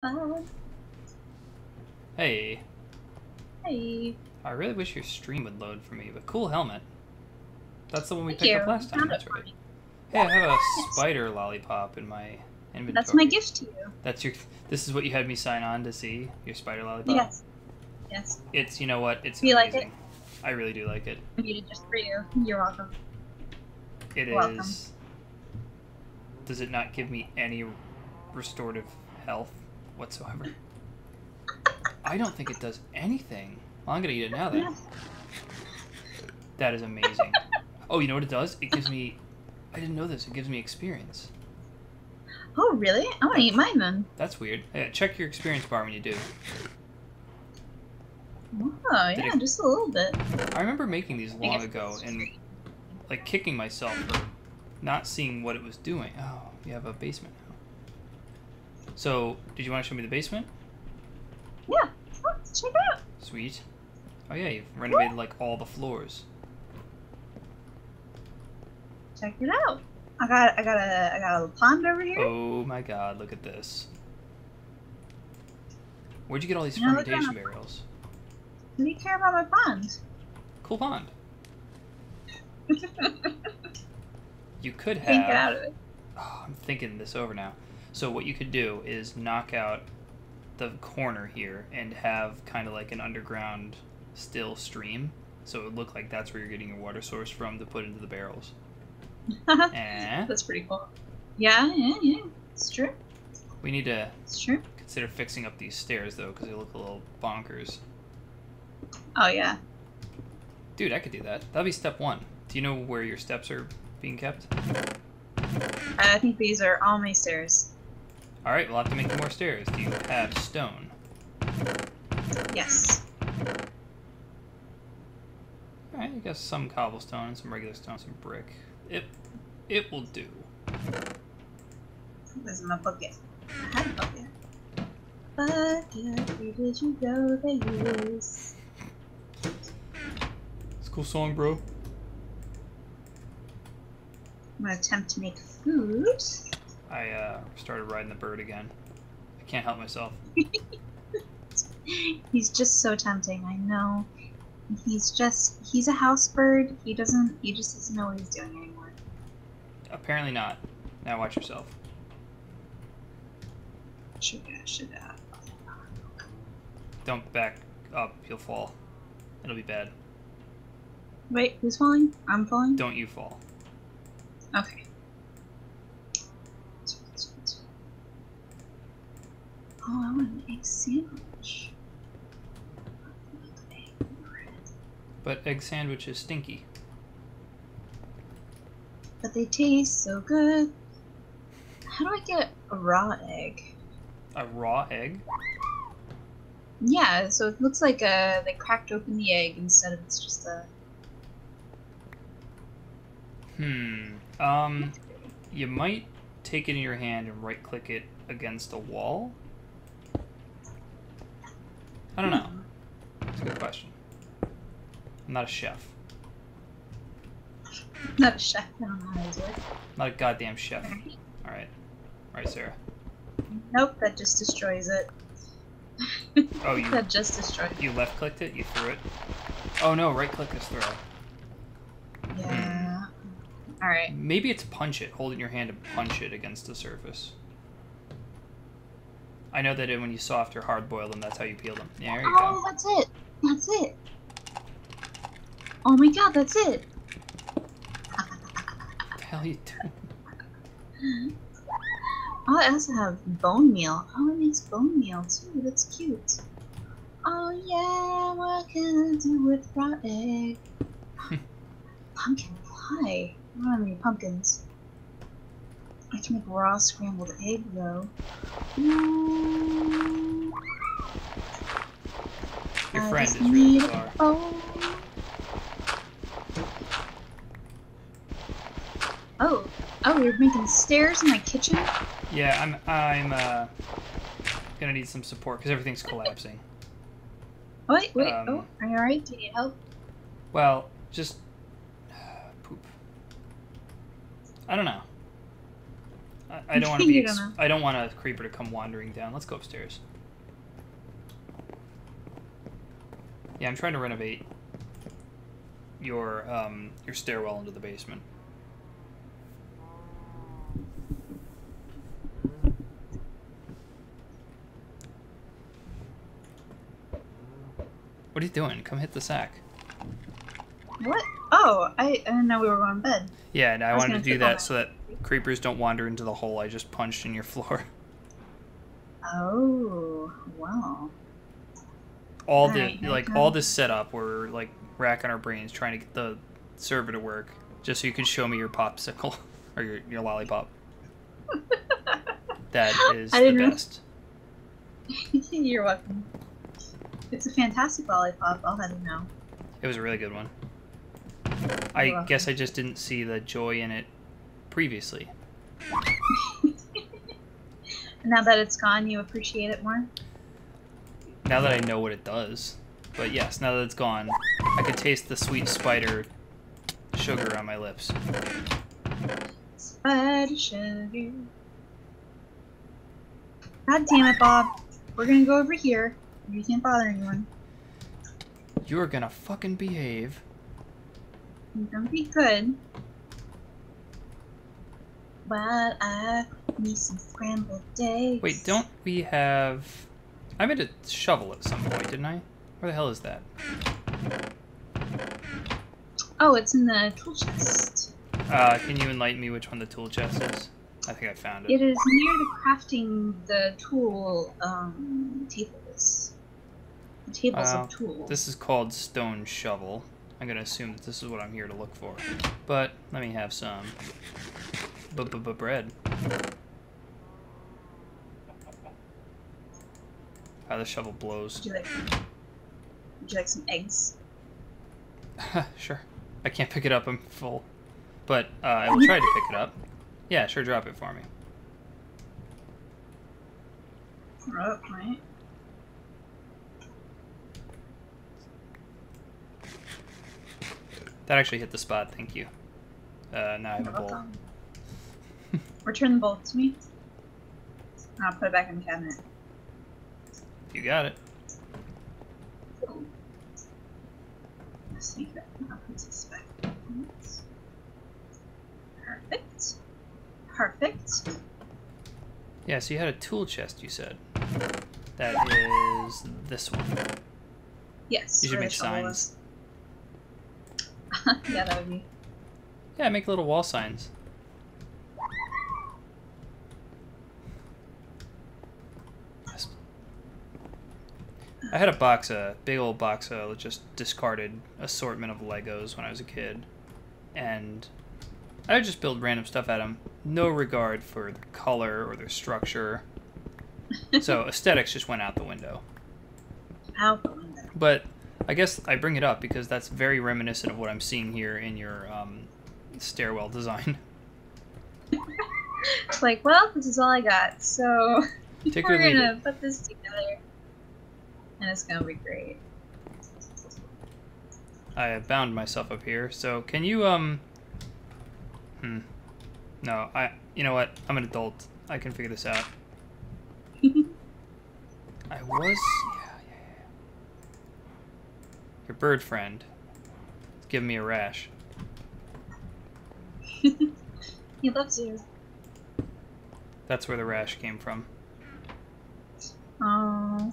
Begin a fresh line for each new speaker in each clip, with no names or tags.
Uh,
Hey,
hey.
I really wish your stream would load for me, but cool helmet. That's the one we
Thank
picked up
you.
last
You
time,
found it
that's
for
right.
me.
Hey, I have a
Yes.
spider lollipop in my
That's my
inventory.
gift to you.
That's your. This is what you had me sign on to see, your spider lollipop?
Yes. Yes.
It's, you know what, it's
Do you like it?
amazing. I really do like it.
I made it just for you. You're welcome.
It
Welcome.
is. Does it not give me any restorative health whatsoever? I don't think it does anything. Well, I'm gonna eat it now then. That is amazing. Oh, you know what it does? It gives me. I didn't know this. It gives me experience.
Oh, really? I want to eat mine then.
That's weird. Check your experience bar when you do.
Oh, yeah, just a little bit.
I remember making these long
guess
ago
it's
and
free.
like kicking myself for not seeing what it was doing. Oh, you have a basement now. So, did you want to show me the basement?
Yeah. Let's check it out.
Sweet. Oh yeah, you've renovated like all the floors.
Check it out. I got a little pond over here.
Oh my god, look at this. Where'd you get all these
Now look
fermentation
around.
barrels?
Who do you care about my pond?
Cool pond. You could
Can't get
have.
out of it.
Oh, I'm thinking this over now. So what you could do is knock out the corner here and have kind of like an underground still stream. So it would look like that's where you're getting your water source from to put into the barrels. Eh?
That's pretty cool. Yeah. It's true.
We need to
It's true.
consider fixing up these stairs though, because they look a little bonkers.
Oh, yeah.
Dude, I could do that. That'll be step one. Do you know where your steps are being kept?
I think these are all my stairs.
Alright, we'll have to make more stairs. Do you have stone?
Yes.
Alright, I guess some cobblestone and some regular stone, some brick. It will do.
Where's my bucket? I had a bucket. Bucket, where did you go? There you is.
It's a cool song, bro.
I'm gonna attempt to make food.
I started riding the bird again. I can't help myself.
He's just so tempting, I know. He's a house bird. He just doesn't know what he's doing anymore.
Apparently not. Now watch yourself.
Should
Don't back up, you'll fall. It'll be bad.
Wait, who's falling? I'm falling?
Don't you fall.
Okay. Oh, I want an egg sandwich.
But egg sandwich is stinky.
But they taste so good. How do I get a raw egg?
A raw egg?
Yeah, so it looks like they cracked open the egg instead of it's just a...
You might take it in your hand and right-click it against a wall? I don't know. It's a good question. I'm not a chef.
Not a chef, I don't know how to do it.
Not a goddamn chef. Alright. Alright, Sarah.
Nope, that just destroys it.
Oh, you
That just destroyed it.
you left-clicked it? You threw it? Oh no, right-click is throw.
Yeah. Alright.
Maybe it's punch it. Hold it in your hand and punch it against the surface. I know that when you soft or hard boil them, that's how you peel them. Yeah, there you
Oh,
go.
that's it! That's it! Oh my god, that's it!
What the hell are you doing?
Oh, I also have bone meal. Oh, it makes bone meal too. That's cute. Oh yeah, what can I do with raw egg? Pumpkin pie. I don't have any pumpkins. I can make raw scrambled egg though. Ooh.
Your
I
friend
just
is really
need
bizarre.
Oh, you're making stairs in my kitchen?
Yeah, I'm gonna need some support because everything's collapsing.
Wait, oh, are you alright? Do you need help?
Well, just poop. I don't know. I don't want to be.
You don't know.
I don't want a creeper to come wandering down. Let's go upstairs. Yeah, I'm trying to renovate your stairwell into the basement. What are you doing? Come hit the sack.
What? Oh, I didn't know we were going to bed.
Yeah, and I wanted to
gonna
do
click on
that
it.
so that creepers don't wander into the hole I just punched in your floor.
Oh, wow.
All
Alright,
the
here I
like
come.
all this setup, we're like racking our brains trying to get the server to work, just so you can show me your popsicle or your lollipop. That is
I
the
didn't
best.
You're welcome. It's a fantastic lollipop, I'll have you know.
It was a really good one.
You're
I
welcome.
guess I just didn't see the joy in it previously.
Now that it's gone, you appreciate it more?
Now that I know what it does. But yes, now that it's gone, I could taste the sweet spider sugar on my lips.
Spider sugar. God damn it, Bob. We're gonna go over here. You can't bother anyone.
You're gonna fucking behave.
You're gonna be good. While I need some scrambled eggs.
Wait, don't we have... I made a shovel at some point, didn't I? Where the hell is that?
Oh, it's in the tool chest.
Can you enlighten me which one the tool chest is? I think I found it.
It is near the crafting the tool tables. The tables
Wow.
of tools.
This is called stone shovel. I'm gonna assume that this is what I'm here to look for. But let me have some bread. How the shovel blows.
Would you like some eggs?
Sure. I can't pick it up. I'm full. But I will try to pick it up. Yeah, sure. Drop it for me.
Oh, right.
That actually hit the spot. Thank you. Now I have a bowl.
Welcome. Return the bowl to me. I'll put it back in the cabinet.
You got it.
Ooh. Let's sneak that. I'll put this back. Perfect. Perfect.
Yeah, so you had a tool chest, you said. That is this one.
Yes.
You should
where
make
the shovel
signs.
was. Yeah, that would be.
Yeah, make little wall signs. I had a big old box of just discarded assortment of Legos when I was a kid. And I would just build random stuff at them. No regard for their color or their structure. So aesthetics just went out the window.
Out the window.
But I guess I bring it up because that's very reminiscent of what I'm seeing here in your stairwell design.
It's like, well, this is all I got, so
Take
we're
or leave
gonna
it.
put this together, and it's gonna be great.
I have bound myself up here, so can you, No, you know what? I'm an adult. I can figure this out. I was... Yeah. Your bird friend. It's giving me a rash.
He loves you.
That's where the rash came from.
Oh.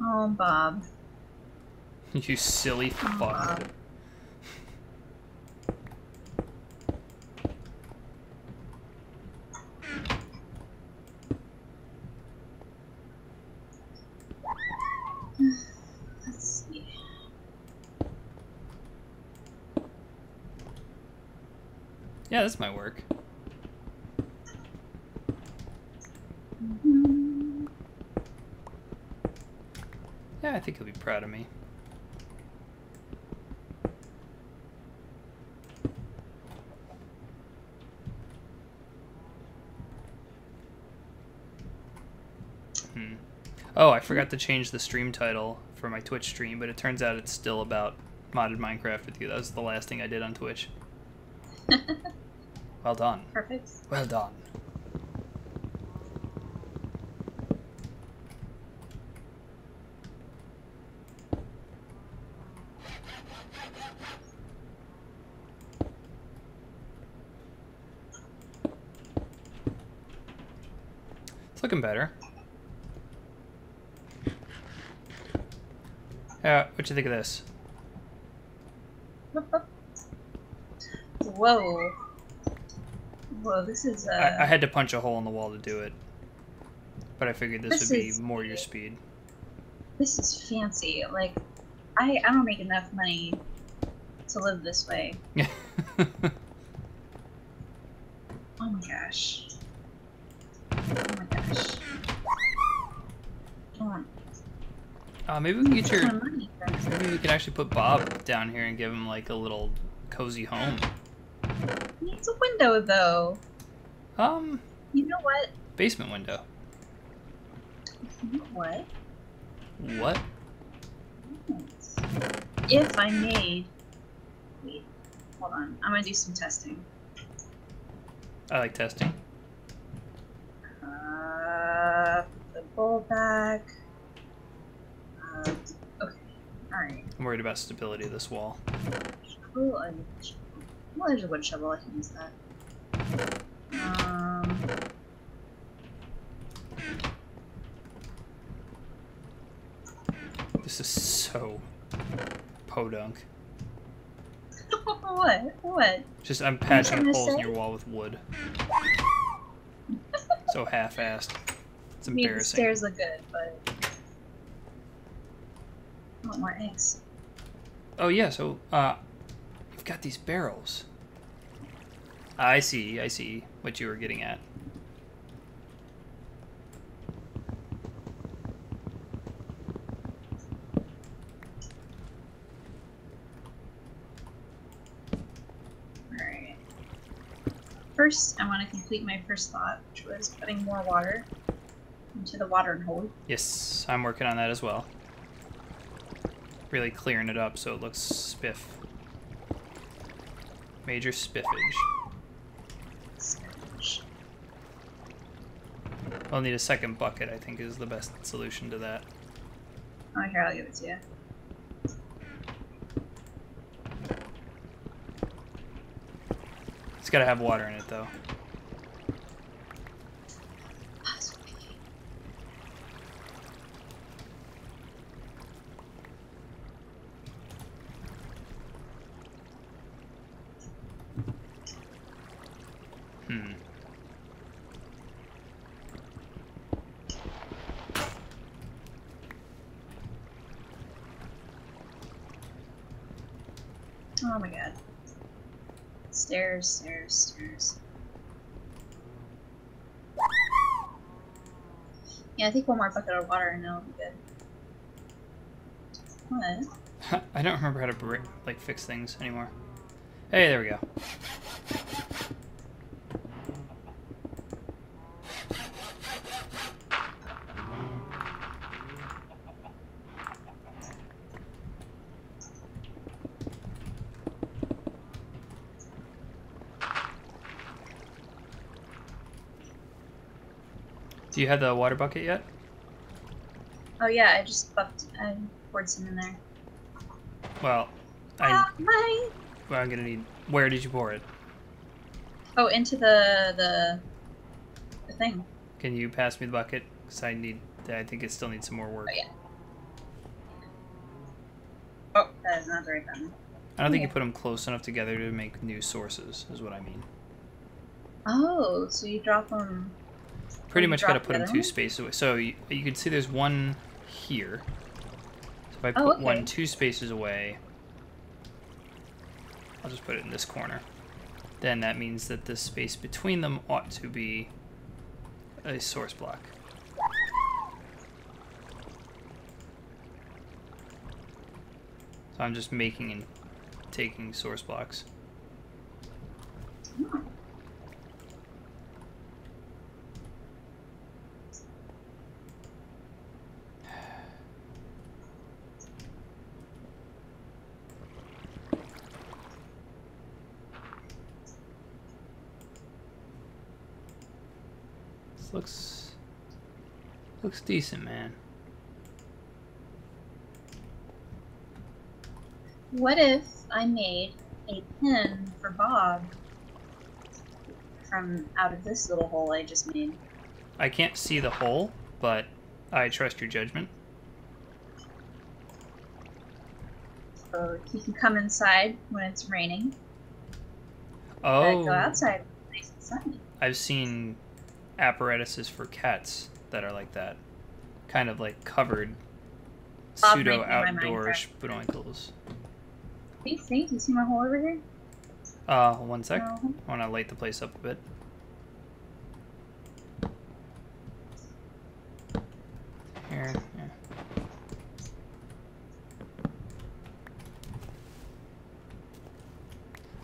Oh, Bob.
You silly
Oh,
fuck.
Bob. Let's see.
Yeah, this might work.
Mhm.
Yeah, I think he'll be proud of me. Oh, I forgot to change the stream title for my Twitch stream, but it turns out it's still about modded Minecraft with you. That was the last thing I did on Twitch. Well done.
Perfect.
Well done. It's looking better. What you think of this?
Whoa. Whoa, this is
I had to punch a hole in the wall to do it. But I figured this would be
is
more your speed.
This is fancy. Like, I don't make enough money to live this way. Oh my gosh. Oh my gosh. Come on.
Maybe we can get your...
What kind of money?
Maybe we can actually put Bob down here and give him like a little cozy home.
He needs a window though.
You
know what?
Basement window.
You know what?
What?
If I made... Wait, hold on. I'm gonna do some testing.
I like testing.
The bowl back. Okay, alright.
I'm worried about stability of this wall.
Well, there's a wood shovel. I can use that.
This is so podunk.
What? What?
Just I'm patching
gonna
holes in
say?
your wall with wood. So half-assed. It's
I mean, the
embarrassing.
stairs look good, but I want more eggs.
Oh yeah, so you've got these barrels. I see what you were getting at.
Alright. First, I want to complete my first thought, which was putting more water into the watering hole.
Yes, I'm working on that as well. Really clearing it up so it looks spiff. Major spiffage. I'll need a second bucket, I think, is the best solution to that.
Oh, here, I'll give it to you.
It's gotta have water in it, though.
Oh my god. Stairs, stairs, stairs. Yeah, I think one more bucket of water and it'll be good. What?
I don't remember how to fix things anymore. Hey, there we go. Do you have the water bucket yet?
Oh yeah, I poured some in there.
Well,
Well,
I'm gonna need... Where did you pour it?
oh, into the thing.
Can you pass me the bucket? Because I think it still needs some more work.
Oh yeah. Oh, that is not the right button.
I don't think you put them close enough together to make new sources, is what I mean.
Oh, so you drop them...
Pretty much got to put them
together?
2 spaces away. So you can see there's one here. So if I
Oh,
put
okay.
one 2 spaces away, I'll just put it in this corner. Then that means that the space between them ought to be a source block. So I'm just making and taking source blocks.
Oh.
looks decent, man.
What if I made a pin for Bob from out of this little hole I just made?
I can't see the hole, but I trust your judgment.
So he can come inside when it's raining.
Oh,
Go outside when it's nice and sunny.
I've seen apparatuses for cats that are like that. Kind of like covered
Bob
pseudo
making my
outdoor spoodwinkles.
Do you see my hole over here?
1 sec. I want to light the place up a bit. Here, yeah.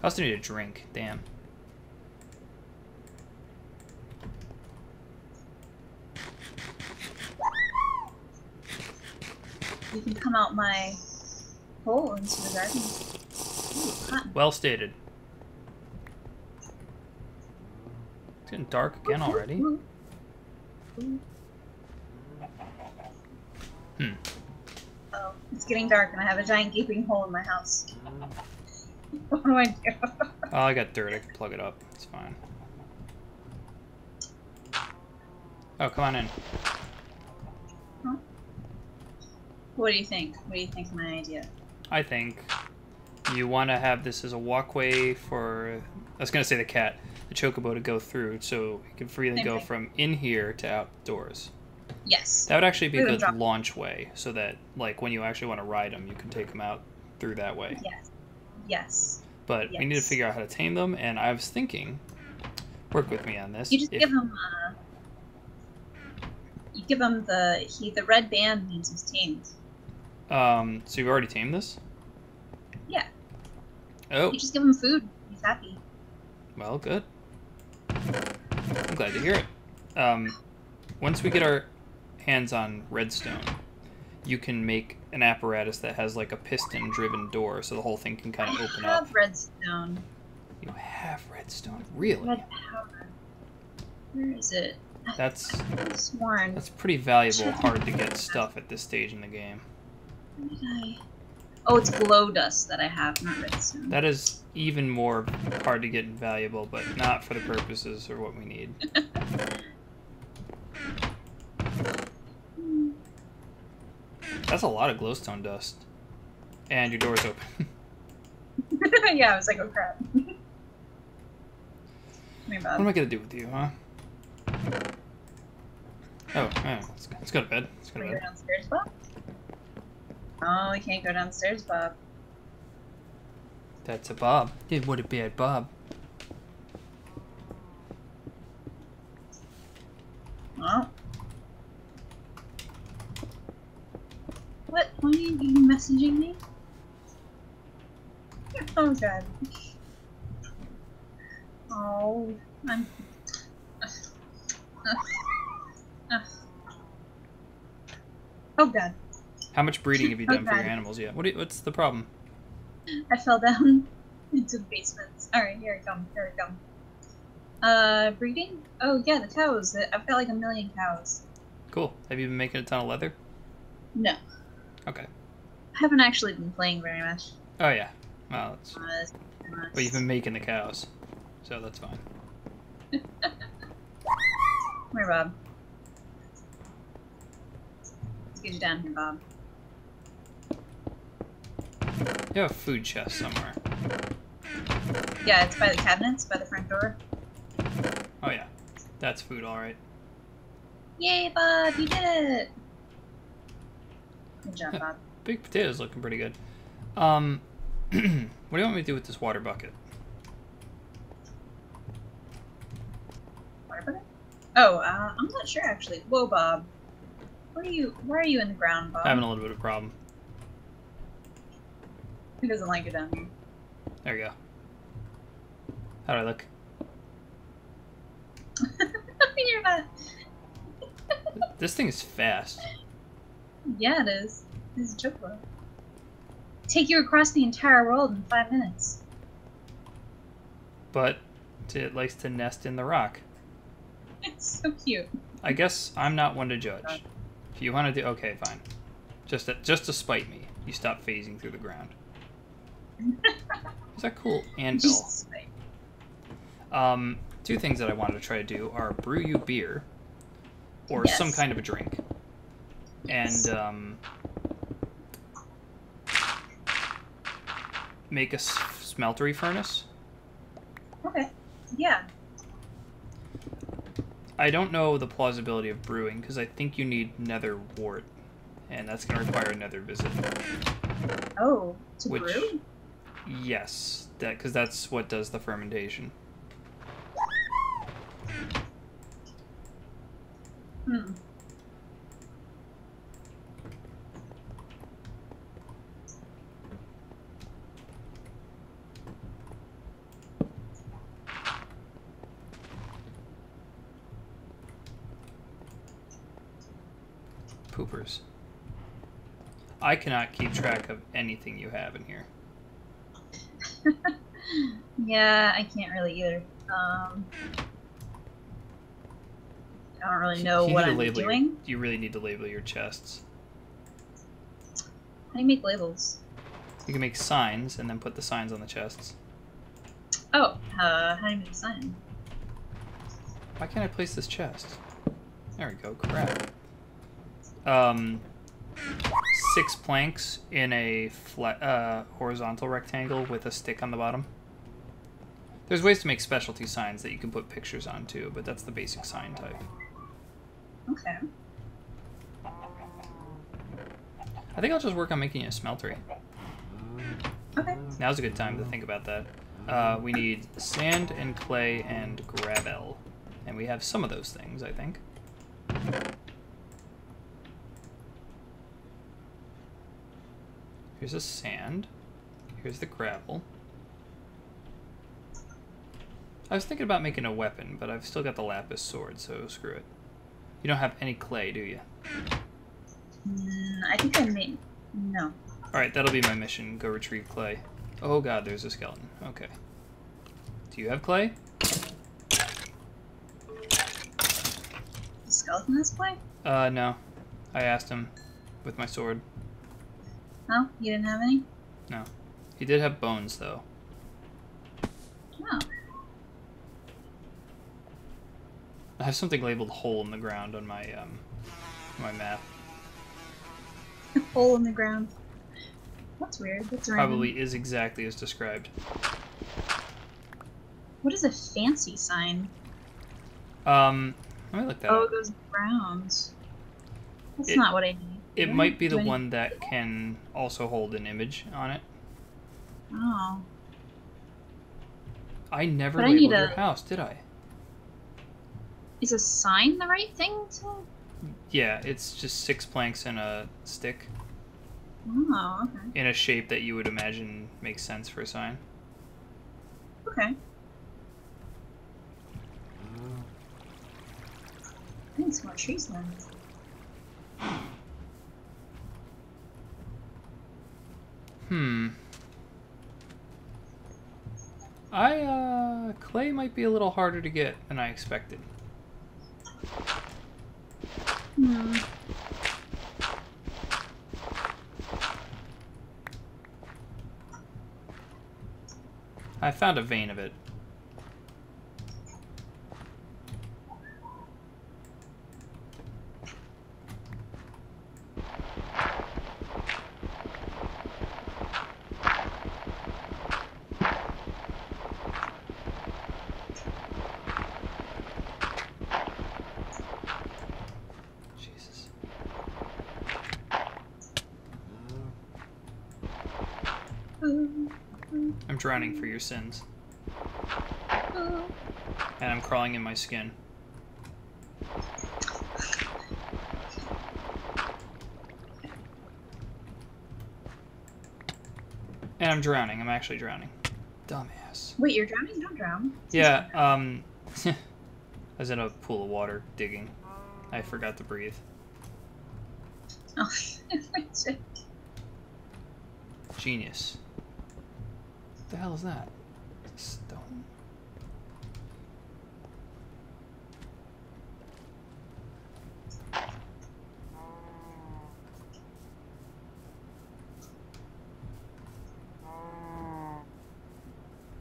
I also need a drink, damn.
You can come out my hole into the garden. Ooh, cotton.
Well stated. It's getting dark again already.
Oh, it's getting dark and I have a giant gaping hole in my house. What do I do?
Oh, I got dirt. I can plug it up. It's fine. Oh, come on in.
Huh? What do you think? What do you think of my idea?
I think you want to have this as a walkway for, I was going to say the cat, the chocobo to go through so you can freely go from in here to outdoors.
Yes.
That would actually be a good launch way so that, like, when you actually want to ride them, you can take them out through that way.
Yes. Yes.
But we need to figure out how to tame them, and I was thinking, work with me on this.
You just give them, you give them the red band means he's tamed.
So you've already tamed this?
Yeah.
Oh.
You just give him food. He's happy.
Well, good. I'm glad to hear it. Once we get our hands on redstone, you can make an apparatus that has like a piston-driven door, so the whole thing can kind of open up.
I have redstone.
You have redstone, really?
Red powder. Where is it?
That's
sworn.
That's pretty valuable, hard to get stuff at this stage in the game.
Where did I? Oh, it's glow dust that I have, not redstone.
That is even more hard to get and valuable, but not for the purposes or what we need. That's a lot of glowstone dust. And your door's open.
Yeah, I was like, oh crap. Come here, Bob.
What am I gonna do with you, huh? Oh, yeah, let's go to bed. Let's go to
Can we
bed.
go downstairs, Bob? Oh, we can't go downstairs, Bob.
That's a Bob. It would be a Bob.
Oh. What? Why are you messaging me? Oh god. Oh, I'm. Oh god.
How much breeding have you done for your
Okay.
animals yet? What's the problem?
I fell down into the basement. Alright, here I come. Here I come. Breeding? Oh yeah, the cows. I've got like 1 million cows.
Cool. Have you been making a ton of leather?
No.
Okay.
I haven't actually been playing very much.
Oh yeah. Well, it's...
Come
But you've been making the cows, so that's fine.
here, Bob. Let's get you down here, Bob.
You have a food chest somewhere.
Yeah, it's by the cabinets, by the front door.
Oh yeah. That's food, alright.
Yay, Bob, you did it! Good job, Bob.
Big potatoes looking pretty good. What do you want me to do with this water bucket?
Water bucket? Oh, I'm not sure actually. Whoa, Bob. Why are you in the ground, Bob?
Having a little bit of a problem.
Who doesn't like it down here?
There we go. How do I look?
You're not.
This thing is fast.
Yeah, it is. This is Chocobo. Take you across the entire world in 5 minutes.
But it likes to nest in the rock.
It's so cute.
I guess I'm not one to judge. If you want to do... Okay, fine. Just to spite me, you stop phasing through the ground. Is that cool? Anvil. Two things that I wanted to try to do are brew you beer, or some kind of a drink, and make a smeltery furnace.
Okay. Yeah.
I don't know the plausibility of brewing because I think you need nether wart, and that's going to require a nether visit.
Oh, to brew?
Yes, because that's what does the fermentation.
Hmm.
Poopers. I cannot keep track of anything you have in here.
Yeah, I can't really either. I don't really know what I'm doing.
You really need to label your chests.
How do you make labels?
You can make signs and then put the signs on the chests.
Oh, how do you make a sign?
Why can't I place this chest? There we go. Crap. 6 planks in a flat, horizontal rectangle with a stick on the bottom. There's ways to make specialty signs that you can put pictures on too, but that's the basic sign type.
Okay.
I think I'll just work on making a smeltery.
Okay.
Now's a good time to think about that. We need sand and clay and gravel. And we have some of those things, I think. Here's the sand. Here's the gravel. I was thinking about making a weapon, but I've still got the lapis sword, so screw it. You don't have any clay, do you?
I think I made... No.
Alright, that'll be my mission. Go retrieve clay. Oh god, there's a skeleton. Okay. Do you have clay?
The skeleton has clay?
No. I asked him with my sword.
No? You didn't have any?
No. He did have bones, though.
Oh.
I have something labeled hole in the ground on my, my map.
Hole in the ground. That's weird. That's random.
Probably is exactly as described.
What is a fancy sign?
Let me look that up.
Oh, those browns. That's not what I need.
It might be the one that can also hold an image on it.
Oh.
I never labeled your house, did I?
Is a sign the right thing to...
Yeah, it's just 6 planks and a stick.
Oh, okay.
In a shape that you would imagine makes sense for a sign.
Okay. I need some more trees then.
Clay might be a little harder to get than I expected. I found a vein of it. I'm drowning for your sins. And I'm crawling in my skin. And I'm drowning. I'm actually drowning. Dumbass.
Wait, you're drowning? Don't drown.
Yeah, I was in a pool of water digging. I forgot to breathe.
Oh,
Genius. What the hell is that? Stone?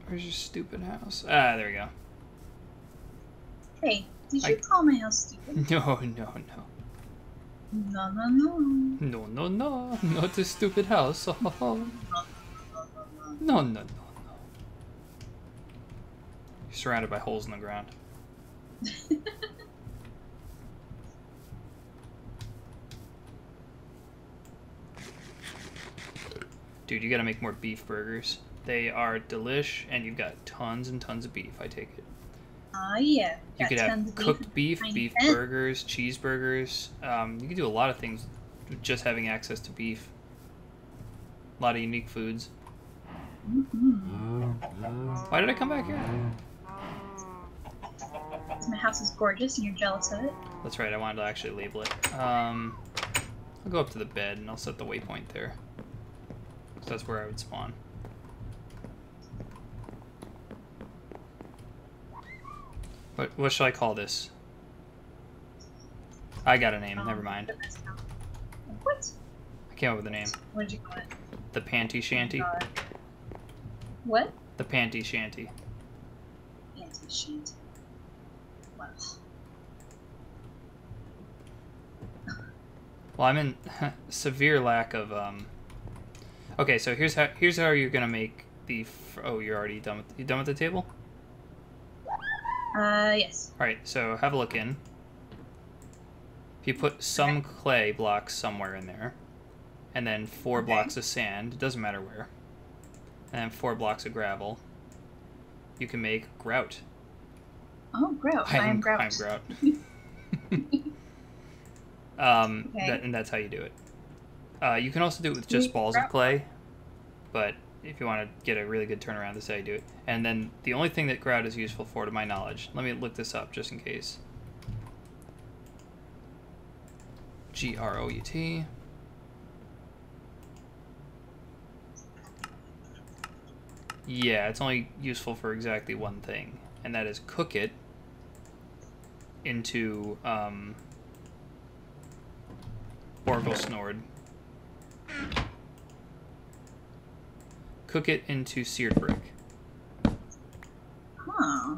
Where's your stupid house? Ah, there we go.
Hey, did you call my house stupid?
No.
No, no, no.
No. Not a stupid house. No. You're surrounded by holes in the ground. Dude, you gotta make more beef burgers. They are delish, and you've got tons and tons of beef, I take it.
Yeah.
You could have cooked beef, beef burgers, cheeseburgers. You could do a lot of things with just having access to beef. A lot of unique foods. Why did I come back here?
My house is gorgeous and you're jealous of it.
That's right, I wanted to actually label it. I'll go up to the bed and I'll set the waypoint there. So that's where I would spawn. What should I call this? I got a name, never mind.
What?
I came up with a name.
What did you call it?
The Panty Shanty.
What?
The Panty Shanty.
Panty Shanty. Well,
I'm in severe lack of Okay, so here's how you're gonna make the. Oh, you're already done with. You done with the table?
Yes.
All right, so have a look in. If you put some clay blocks somewhere in there, and then 4 blocks of sand, it doesn't matter where, and then 4 blocks of gravel, you can make grout.
Oh, grout. I am grout.
I'm grout. And that's how you do it. You can also do it with just balls of clay, but if you want to get a really good turnaround, this is how you do it. And then the only thing that grout is useful for, to my knowledge, let me look this up just in case. G-R-O-U-T. Yeah, it's only useful for exactly one thing, and that is cook it into Borgelsnord. Cook it into seared brick.
Huh.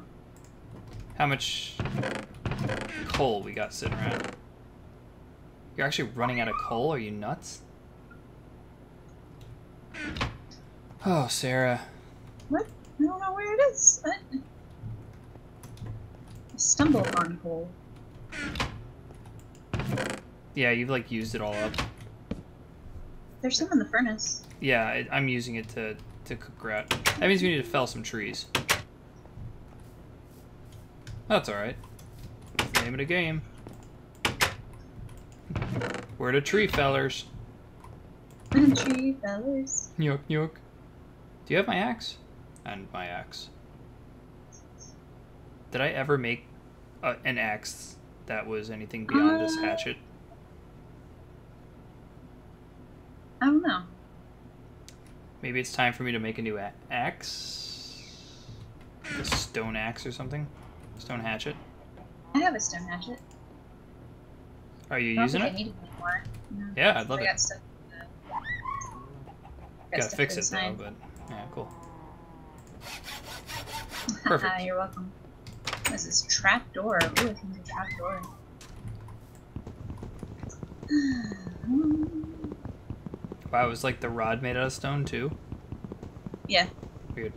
How much coal we got sitting around? You're actually running out of coal? Are you nuts? Oh, Sarah.
What? I don't know where it is. I stumbled on coal.
Yeah, you've like used it all up.
There's some in the furnace.
Yeah, I'm using it to cook grout. That means we need to fell some trees. That's alright. Name of the game. We're the tree fellers.
Tree fellers.
Yuck, yuck. Do you have my axe? And my axe. Did I ever make an axe that was anything beyond this hatchet?
I don't know.
Maybe it's time for me to make a new axe? Like a stone axe or something? Stone hatchet?
I have a stone hatchet.
Are you using it?
I need it anymore. No.
Yeah, I'd love
I
it.
got stuff.
Gotta fix it though, but yeah, cool. Perfect.
You're welcome. This is trapdoor. Ooh, I think it's a trapdoor.
Wow, it was like the rod made out of stone too?
Yeah.
Weird.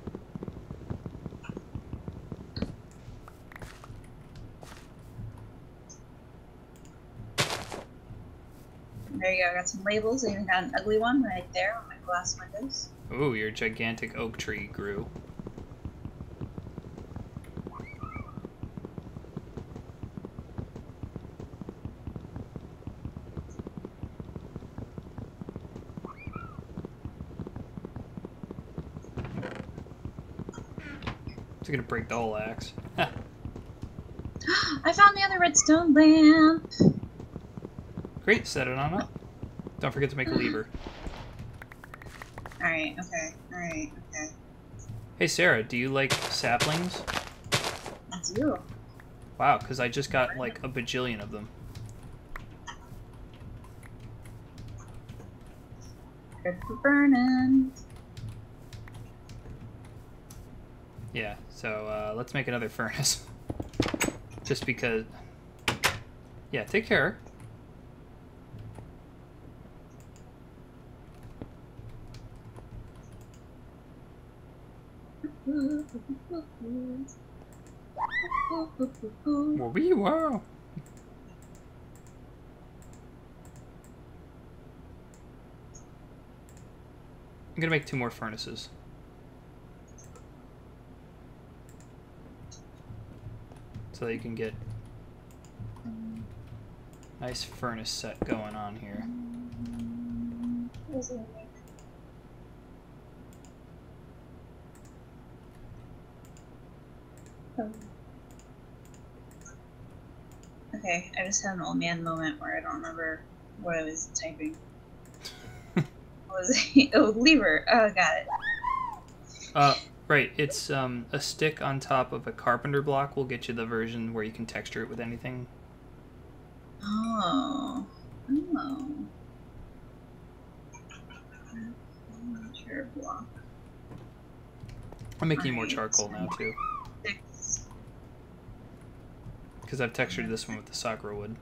There you go, I got some labels. I even got an ugly one right there on my glass windows.
Ooh, your gigantic oak tree grew. It's gonna break the whole axe.
I found the other redstone lamp!
Great, set it on up. Don't forget to make a lever.
Alright, okay, alright, okay.
Hey Sarah, do you like saplings?
I do.
Wow, because I just got like a bajillion of them.
Good for burning.
Yeah, so let's make another furnace. Just because... Yeah, take care. Where you are? I'm gonna make 2 more furnaces. So that you can get nice furnace set going on here.
Okay, I just had an old man moment where I don't remember what I was typing. What was it? Oh, lever. Oh, got it.
Right. It's a stick on top of a carpenter block will get you the version where you can texture it with anything.
Oh. Oh. Furniture block.
I'm making more charcoal now too,
6.
because I've textured this one with the sakura wood.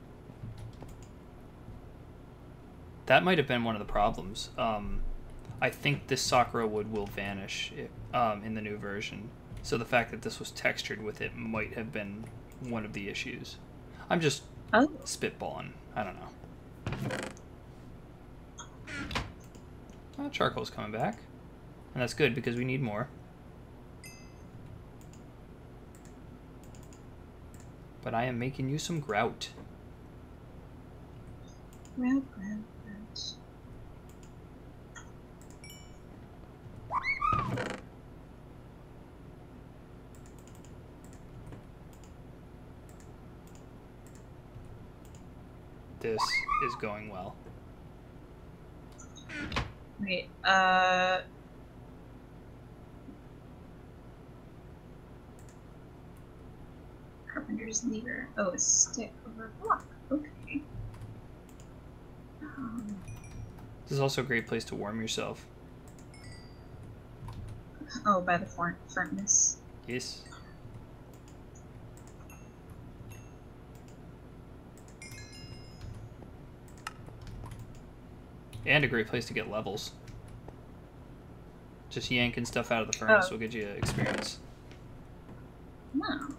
That might have been one of the problems. I think this sakura wood will vanish in the new version. So the fact that this was textured with it might have been one of the issues. I'm just spitballing. I don't know. Charcoal's coming back. And that's good because we need more. But I am making you some grout.
Grout.
This is going well.
Wait, carpenter's lever. Oh, a stick over a block. Okay.
This is also a great place to warm yourself.
Oh, by the furnace.
Yes. And a great place to get levels. Just yanking stuff out of the furnace will get you experience.
No.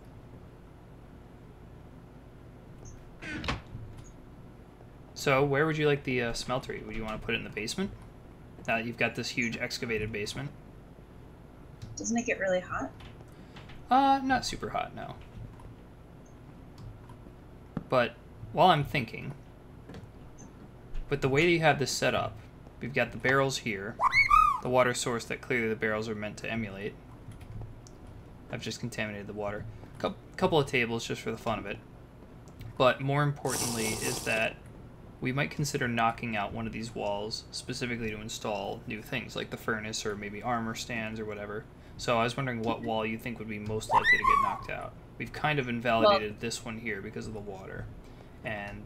So, where would you like the smeltery? Would you want to put it in the basement? Now that you've got this huge excavated basement.
Doesn't it get really hot?
Not super hot, no. But, while I'm thinking, with the way that you have this set up, we've got the barrels here, the water source that clearly the barrels are meant to emulate. I've just contaminated the water. Couple of tables just for the fun of it. But more importantly is that we might consider knocking out one of these walls specifically to install new things like the furnace or maybe armor stands or whatever. So I was wondering what wall you think would be most likely to get knocked out. We've kind of invalidated this one here because of the water. And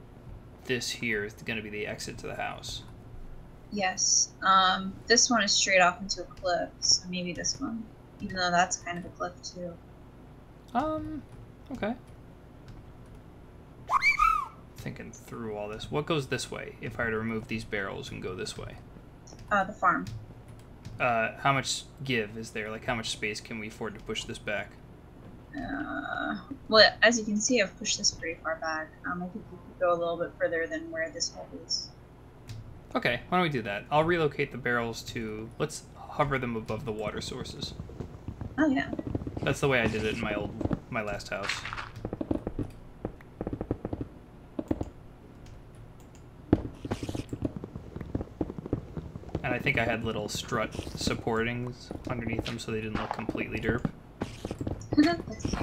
this here is going to be the exit to the house.
Yes. This one is straight off into a cliff, so maybe this one. Even though that's kind of a cliff too.
Okay. Thinking through all this. What goes this way if I were to remove these barrels and go this way?
The farm.
How much give is there? Like, how much space can we afford to push this back?
Well, as you can see, I've pushed this pretty far back. I think we could go a little bit further than where this hole is.
Okay, why don't we do that? I'll relocate the barrels to... Let's hover them above the water sources.
Oh, yeah.
That's the way I did it in my last house. And I think I had little strut supportings underneath them so they didn't look completely derp.
That's cute.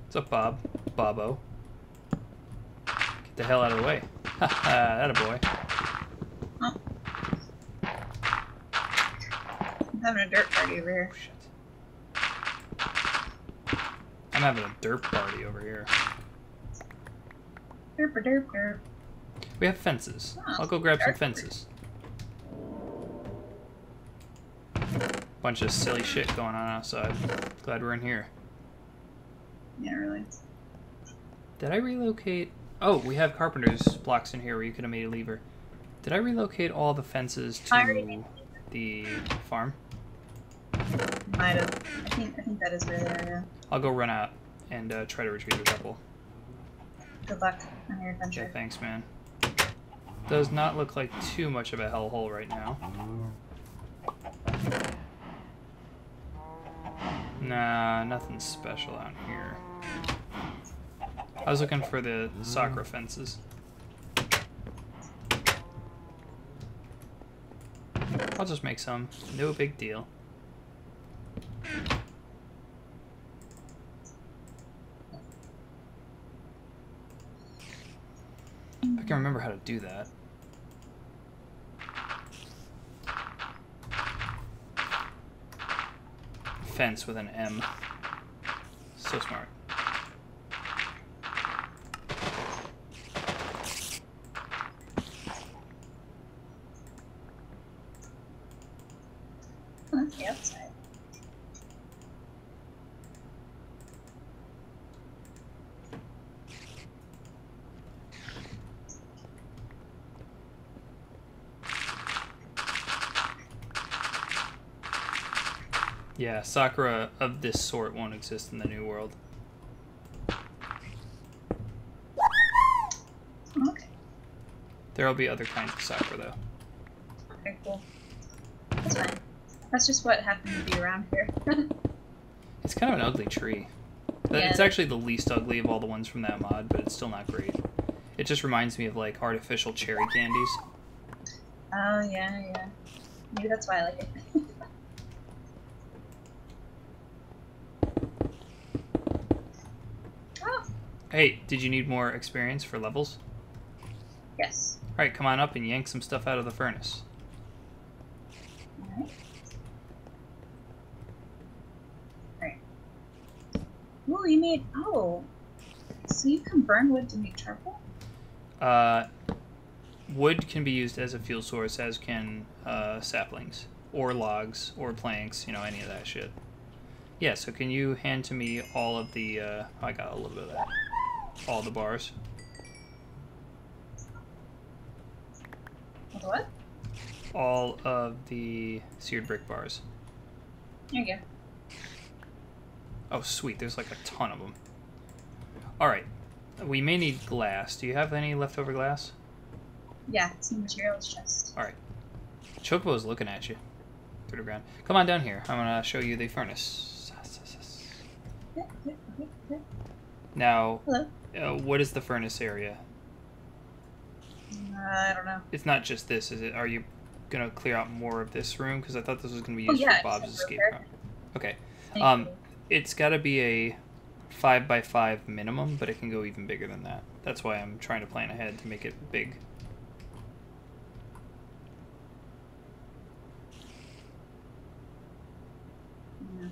What's up, Bob? Bobo. Get the hell out of the way. Ha ha, attaboy.
Oh. I'm having a dirt party over here.
Oh, shit. I'm having a derp party over here.
Derp, derp, derp.
We have fences.
Oh,
I'll go grab some
dark.
fences. Bunch of silly shit going on outside. Glad we're in here.
Yeah, really.
Did I relocate? Oh, we have carpenter's blocks in here where you could have made a lever. Did I relocate all the fences to the farm?
Might have. I think that is where they are. Yeah.
I'll go run out and try to retrieve a couple.
Good luck on your adventure.
Okay, thanks, man. Does not look like too much of a hellhole right now. Nah, nothing special out here. I was looking for the Sakura fences. I'll just make some. No big deal. I can remember how to do that. Fence with an M. So smart.
Oh, that's the outside.
Yeah, Sakura of this sort won't exist in the new world.
Okay.
There'll be other kinds of Sakura, though.
Okay, cool. That's fine. That's just what happened to be around here.
It's kind of an ugly tree.
Yeah.
It's actually the least ugly of all the ones from that mod, but it's still not great. It just reminds me of, like, artificial cherry candies.
Oh, yeah, yeah. Maybe that's why I like it. Oh!
Hey, did you need more experience for levels?
Yes.
Alright, come on up and yank some stuff out of the furnace.
Alright. Alright. Ooh, you need... Oh. So you can burn wood to make charcoal?
Wood can be used as a fuel source, as can saplings, or logs, or planks, you know, any of that shit. Yeah, so can you hand to me all of the, I got a little bit of that. All the bars.
What?
All of the seared brick bars.
There you go.
Oh, sweet, there's like a ton of them. Alright, we may need glass. Do you have any leftover glass?
Yeah, it's in the materials chest.
Alright. Chocobo's looking at you through the ground. Come on down here. I'm gonna show you the furnace.
Yeah, yeah, yeah, yeah.
Now,
Hello.
what is the furnace area?
I don't know.
It's not just this, is it? Are you gonna clear out more of this room? Because I thought this was gonna be
Oh,
used
yeah,
for Bob's
it's
escape
over
room. Okay.
Thank you.
It's gotta be a 5x5 minimum, but it can go even bigger than that. That's why I'm trying to plan ahead to make it big.
Yeah.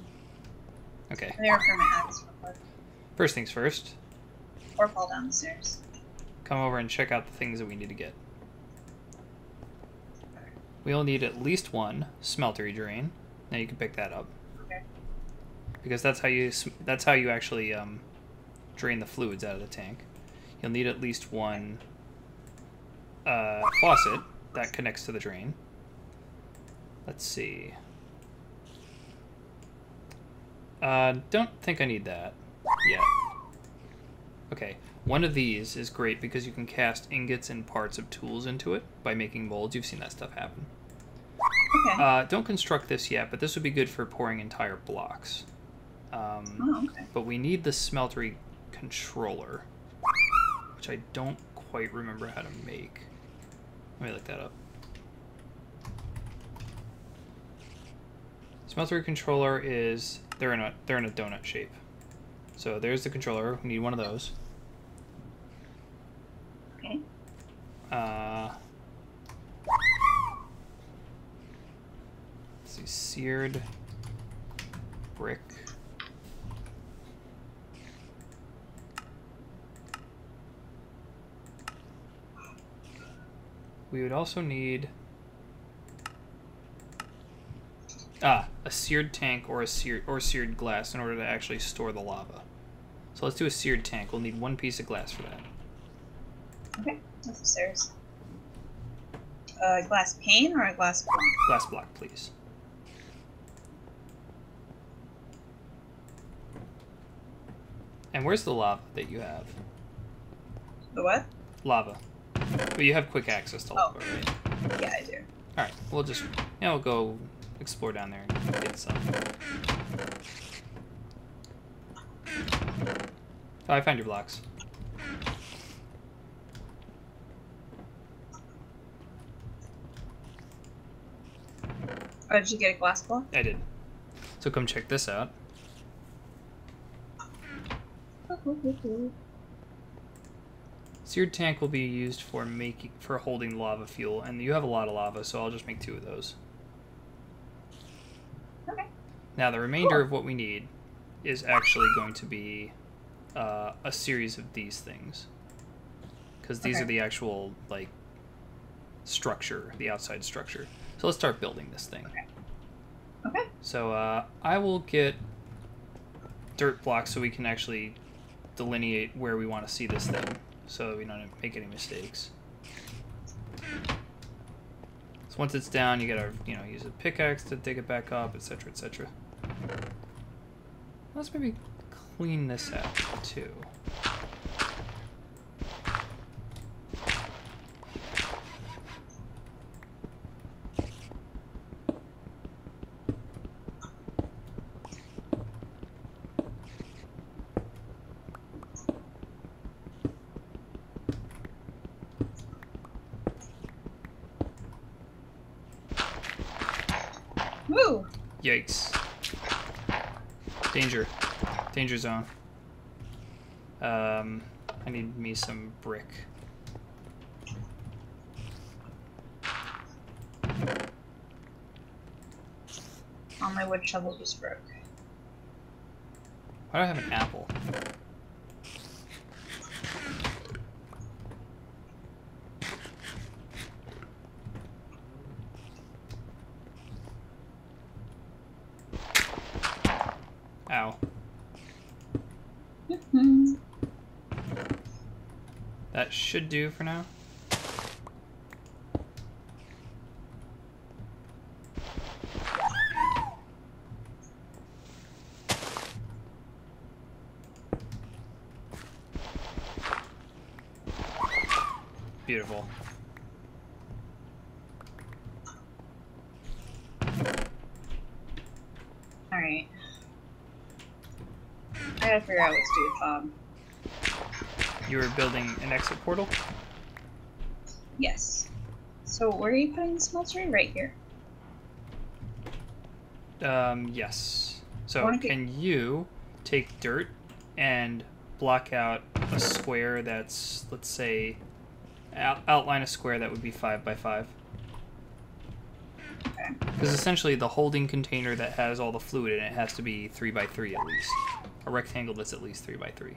Okay.
They were from my axe real quick.
First things first,
Or fall down the stairs.
come over and check out the things that we need to get. We'll need at least one smeltery drain. Now you can pick that up.
Okay.
Because that's how you actually drain the fluids out of the tank. You'll need at least one faucet that connects to the drain. Let's see. Don't think I need that yet. Okay, one of these is great because you can cast ingots and parts of tools into it by making molds. You've seen that stuff happen.
Okay.
Don't construct this yet, but this would be good for pouring entire blocks.
Oh, okay.
But we need the smeltery controller, which I don't quite remember how to make. Let me look that up. Smeltery controller is they're in a donut shape. So there's the controller. We need one of those.
Okay.
Let's see, seared brick. We would also need a a seared tank or seared glass in order to actually store the lava. So let's do a seared tank. We'll need 1 piece of glass for that.
Okay, that's upstairs. A glass pane or a glass block?
Glass block, please. And where's the lava that you have?
The what?
Lava. But you have quick access to lava, right?
Yeah, I do.
Alright, we'll go explore down there and get some. Oh, I found your blocks.
Oh, did you get a glass block?
I did. So come check this out. Seared tank will be used for holding lava fuel, and you have a lot of lava, so I'll just make 2 of those.
Okay.
Now the remainder of what we need is actually going to be a series of these things, because these are the actual structure, the outside structure. So let's start building this thing.
Okay.
So I will get dirt blocks so we can actually delineate where we want to see this thing, so we don't make any mistakes. So once it's down, you gotta use a pickaxe to dig it back up, etc., etc. Let's maybe clean this out too.
Woo!
Yikes. Danger. Danger zone. I need me some brick.
Oh, my wood shovel just broke.
Why do I have an apple? Ow. That should do for now. Beautiful.
Alright. I gotta figure out what to do with
You were building an exit portal?
Yes. So where are you putting the smeltery? Right here.
Yes. So can you take dirt and block out a square that's, let's say, outline a square that would be 5 by 5?
Okay.
Because essentially the holding container that has all the fluid in it has to be 3 by 3 at least. A rectangle that's at least 3 by 3.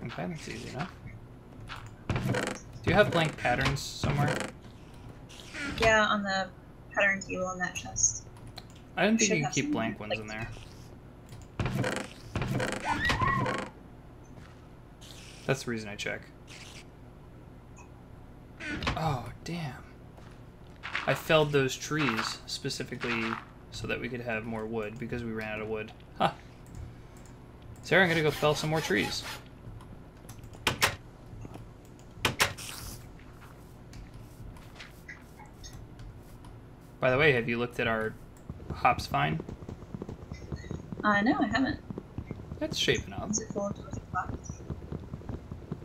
Okay, that's easy enough. Do you have blank patterns somewhere?
Yeah, on the pattern table on that chest.
I didn't think you could keep blank ones in there. That's the reason I check. Oh, damn. I felled those trees specifically so that we could have more wood because we ran out of wood. Huh. Sarah, I'm gonna go fell some more trees. By the way, have you looked at our hops vine?
No, I haven't.
It's shaping up.
Is it full of spots?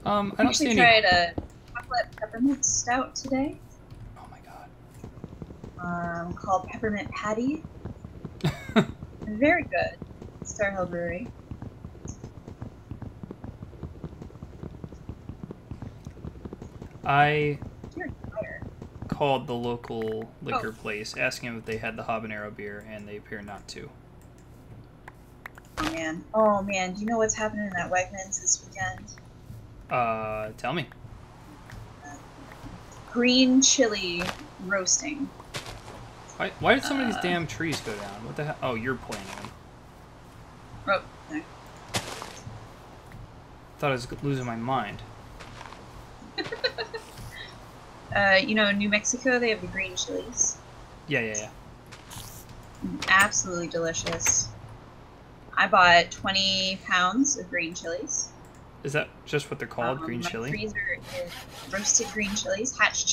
I don't see any.
I tried a chocolate peppermint stout today.
Oh my god.
Called Peppermint Patty. Very good. Star Hill Brewery.
I
You're tired.
called the local liquor place, asking them if they had the habanero beer, and they appear not to.
Oh man, do you know what's happening at Wegmans this weekend?
Tell me.
Green chili roasting.
Why did some of these damn trees go down? What the hell? Oh, you're planting them.
Oh, no.
Thought I was losing my mind.
You know, in New Mexico, they have the green chilies.
Yeah.
Absolutely delicious. I bought 20 pounds of green chilies.
Is that just what they're called, green chili?
My freezer is roasted green chilies, hatch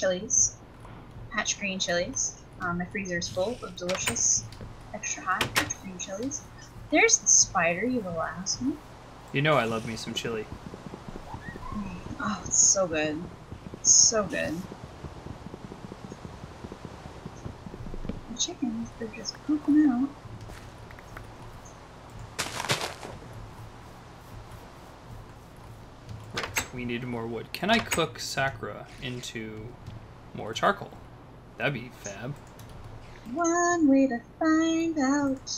green chilies. My freezer is full of delicious, extra hot hatch green chilies. There's the spider, you little asshole.
You know I love me some chili.
Oh, it's so good. So good. The chickens, they're just pooping out.
Right, we need more wood. Can I cook Sakura into more charcoal? That'd be fab.
One way to find out.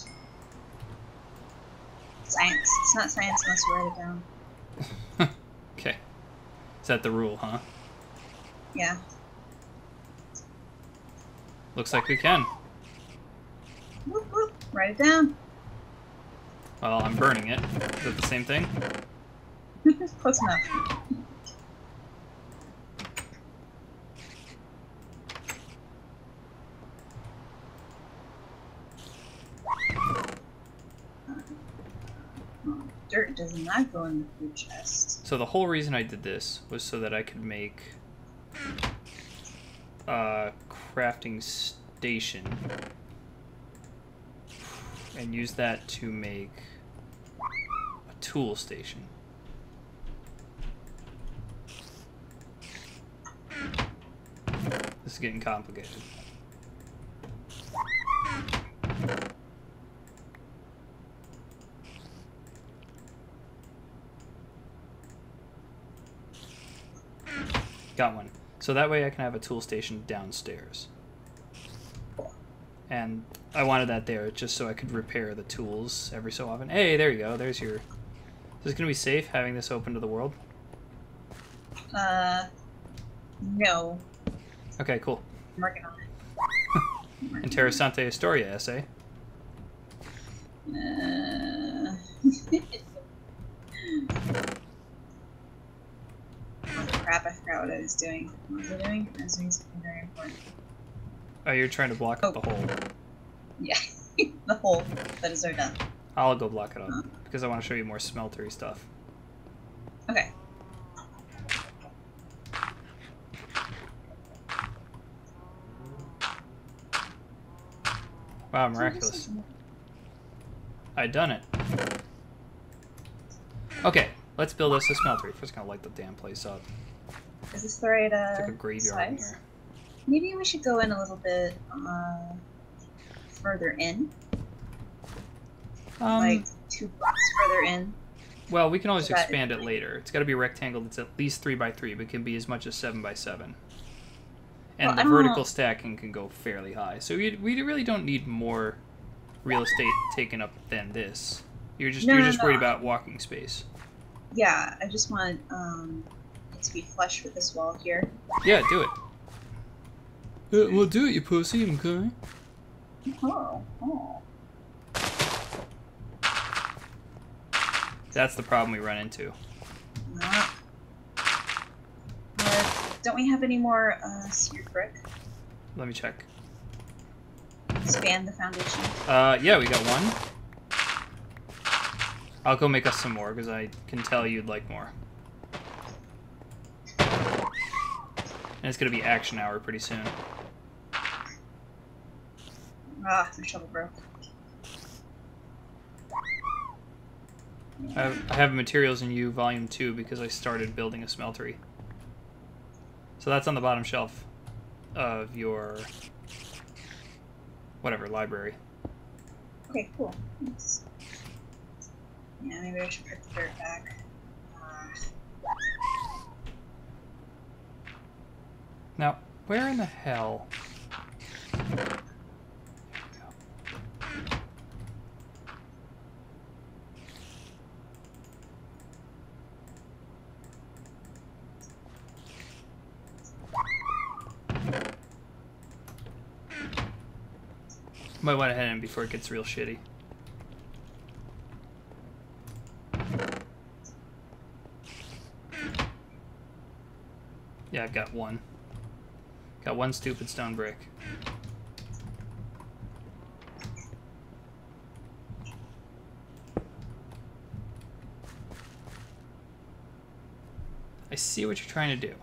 Science. It's not science unless you write it down.
Okay. Is that the rule, huh?
Yeah.
Looks like we can.
Whoop, whoop. Write it down.
Well, I'm burning it. Is that the same thing?
Close enough. Dirt does not go in the food chest.
So the whole reason I did this was so that I could make a crafting station and use that to make a tool station. This is getting complicated. Got one. So that way I can have a tool station downstairs. And I wanted that there just so I could repair the tools every so often. Hey, there you go. There's your... Is this going to be safe, having this open to the world?
No.
Okay, cool.
I'm working on it.
Interessante historia, essay.
Oh crap, I forgot what I was doing. What was I doing? I was doing something very important.
Oh, you're trying to block up the hole.
Yeah, the hole that is our death.
I'll go block it up, because I want to show you more smeltery stuff.
Okay.
Wow, miraculous. I done it. Okay, let's build us a smeltery. First, gonna light the damn place up.
Is this the right
It's like a graveyard in
size?
here.
Maybe we should go in a little bit further in. Like 2 blocks further in.
Well, we can always
So that
expand it later. It's got to be a rectangle that's at least 3 by 3, but it can be as much as 7 by 7. And
Well,
the
I don't
vertical
know.
stacking can go fairly high. So we really don't need more real estate taken up than this. You're just
No,
worried
no.
about walking space.
Yeah, I just want it to be flush with this wall here.
Yeah, do it. Well, do it, you pussy. Okay.
Oh, oh.
That's the problem we run into.
Not. Don't we have any more seared brick?
Let me check.
Expand the foundation.
Yeah, we got one. I'll go make us some more, because I can tell you'd like more. And it's going to be action hour pretty soon.
Ah, my shovel broke.
I have Materials in You Volume 2 because I started building a smeltery. So that's on the bottom shelf of your... whatever, library.
Okay, cool. Thanks. Yeah, maybe I should put the dirt back.
Now, where in the hell... There we go. Might want to head in before it gets real shitty. Yeah, I've got one. Got one stupid stone brick. I see what you're trying to do.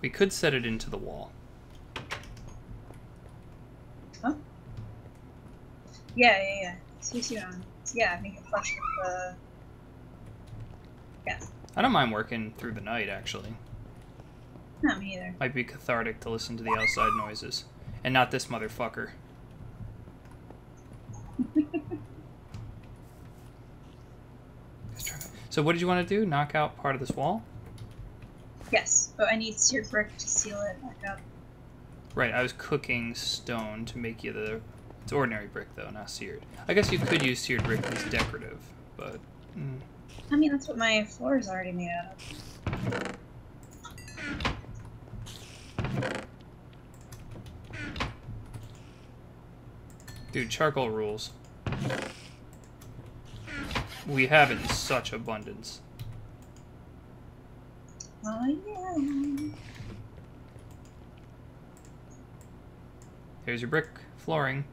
We could set it into the wall.
Huh? Yeah. See on. Yeah, make it flush with the. Yeah.
I don't mind working through the night, actually.
Not me either.
Might be cathartic to listen to the outside noises. And not this motherfucker. So what did you want to do? Knock out part of this wall?
Yes, but I need seared brick to seal it back up.
Right, I was cooking stone to make you the... It's ordinary brick, though, not seared. I guess you could use seared brick as decorative, but...
I mean, that's what my floor is already made out of.
Dude, charcoal rules. We have it in such abundance.
Oh, yeah.
Here's your brick flooring.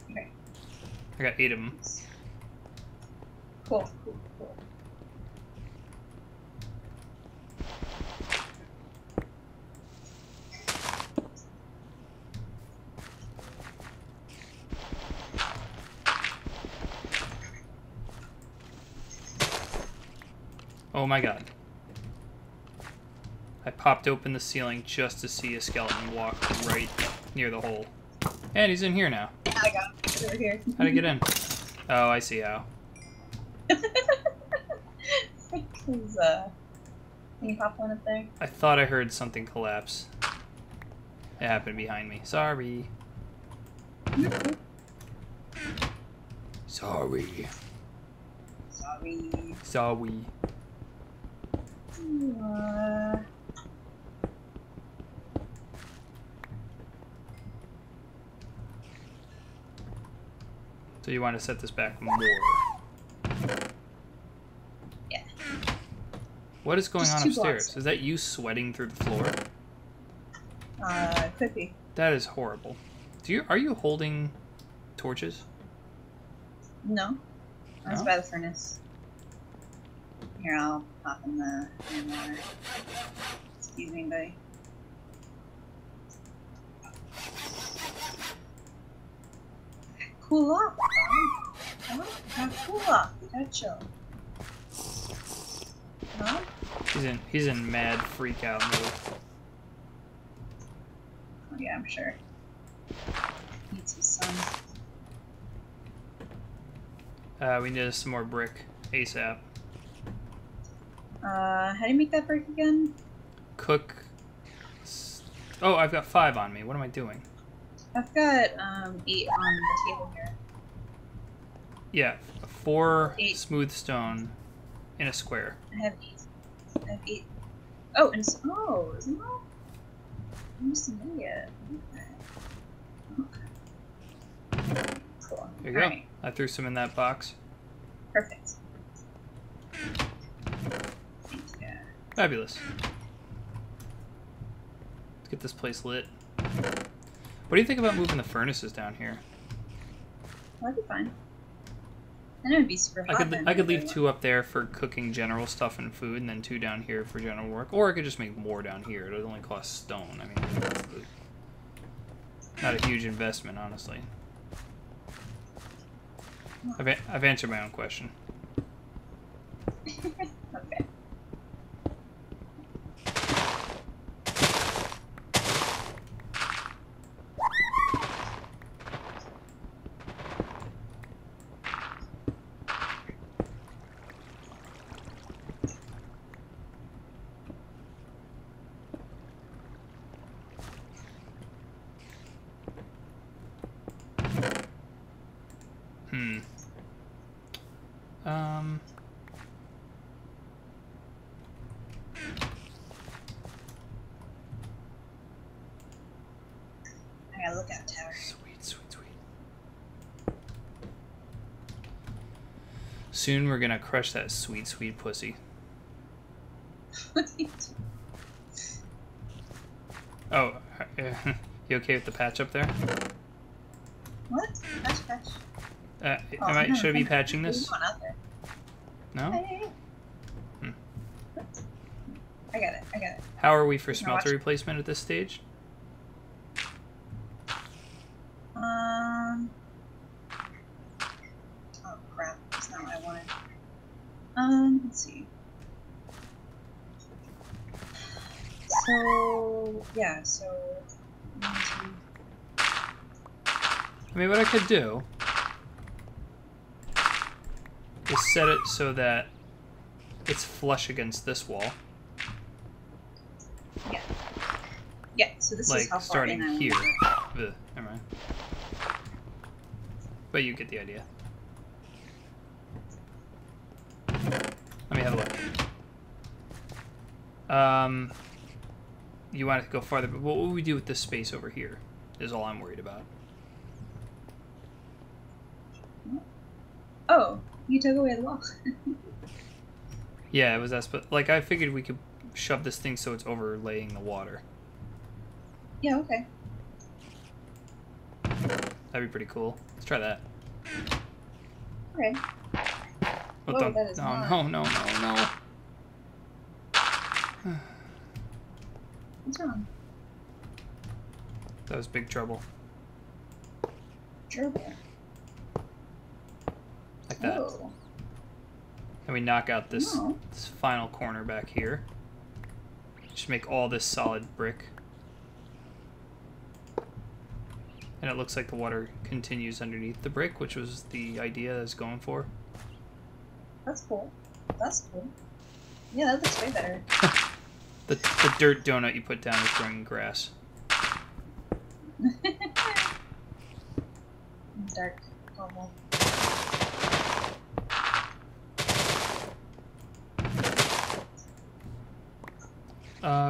Okay.
I got 8 of them.
Cool.
Oh my god. I popped open the ceiling just to see a skeleton walk right near the hole. And he's in here now.
I got him. He's over here.
How'd he get in? Oh, I see how.
Because, can you pop one up there?
I thought I heard something collapse. It happened behind me. Sorry. Sorry. Sorry. So you want to set this back more?
Yeah.
What is going
Just
on
2
upstairs?
blocks.
Is that you sweating through the floor?
Could be.
That is horrible. Are you holding torches?
No. I was
No?
by the furnace. Here, I'll pop in the water. Excuse me, buddy. Cool off, bud. Huh? Cool off. You gotta chill. No?
He's in mad freak out mode.
Oh yeah, I'm sure. Needs some sun.
We need some more brick ASAP.
How do you make that brick again?
Cook. Oh, I've got 5 on me. What am I doing?
I've got 8 on the table here.
Yeah, 4
8.
smooth stone in a square.
I have 8. Oh, and isn't that? I'm just an idiot. Okay. Cool.
There you go.
Alright.
I threw some in that box.
Perfect. Yeah.
Fabulous. Let's get this place lit. What do you think about moving the furnaces down here?
That'd be fine. And it would be super hot.
I could leave 2 up there for cooking general stuff and food, and then 2 down here for general work. Or I could just make more down here. It would only cost stone. I mean, not a huge investment, honestly. I've answered my own question.
Okay. got a lookout tower.
Sweet, sweet, sweet. Soon we're gonna crush that sweet, sweet pussy. Oh, you okay with the patch up there?
What? Patch.
Should I be patching this?
Out there.
No?
Hey. I got it.
How are we for smelter replacement at this stage?
Oh crap, that's not what I wanted. Let's see. So yeah,
I mean, what I could do is set it so that it's flush against this wall.
Yeah, so this
like
is how far
starting
in
here. Ugh, never mind. But you get the idea. Let me have a look. You want to go farther, but what would we do with this space over here is all I'm worried about.
Oh, you took away the wall.
Yeah, it was that, but like I figured we could shove this thing so it's overlaying the water.
Yeah, okay.
That'd be pretty cool. Let's try that.
Okay.
Oh,
Whoa, that is
no.
What's wrong?
That was big trouble.
Gerbil.
Like that.
Oh.
And we knock out this final corner back here. Just make all this solid brick. And it looks like the water continues underneath the brick, which was the idea I was going for.
That's cool. Yeah, that looks way better.
The dirt donut you put down is growing grass.
Dark bubble.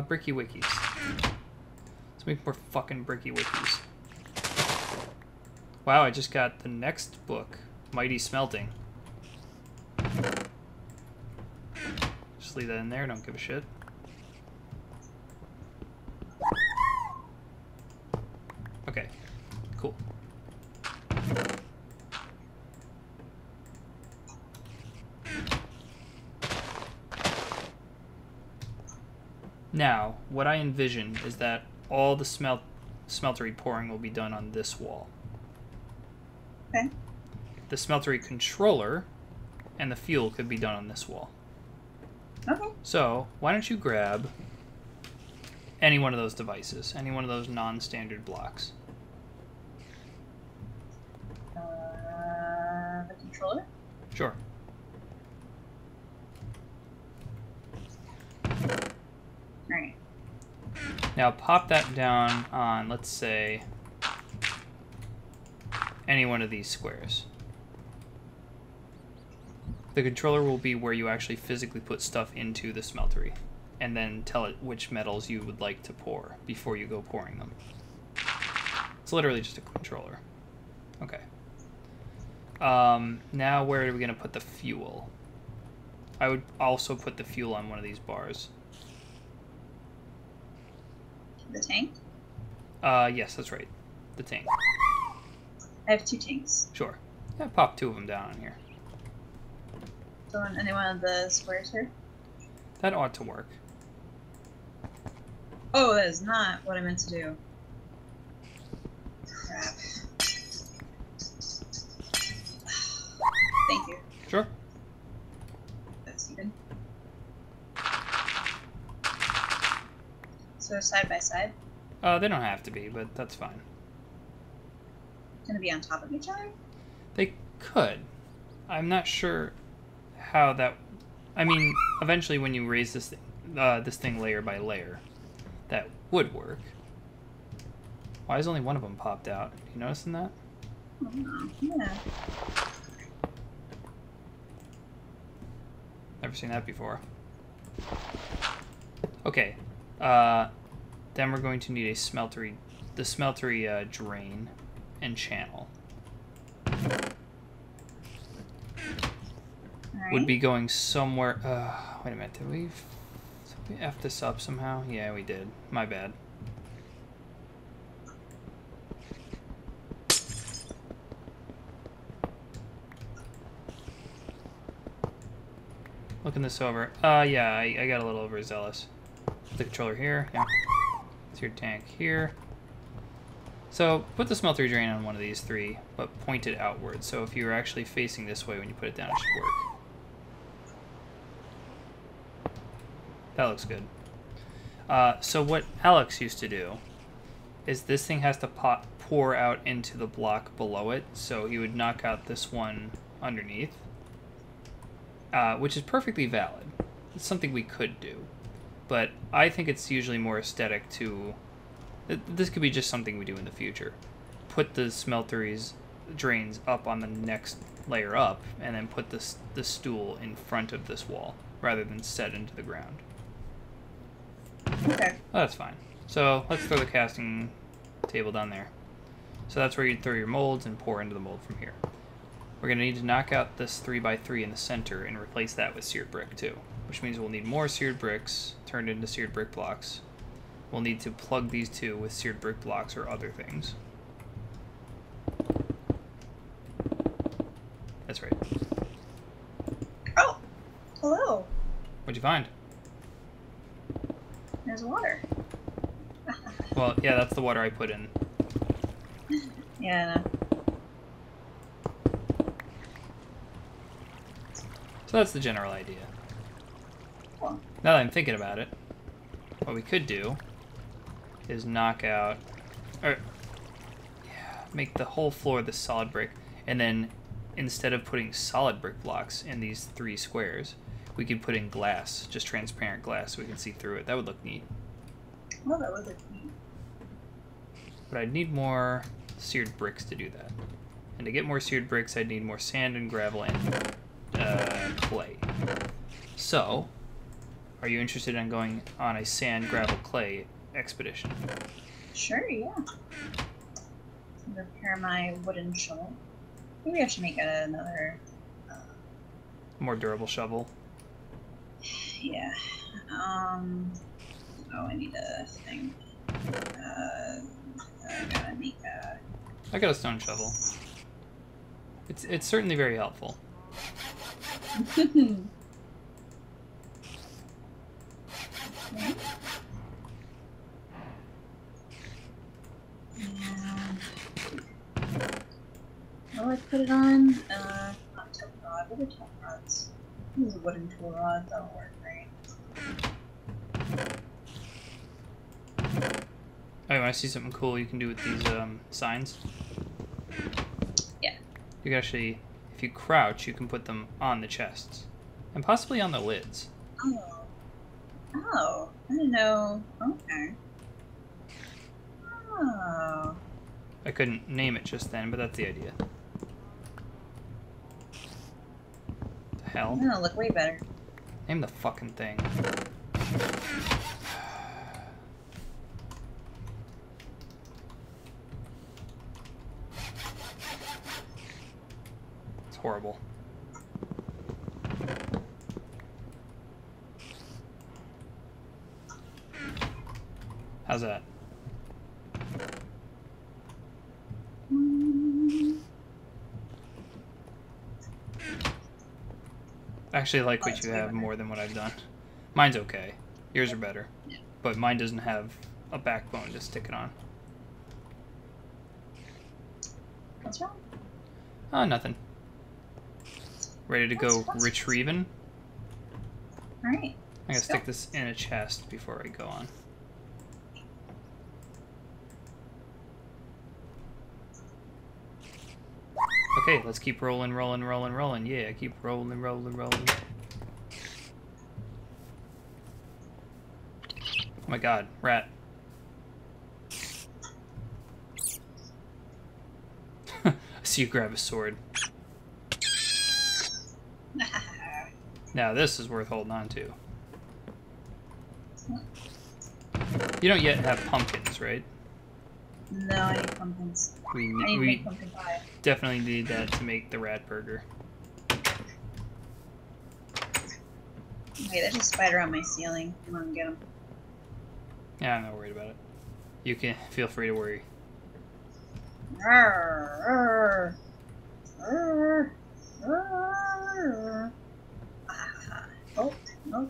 Bricky wikis. Let's make more fucking bricky wikis. Wow, I just got the next book, Mighty Smelting. Just leave that in there, don't give a shit. Okay, cool. Now, what I envision is that all the smeltery pouring will be done on this wall.
Okay.
The smeltery controller and the fuel could be done on this wall.
Okay.
So, why don't you grab any one of those devices, any one of those non-standard blocks.
The controller?
Sure.
Alright.
Now pop that down on, let's say, any one of these squares. The controller will be where you actually physically put stuff into the smeltery, and then tell it which metals you would like to pour before you go pouring them. It's literally just a controller. Okay. Now where are we going to put the fuel? I would also put the fuel on one of these bars.
The tank?
Yes, that's right. The tank.
I have 2 tanks.
Sure. Yeah, pop 2 of them down on here.
So on any one of the squares here?
That ought to work.
Oh, that is not what I meant to do. Crap. Thank you.
Sure.
That's even. So side by side?
They don't have to be, but that's fine.
Gonna be on top of each other?
They could. I'm not sure how that... I mean, eventually when you raise this thing layer by layer, that would work. Why is only one of them popped out? You noticing that?
Oh, yeah.
Never seen that before. Okay. Then we're going to need a smeltery the smeltery drain and channel would be going somewhere. Wait a minute. Did we F this up somehow? Yeah, we did. My bad. Looking this over. Yeah, I got a little overzealous. Put the controller here. Yeah. Seared tank here. So put the smeltery drain on one of these three, but point it outward. So if you're actually facing this way when you put it down, it should work. That looks good. So what Alex used to do is this thing has to pour out into the block below it. So he would knock out this one underneath, which is perfectly valid. It's something we could do. But I think it's usually more aesthetic to... This could be just something we do in the future. Put the smeltery's drains up on the next layer up, and then put the stool in front of this wall, rather than set into the ground.
Okay.
Oh, that's fine. So let's throw the casting table down there. So that's where you'd throw your molds and pour into the mold from here. We're going to need to knock out this 3x3 in the center and replace that with seared brick too. Which means we'll need more seared bricks turned into seared brick blocks. We'll need to plug these two with seared brick blocks or other things. That's right.
Oh! Hello!
What'd you find?
There's water.
Well, yeah, that's the water I put in.
Yeah, I know.
So that's the general idea.
Cool.
Now that I'm thinking about it, what we could do is knock out, or yeah, make the whole floor the solid brick, and then instead of putting solid brick blocks in these 3 squares, we could put in glass, just transparent glass, so we can see through it. That would look neat.
Well, that would look neat.
But I'd need more seared bricks to do that. And to get more seared bricks, I'd need more sand and gravel and clay. So, are you interested in going on a sand, gravel, clay expedition?
Sure, yeah. Repair my wooden shovel. Maybe I should make another...
More durable shovel?
Yeah. Oh, I need a thing. I gotta make a...
I got a stone shovel. It's certainly very helpful.
Okay. Well, I put it on, not tough rod. What are tough rods? Use a wooden tool rod, that'll work, right?
Oh, you want to see something cool you can do with these signs?
Yeah.
You can actually, if you crouch, you can put them on the chests. And possibly on the lids.
Oh. Oh. I didn't know. Okay. Oh.
I couldn't name it just then, but that's the idea. The hell?
That'll look way better.
Name the fucking thing. It's horrible. How's that? I actually like what you have more than what I've done. Mine's okay. Yours are better.
Yeah.
But mine doesn't have a backbone to stick it on.
What's wrong?
Oh, nothing. Ready to go
What's-
retrieving?
Alright.
I'm gonna stick this in a chest before I go on. Okay, let's keep rolling, rolling, rolling, rolling. Yeah, keep rolling, rolling, rolling. Oh my god, rat. I see you grab a sword. Now this is worth holding on to. You don't yet have pumpkins, right?
No, I need pumpkins. I need to make pumpkin pie.
Definitely need that to make the rat burger.
Wait, there's a spider on my ceiling. Come on, get him.
Yeah, I'm not worried about it. You can feel free to worry.
Oh, no.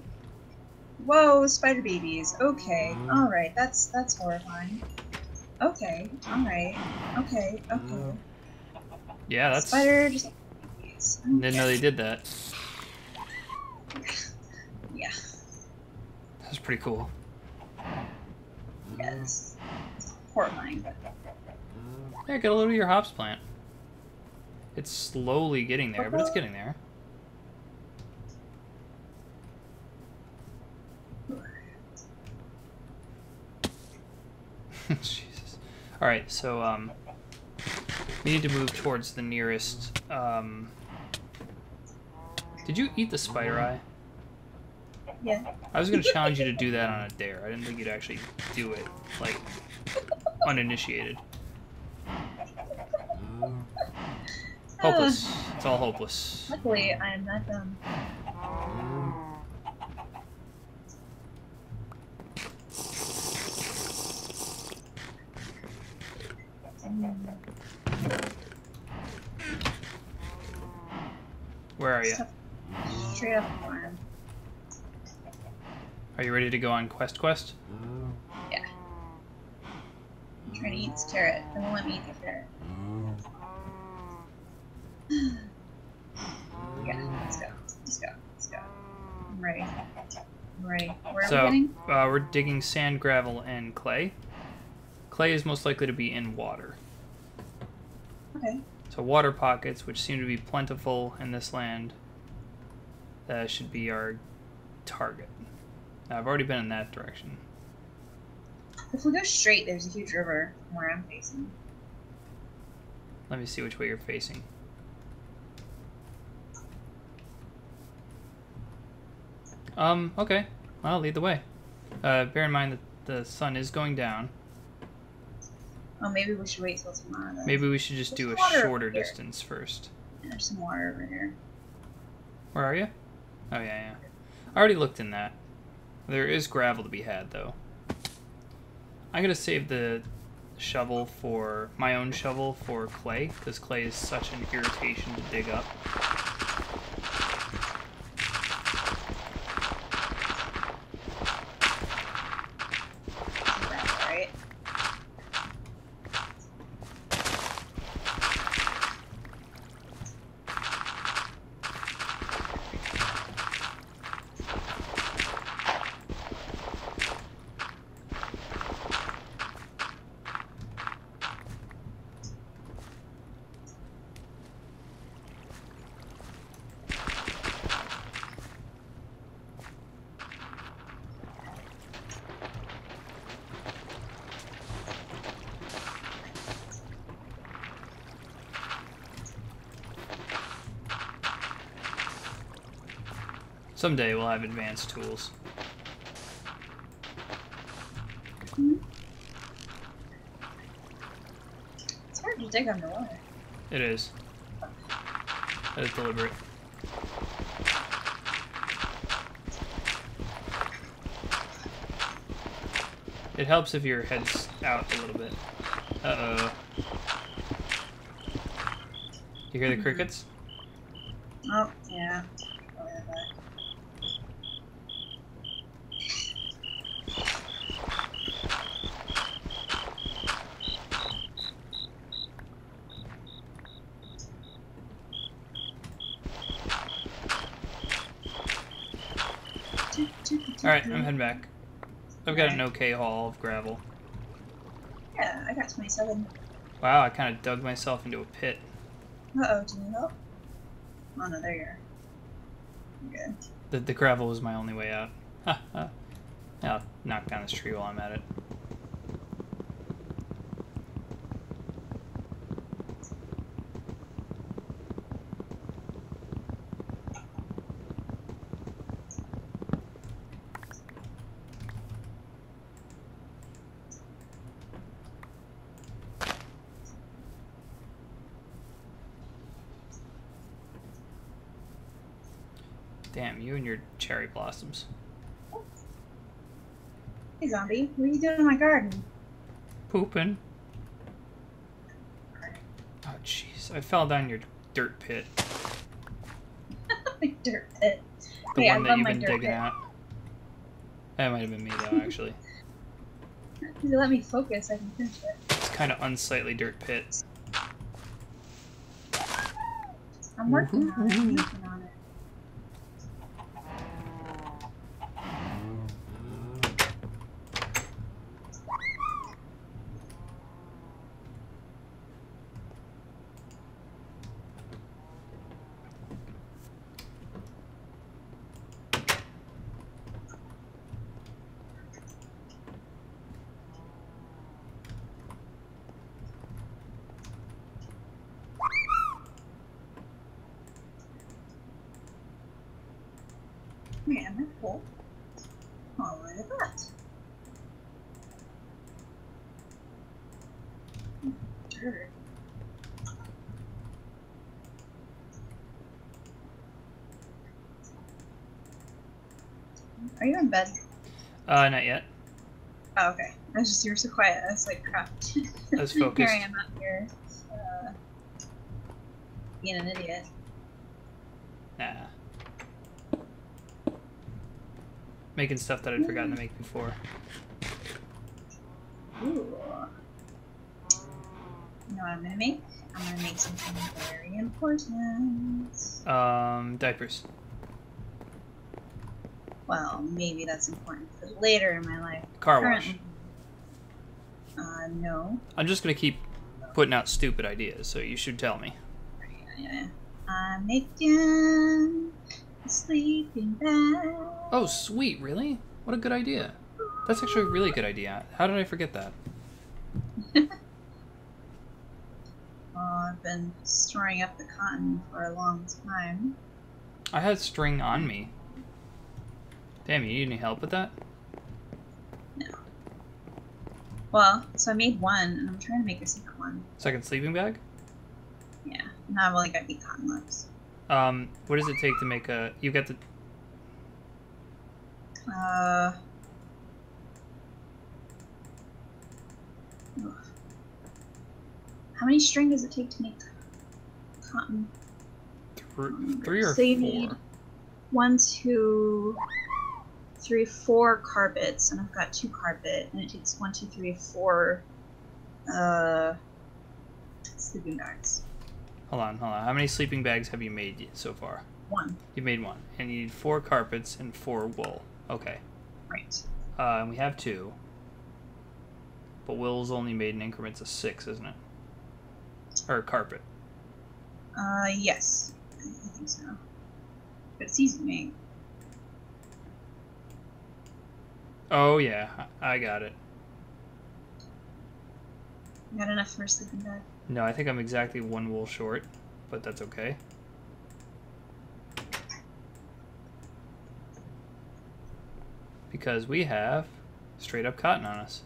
Whoa, spider babies. Okay, alright, that's horrifying. Okay, alright. Okay.
Yeah, that's...
Spider just... Okay.
Didn't know they did that.
Yeah.
That's pretty cool.
Yes. It's horrifying, but...
Yeah, get a little of your hops plant. It's slowly getting there, but it's getting there. Jesus. Alright, so, we need to move towards the nearest, Did you eat the spider eye?
Yeah.
I was going to challenge you to do that on a dare. I didn't think you'd actually do it, like, uninitiated. Hopeless. It's all hopeless.
Luckily, I am not done.
Where are you?
Straight up the farm.
Are you ready to go on quest?
Yeah. I'm trying to eat this carrot. They won't let me eat the carrot. Yeah, let's go. I'm ready. Where are we getting?
We're digging sand, gravel, and clay. Clay is most likely to be in water.
Okay.
So water pockets, which seem to be plentiful in this land, should be our target. Now, I've already been in that direction.
If we go straight, there's a huge river from where I'm facing.
Let me see which way you're facing. Okay. I'll lead the way. Bear in mind that the sun is going down.
Oh, maybe we should wait till tomorrow then.
Maybe we should just do a shorter distance first.
There's some water over here.
Where are you? Oh, yeah. I already looked in that. There is gravel to be had, though. I'm going to save the shovel for... my own shovel for clay, because clay is such an irritation to dig up.
Right?
Someday we'll have advanced tools.
It's hard to dig underwater.
It is. That is deliberate. It helps if your head's out a little bit. Uh-oh. You hear the crickets?
Oh, yeah.
Alright, I'm heading back. I've got an okay haul of gravel.
Yeah, I got 27.
Wow, I kind of dug myself into a pit.
Uh-oh, do you need help? Oh no, there you are. You're good.
The gravel was my only way out. I'll knock down this tree while I'm at it. Damn, you and your cherry blossoms.
Hey, zombie. What are you doing in my garden?
Pooping. Oh, jeez. I fell down your dirt pit.
My dirt pit.
The
Wait,
one that
I love
you've
my
been
dirt
digging
pit.
out. That might have been me, though, actually.
If you let me focus, I can finish it.
It's kind of unsightly dirt pit.
I'm working on it. I'm working on it. Man, they're full. Oh, look at that. Dirt. Are you in bed?
Not yet.
Oh, okay. I was just, you were so quiet. I was like, crap.
I was
Here
focused.
I am out here, being an idiot.
Nah. Making stuff that I'd forgotten to make before.
Ooh. You know what I'm gonna make? I'm gonna make something very important.
Diapers.
Well, maybe that's important for later in my life.
Car wash.
No.
I'm just gonna keep putting out stupid ideas, so you should tell me.
Yeah. I'm making a sleeping bag.
Oh, sweet, really? What a good idea. That's actually a really good idea. How did I forget that?
Oh, I've been storing up the cotton for a long time.
I had string on me. Damn, you need any help with that?
No. Well, so I made one, and I'm trying to make a second one.
Second sleeping bag?
Yeah. Now I've only got 8 cotton left.
What does it take to make a... You got the...
How many string does it take to make cotton?
Three or
So you
four?
need 1, 2, 3, 4 carpets, and I've got 2 carpet, and it takes 1, 2, 3, 4 sleeping bags.
Hold on. How many sleeping bags have you made so far?
1.
You made 1. And you need 4 carpets and 4 wool. Okay.
Right.
And we have 2. But wool's only made in increments of 6, isn't it? Or carpet.
Yes. I think so. But it's easy to make.
Oh, yeah. I got it.
You got enough for a sleeping bag?
No, I think I'm exactly 1 wool short, but that's okay. Because we have straight up cotton on us.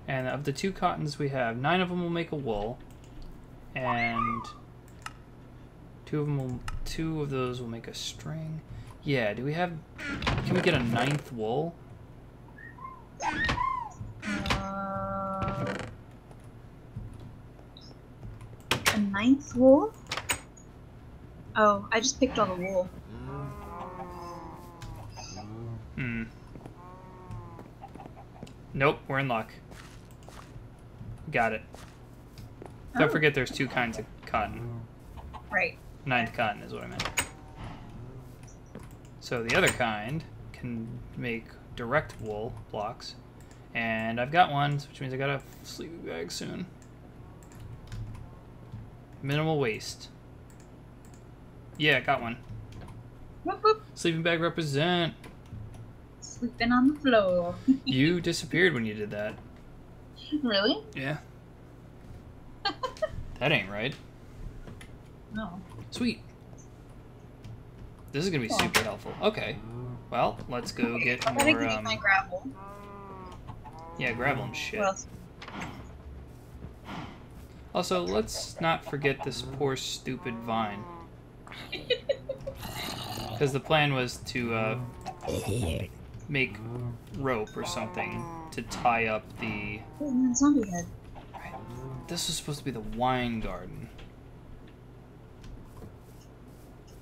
And of the 2 cottons we have, 9 of them will make a wool, and 2 of those will make a string. Yeah, do we have... Can we get a 9th wool?
A 9th wool? Oh, I just picked all the wool.
Nope, we're in luck. Got it. Don't forget there's 2 kinds of cotton.
Right.
9th cotton is what I meant. So the other kind can make direct wool blocks. And I've got one, which means I got a sleeping bag soon. Minimal waste. Yeah, got one.
Whoop, whoop.
Sleeping bag represent.
Sleeping on the floor.
You disappeared when you did that.
Really?
Yeah. That ain't right.
No.
Sweet. This is gonna be super helpful. Okay. Well, let's go get
I gotta
more.
get my gravel.
Yeah, gravel and shit.
What else?
Also, let's not forget this poor stupid vine. Because the plan was to make rope or something to tie up the...
Oh, zombie head.
Right. This was supposed to be the wine garden.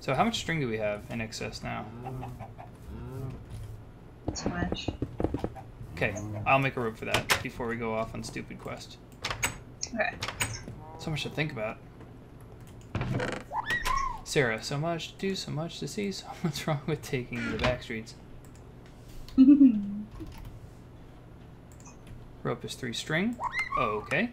So how much string do we have in excess now?
Too much.
Okay, I'll make a rope for that before we go off on stupid quest.
Okay.
So much to think about. Sarah, so much to do, so much to see, so what's wrong with taking the back streets? Rope is 3 string. Okay.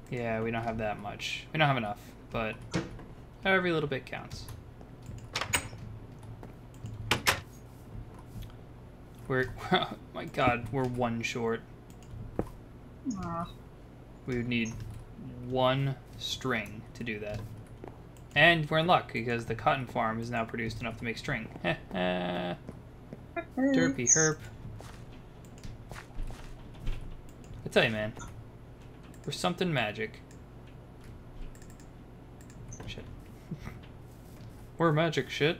Yeah, we don't have that much. We don't have enough, but every little bit counts. We're, oh my god, we're 1 short.
Aw.
We would need 1 string to do that. And we're in luck, because the cotton farm is now produced enough to make string. Derpy herp. I tell you, man. We're something magic. Shit. We're magic shit.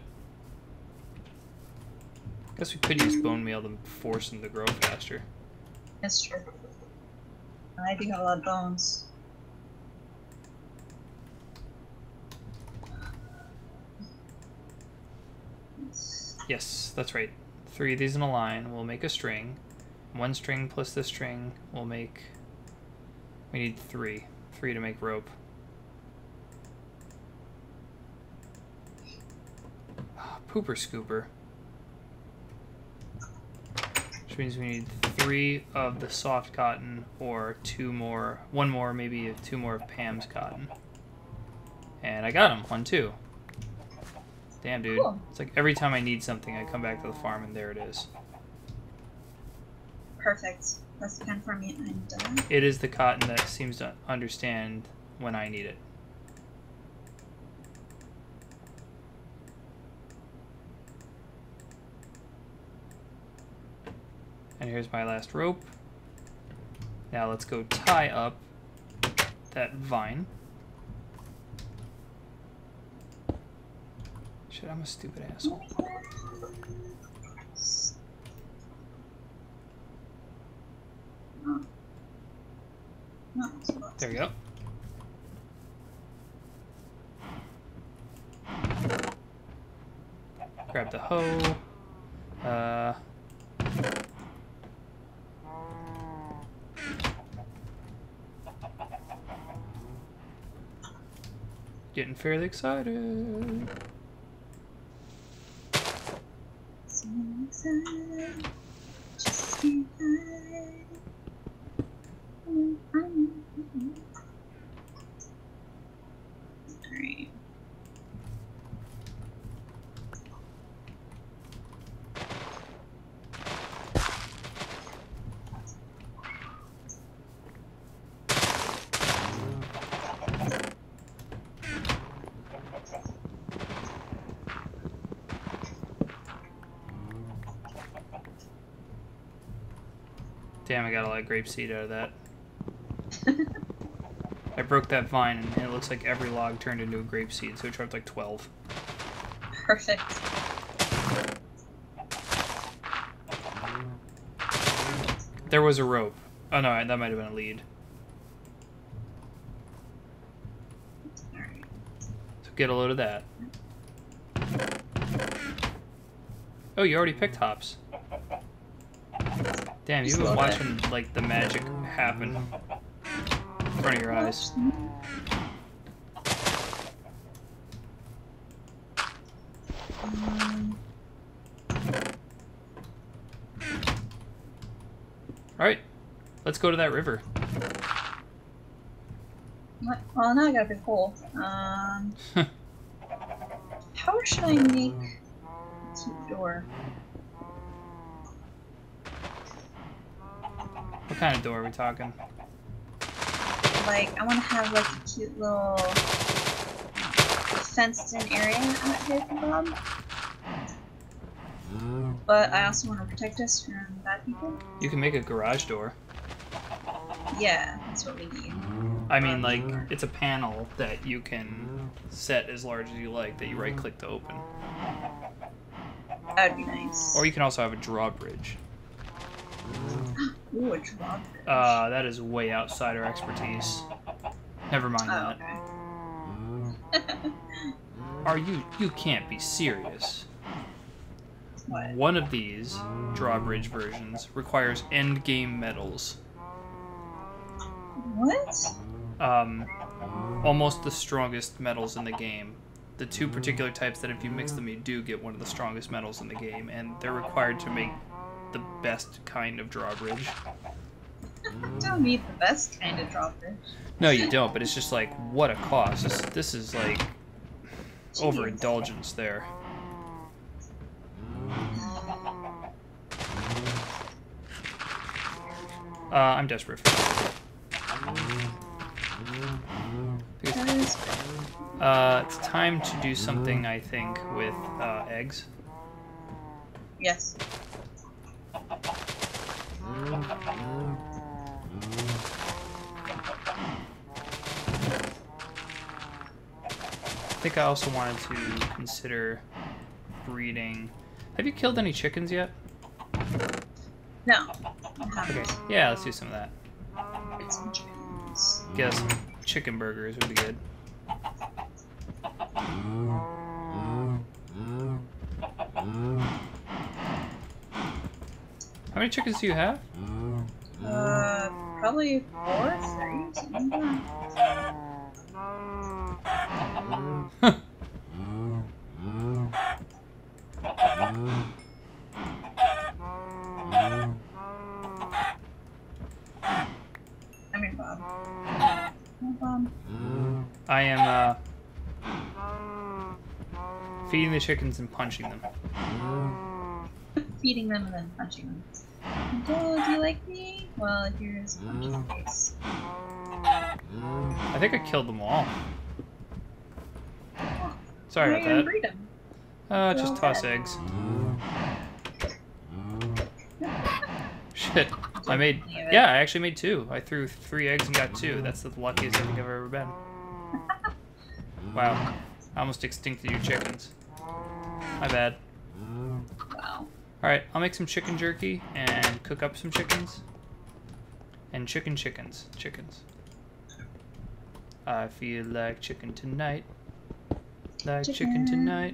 Guess we could use bone meal to force them to grow faster.
That's true. I do have a lot of bones.
Yes, that's right. 3 of these in a line will make a string. 1 string plus this string will make... We need 3. 3 to make rope. Pooper scooper. Which means we need 3 of the soft cotton or 2 more, 1 more, maybe 2 more of Pam's cotton. And I got them, 1, 2. Damn, dude.
Cool.
It's like every time I need something, I come back to the farm and there it is.
Perfect. That's the kind of farming I'm done.
It is the cotton that seems to understand when I need it. And here's my last rope. Now let's go tie up that vine. Shit, I'm a stupid asshole.
No,
There we go. Grab the hoe. Getting fairly excited.
so excited. Just can't hide. Great.
Damn, I got a lot of grapeseed out of that. I broke that vine and it looks like every log turned into a grapeseed, so it dropped like 12.
Perfect.
There was a rope. Oh no, that might have been a lead.
Alright.
So get a load of that. Oh, you already picked hops. Damn, you've been watching like the magic happen in front of your eyes. Alright, let's go to that river.
What? Well, now I gotta pick hole. How should I make a cute door?
What kind of door are we talking?
Like, I want to have like a cute little fenced-in area out here for Bob. But I also want to protect us from bad people.
You can make a garage door.
Yeah, that's what we need.
I mean, like, it's a panel that you can set as large as you like that you right-click to open.
That would be nice.
Or you can also have a drawbridge.
Ooh, a drawbridge.
That is way outside our expertise. Never mind
Oh,
that.
okay.
You can't be serious.
What?
One of these drawbridge versions requires endgame metals.
What?
Almost the strongest metals in the game. The two particular types that if you mix them you do get one of the strongest metals in the game, and they're required to make the best kind of drawbridge.
Don't need the best kind of drawbridge.
No, you don't, but it's just like, what a cost. This is like overindulgence there. I'm desperate for it's time to do something, I think, with eggs.
Yes.
I think I also wanted to consider breeding. Have you killed any chickens yet?
No. I haven't.
Okay. Yeah, let's do some of that.
Get some chickens.
Get some chicken burgers would be good. How many chickens do you have?
Probably 4, 3, something like that. I mean, Bob. No, Bob.
I am feeding the chickens and punching them.
Feeding them and then punching them. Oh, do you like me? Well, here's a punch in the face.
I think I killed them all. Sorry
How are
about
you gonna
that.
breed them?
Just toss eggs. Shit. I made... Yeah, I actually made 2. I threw 3 eggs and got 2. That's the luckiest I think I've ever been. Wow. I almost extincted your chickens. My bad.
Wow.
Alright, I'll make some chicken jerky and cook up some chickens. And chickens. I feel like chicken tonight. Like chicken tonight.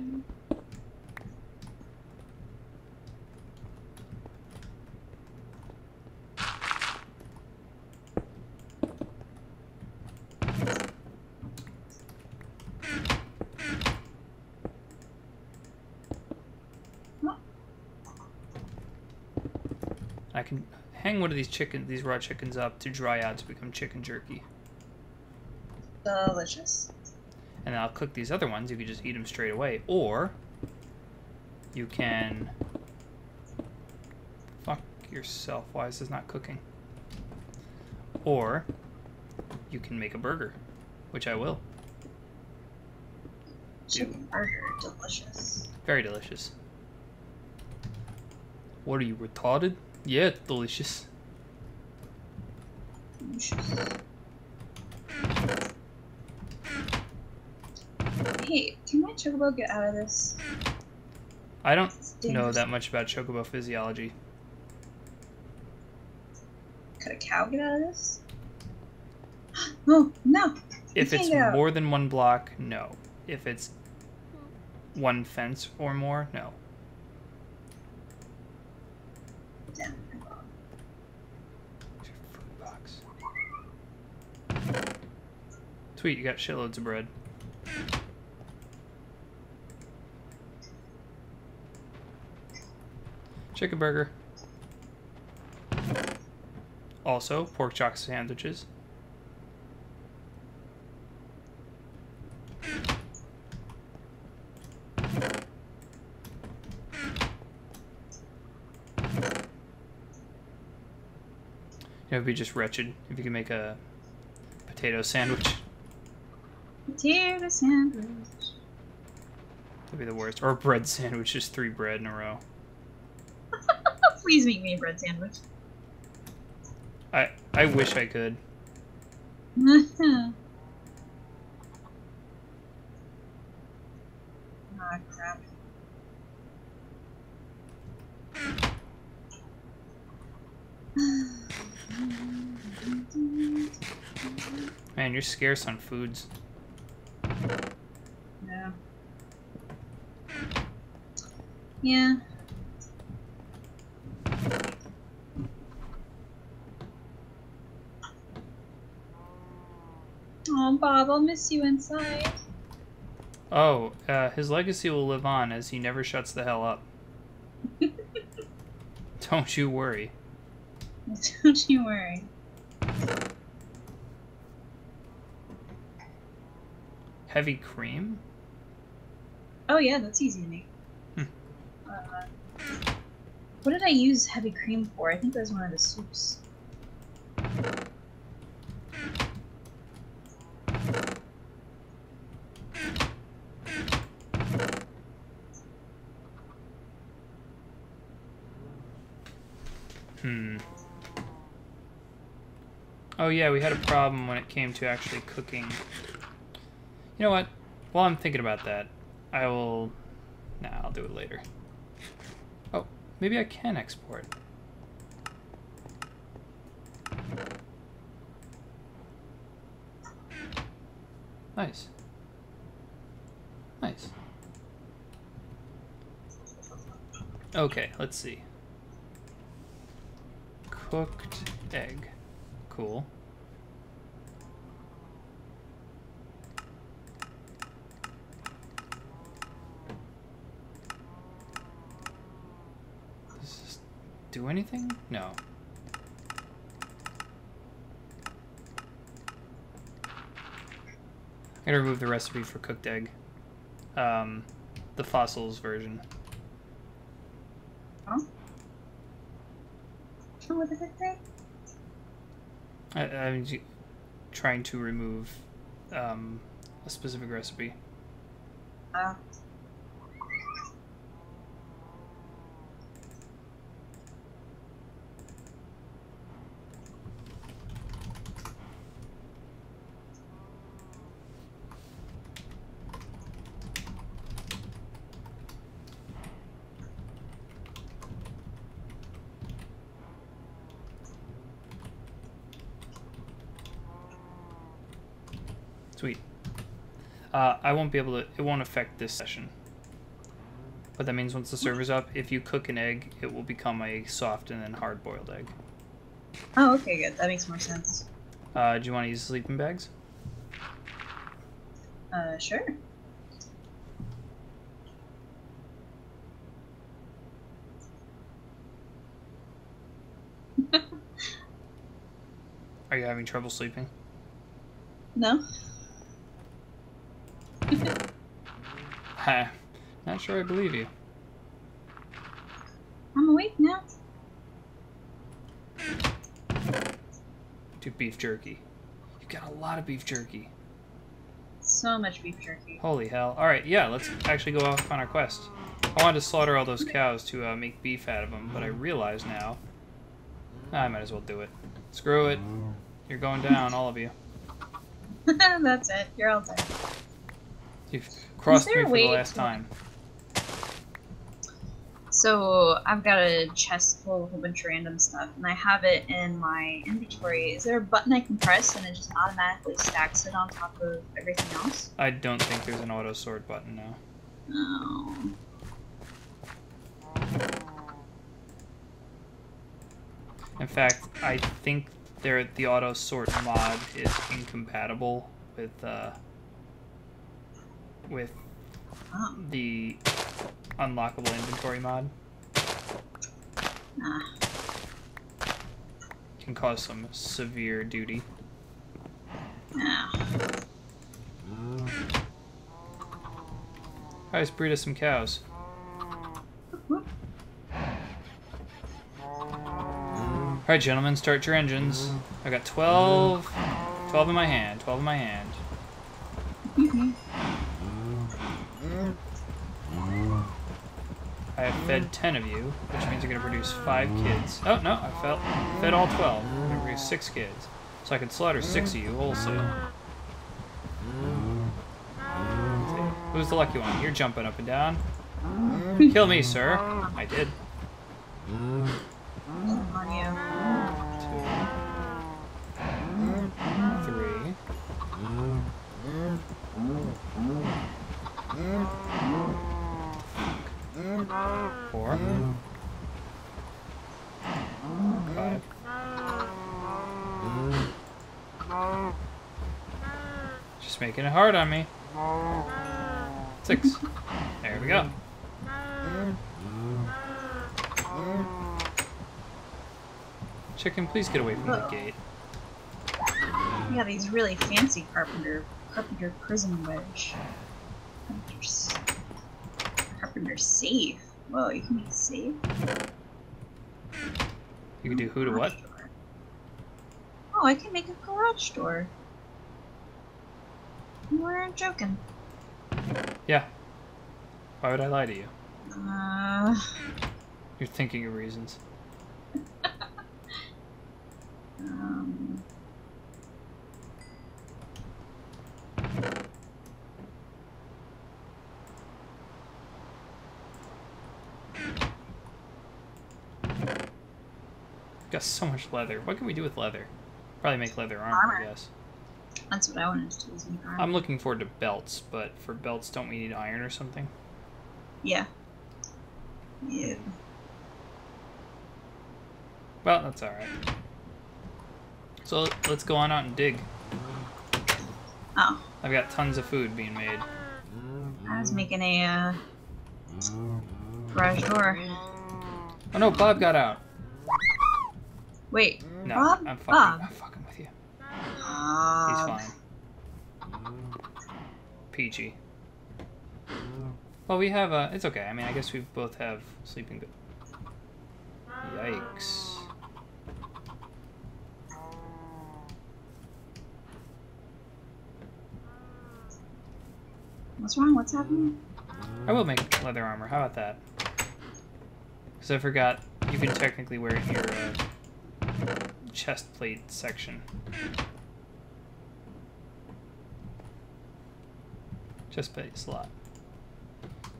I can hang one of these raw chickens up to dry out to become chicken jerky.
Delicious.
And then I'll cook these other ones. You can just eat them straight away. Or you can... Fuck yourself. Why is this not cooking? Or you can make a burger, which I will.
Chicken burger, delicious.
Very delicious. What are you, retarded? Yeah, delicious.
Hey, can my chocobo get out of this?
I don't know that much about chocobo physiology.
Could a cow get out of this? Oh, no!
If it's more than 1 block, no. If it's 1 fence or more, no.
Damn.
Fruit box. Sweet, you got shitloads of bread. Chicken burger. Also, pork chop sandwiches. It would be just wretched if you could make a potato sandwich.
Potato sandwich.
That'd be the worst. Or a bread sandwich, just 3 bread in a row.
Please make me a bread sandwich.
I wish I could.
Ah, crap.
Man, you're scarce on foods.
Yeah. Yeah. Oh, Bob, I'll miss you inside.
Oh, his legacy will live on as he never shuts the hell up. Don't you worry.
Don't you worry.
Heavy cream?
Oh yeah, that's easy to make. What did I use heavy cream for? I think that was one of the soups.
Oh yeah, we had a problem when it came to actually cooking. You know what? While I'm thinking about that, I will... Nah, I'll do it later. Oh, maybe I can export. Nice. Nice. Okay, let's see. Cooked egg. Cool. Does this do anything? No. I'm gonna remove the recipe for cooked egg. The fossils version.
Huh? What did it say?
I'm trying to remove a specific recipe. Sweet. I won't be able to... It won't affect this session. But that means once the server's up, if you cook an egg, it will become a soft and then hard-boiled egg.
Oh, okay, good. That makes more sense.
Do you want to use sleeping bags?
Sure.
Are you having trouble sleeping?
No?
Not sure I believe you.
I'm awake now.
Do beef jerky. You've got a lot of beef jerky.
So much beef jerky.
Holy hell. Alright, yeah, let's actually go off on our quest. I wanted to slaughter all those cows to make beef out of them, but I realize now... I might as well do it. Screw it. You're going down, all of you.
That's it. You're all dead.
You've crossed me for the last time.
So, I've got a chest full of a whole bunch of random stuff, and I have it in my inventory. Is there a button I can press and it just automatically stacks it on top of everything else?
I don't think there's an auto sort button now.
No.
In fact, I think the auto sort mod is incompatible with the unlockable inventory mod. Can cause some severe duty. Alright, let's breed us some cows. Alright, gentlemen, start your engines. I got 12. 12 in my hand. 12 in my hand. I have fed 10 of you, which means you're going to produce 5 kids. Oh, no, I fed all 12. I'm going to produce 6 kids. So I can slaughter 6 of you wholesale. Who's the lucky one? You're jumping up and down. Kill me, sir. I did. 2, 3. 4. 5. 'Just making it hard on me. 6. There we go. Chicken, please get away from the gate.
Yeah, these really fancy carpenter prison wedge. Carpenter safe. Whoa, you can make safe?
You can do who to what?
Door. Oh, I can make a garage door. You weren't joking.
Yeah. Why would I lie to you?
Uh...
You're thinking of reasons. Got so much leather. What can we do with leather? Probably make leather armor, I guess.
That's what I wanted to do, is make armor.
I'm looking forward to belts, but for belts, don't we need iron or something?
Yeah. Yeah.
Well, that's alright. So let's go on out and dig.
Oh.
I've got tons of food being made.
I was making a garage door.
Oh no, Bob got out.
Wait,
No,
Bob?
I'm fucking with you.
Bob.
He's fine. Peachy. Well, we have it's okay. I mean, I guess we both have sleeping good. Yikes.
What's wrong? What's happening?
I will make leather armor. How about that? Because I forgot you can technically wear it in your chest plate section. Chest plate slot.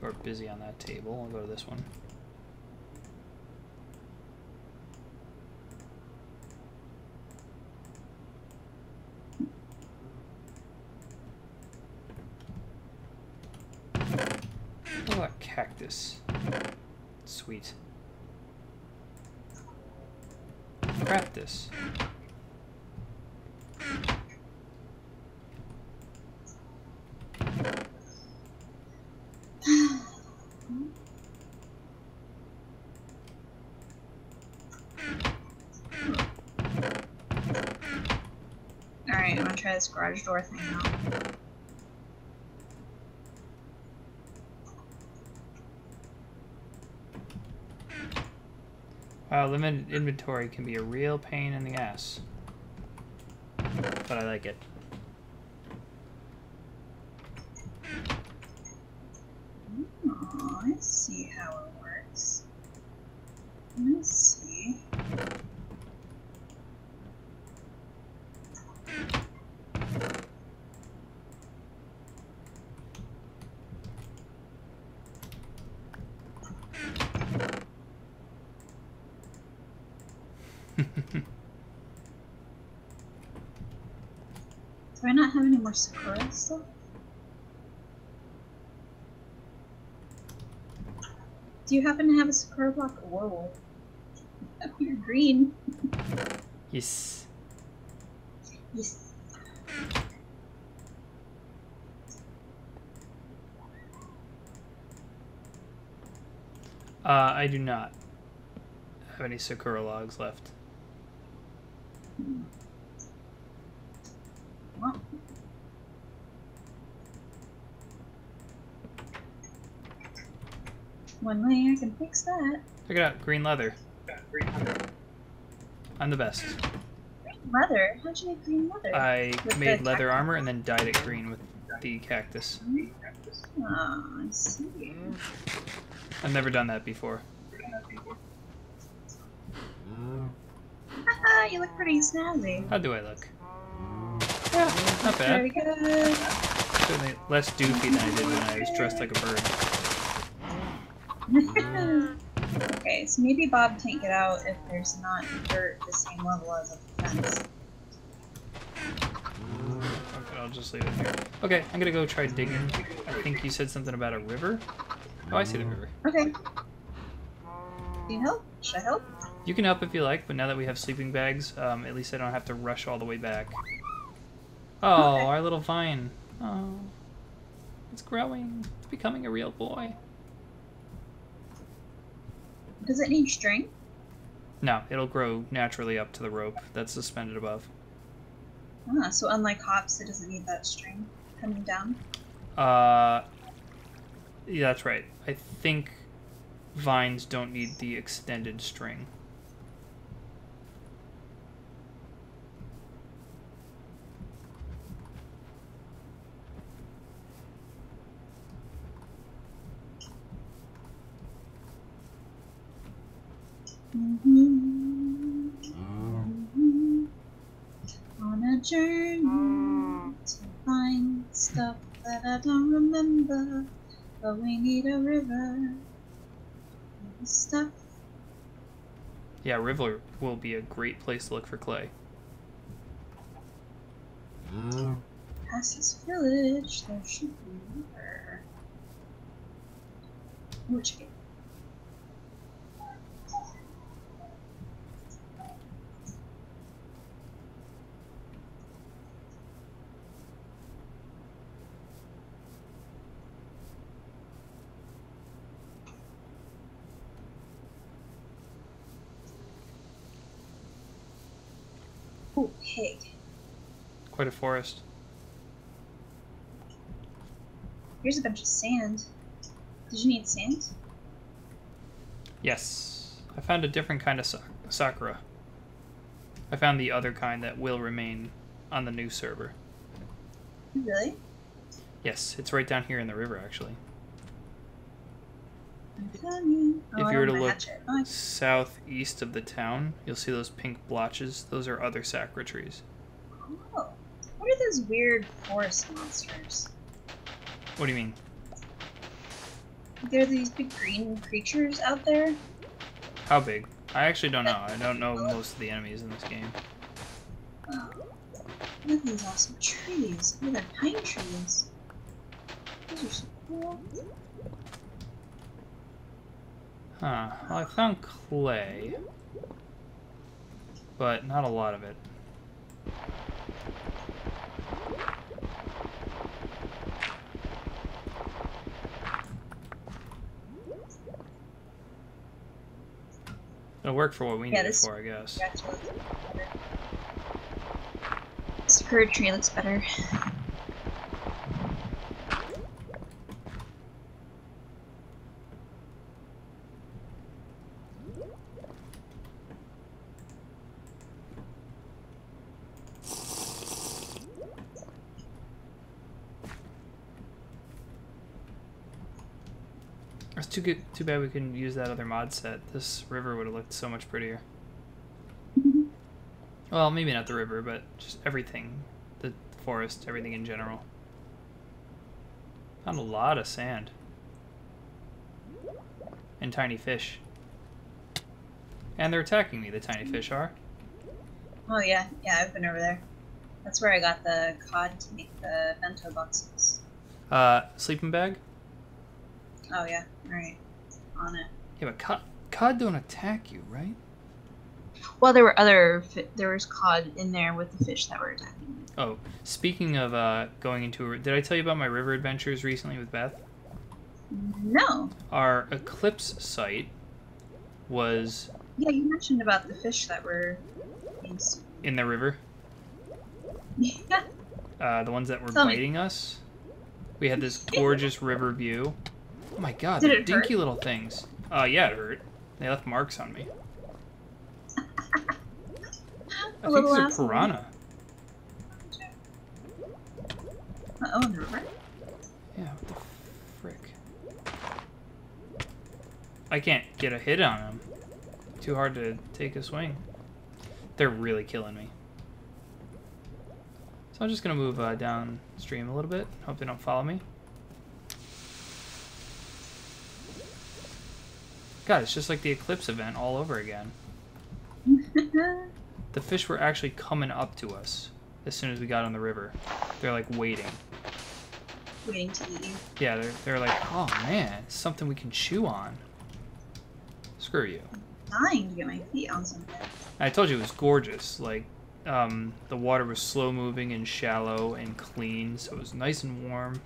We're busy on that table. I'll go to this one. Oh, a cactus. Sweet. Practice.
Alright, I'm gonna try this garage door thing out.
Limited inventory can be a real pain in the ass. But I like it.
Oh, I see how it works. Let's see. Do I not have any more Sakura stuff? Do you happen to have a Sakura block? Whoa. You're green.
Yes.
Yes.
I do not have any Sakura logs left.
Well. One way I can fix that.
Check it out, green leather. I'm the best.
Leather? How'd you make green leather?
I
With
made
the
leather
cactus?
armor and then dyed it green with the cactus.
Oh, I see.
I've never done that before.
Haha, you look pretty snazzy.
How do I look? Yeah, not bad.
Pretty good.
Certainly less doofy than I did when I was dressed like a bird.
Okay, so maybe Bob can't get out if there's not dirt the same level as a fence.
Okay, I'll just leave it here. Okay, I'm gonna go try digging. I think you said something about a river? Oh, I see the river.
Okay. Do you help? Should I help?
You can help if you like, but now that we have sleeping bags, at least I don't have to rush all the way back. Oh,
Okay.
our little vine. Oh, it's growing. It's becoming a real boy.
Does it need string?
No, it'll grow naturally up to the rope that's suspended above.
Ah, so unlike hops, it doesn't need that string coming down.
Yeah, that's right. I think vines don't need the extended string.
On a journey to find stuff that I don't remember, but we need a river. Stuff.
Yeah, river will be a great place to look for clay.
Past this village, there should be a river. Which gate? Oh, pig.
Quite a forest.
Here's a bunch of sand. Did you need sand?
Yes. I found a different kind of sakura. I found the other kind that will remain on the new server.
Really?
Yes, it's right down here in the river, actually.
I'm coming. Oh,
If
I
you were
don't
to
have my
look
hatchet. Oh,
southeast of the town, you'll see those pink blotches. Those are other sakura trees.
oh. What are those weird forest monsters?
What do you mean?
There are these big green creatures out there.
How big? I actually don't know. I don't know most of the enemies in this game.
Oh. Look at these awesome trees. Look at pine trees. Those are so cool.
Huh. Well, I found clay, but not a lot of it. It'll work for what we need it
this-
for, I guess.
Actually, looks better. This curd tree looks better.
It's too good. Too bad we couldn't use that other mod set. This river would have looked so much prettier. Well, maybe not the river, but just everything. The forest, everything in general. Found a lot of sand. And tiny fish. And they're attacking me, the tiny fish are.
Oh yeah, I've been over there. That's where I got the cod to make the bento boxes.
Sleeping bag?
Oh yeah, right. On it.
Yeah, but cod don't attack you, right?
Well, there was cod in there with the fish that were attacking me.
Oh, speaking of going into did I tell you about my river adventures recently with Beth?
No.
Our eclipse site was
Yeah, you mentioned about the fish that were
in the river.
Yeah.
The ones that were
Tell me.
biting us. We had this gorgeous river view. Oh my god,
Did
they're
it
dinky
hurt?
little things. Yeah, it hurt. They left marks on me. I think it's a piranha.
Oh, in the river?
Yeah, what the frick? I can't get a hit on them. Too hard to take a swing. They're really killing me. So I'm just gonna move downstream a little bit. Hope they don't follow me. God, it's just like the Eclipse event all over again. The fish were actually coming up to us as soon as we got on the river. They're like waiting.
Waiting to eat you.
Yeah, they're like, oh man, it's something we can chew on. Screw you.
I'm dying to get my feet on something.
I told you it was gorgeous. Like, the water was slow moving and shallow and clean, so it was nice and warm.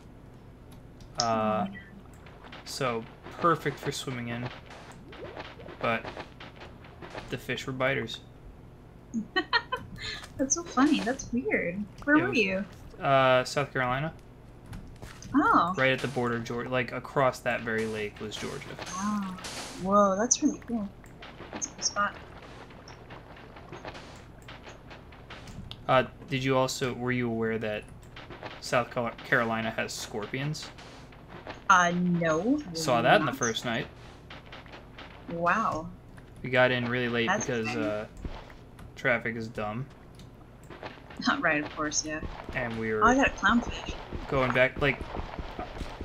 So perfect for swimming in. But the fish were biters.
That's so funny. That's weird. Where were you?
South Carolina.
Oh.
Right at the border of Georgia. Like, across that very lake was Georgia.
Wow. Whoa, that's really cool. That's a cool spot.
Were you aware that South Carolina has scorpions?
No.
Saw that in the first night.
Wow.
We got in really late
That's
because traffic is dumb.
Right, of course, yeah.
And we were
Oh, I got a clownfish.
going back. Like,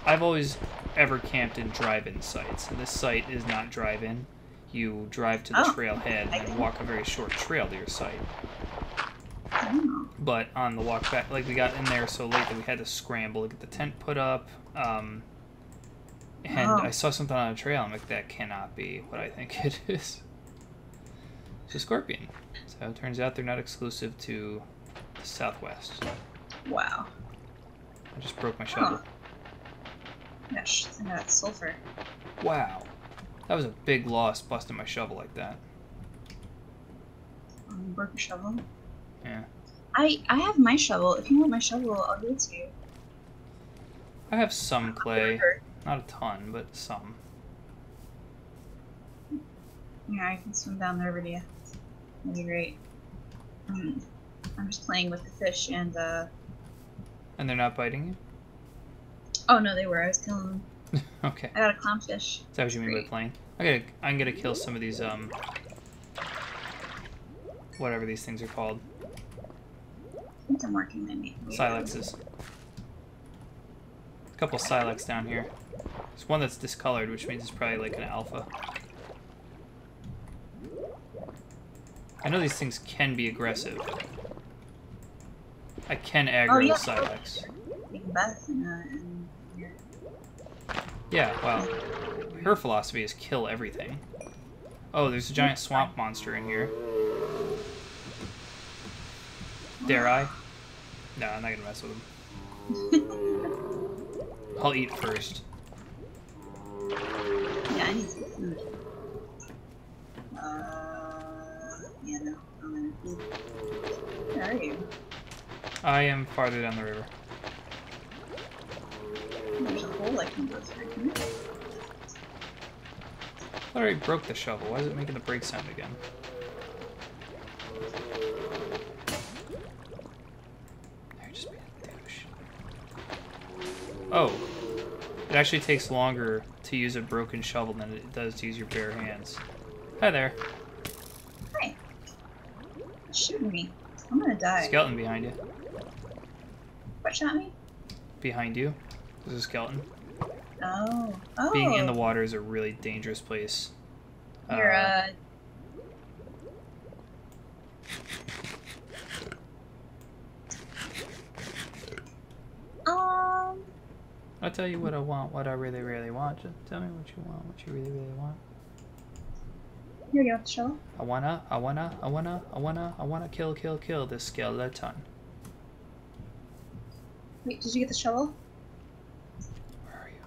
I've always ever camped in drive-in sites. And this site is not drive-in. You drive to the trailhead and walk a very short trail to your site.
Oh.
But on the walk back, like, we got in there so late that we had to scramble to get the tent put up. And I saw something on a trail. I'm like, that cannot be what I think it is. It's a scorpion. So it turns out they're not exclusive to the Southwest.
Wow.
I just broke my shovel.
Gosh, I got sulfur.
Wow. That was a big loss busting my shovel like that.
Broke your shovel?
Yeah.
I have my shovel. If you want my shovel, I'll give it to you.
I have some clay. Not a ton, but some.
Yeah, I can swim down the river to you. That'd be great. I'm just playing with the fish and
And they're not biting you?
Oh no, they were. I was killing them.
Okay.
I got a clownfish.
Is that what you mean by playing? I'm gonna kill some of these whatever these things are called.
I think I'm working my meat.
Silexes. A couple Silex down here. There's one that's discolored, which means it's probably like an alpha. I know these things can be aggressive. I can aggro Silex. Yeah, well, her philosophy is kill everything. Oh, there's a giant swamp monster in here. Dare I? No, I'm not gonna mess with him. I'll eat first.
Yeah, I need some food. Yeah, no. I'm gonna food. Where are you?
I am farther down the river.
There's a hole I can go through.
I already broke the shovel. Why is it making the brake sound again? Just be a douche. Oh. It actually takes longer to use a broken shovel than it does to use your bare hands. Hi there.
Hi. It's shooting me. I'm gonna die.
Skeleton behind you.
What shot me?
Behind you. There's a skeleton.
Oh. Oh.
Being in the water is a really dangerous place.
You're,
I'll tell you what I want, what I really, really want. Just tell me what you want, what you really, really want.
Here you go, the shovel.
I wanna kill this skeleton.
Wait, did you get the shovel?
Where are you?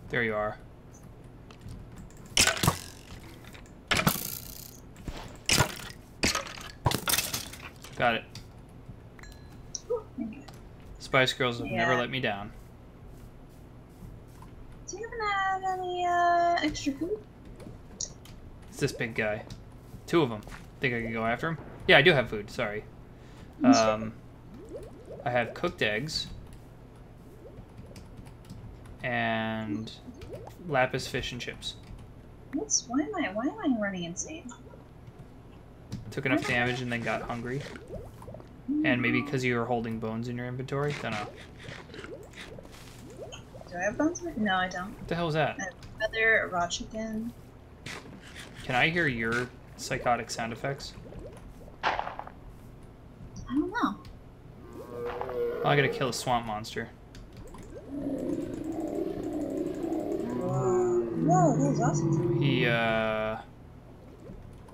There you are. Got it.
Ooh, thank you.
Spice Girls have never let me down.
Do you happen to have any extra food?
It's this big guy. Two of them. Think I can go after him? Yeah, I do have food. Sorry. I have cooked eggs and lapis fish and chips.
Why am I running insane?
Took enough damage and then got hungry. And maybe because you were holding bones in your inventory? Don't know.
Do I have bones? No, I don't.
What the hell was that?
I have feather, raw chicken.
Can I hear your psychotic sound effects?
I don't know.
Oh, I gotta kill a swamp monster.
Whoa, that was awesome.
He,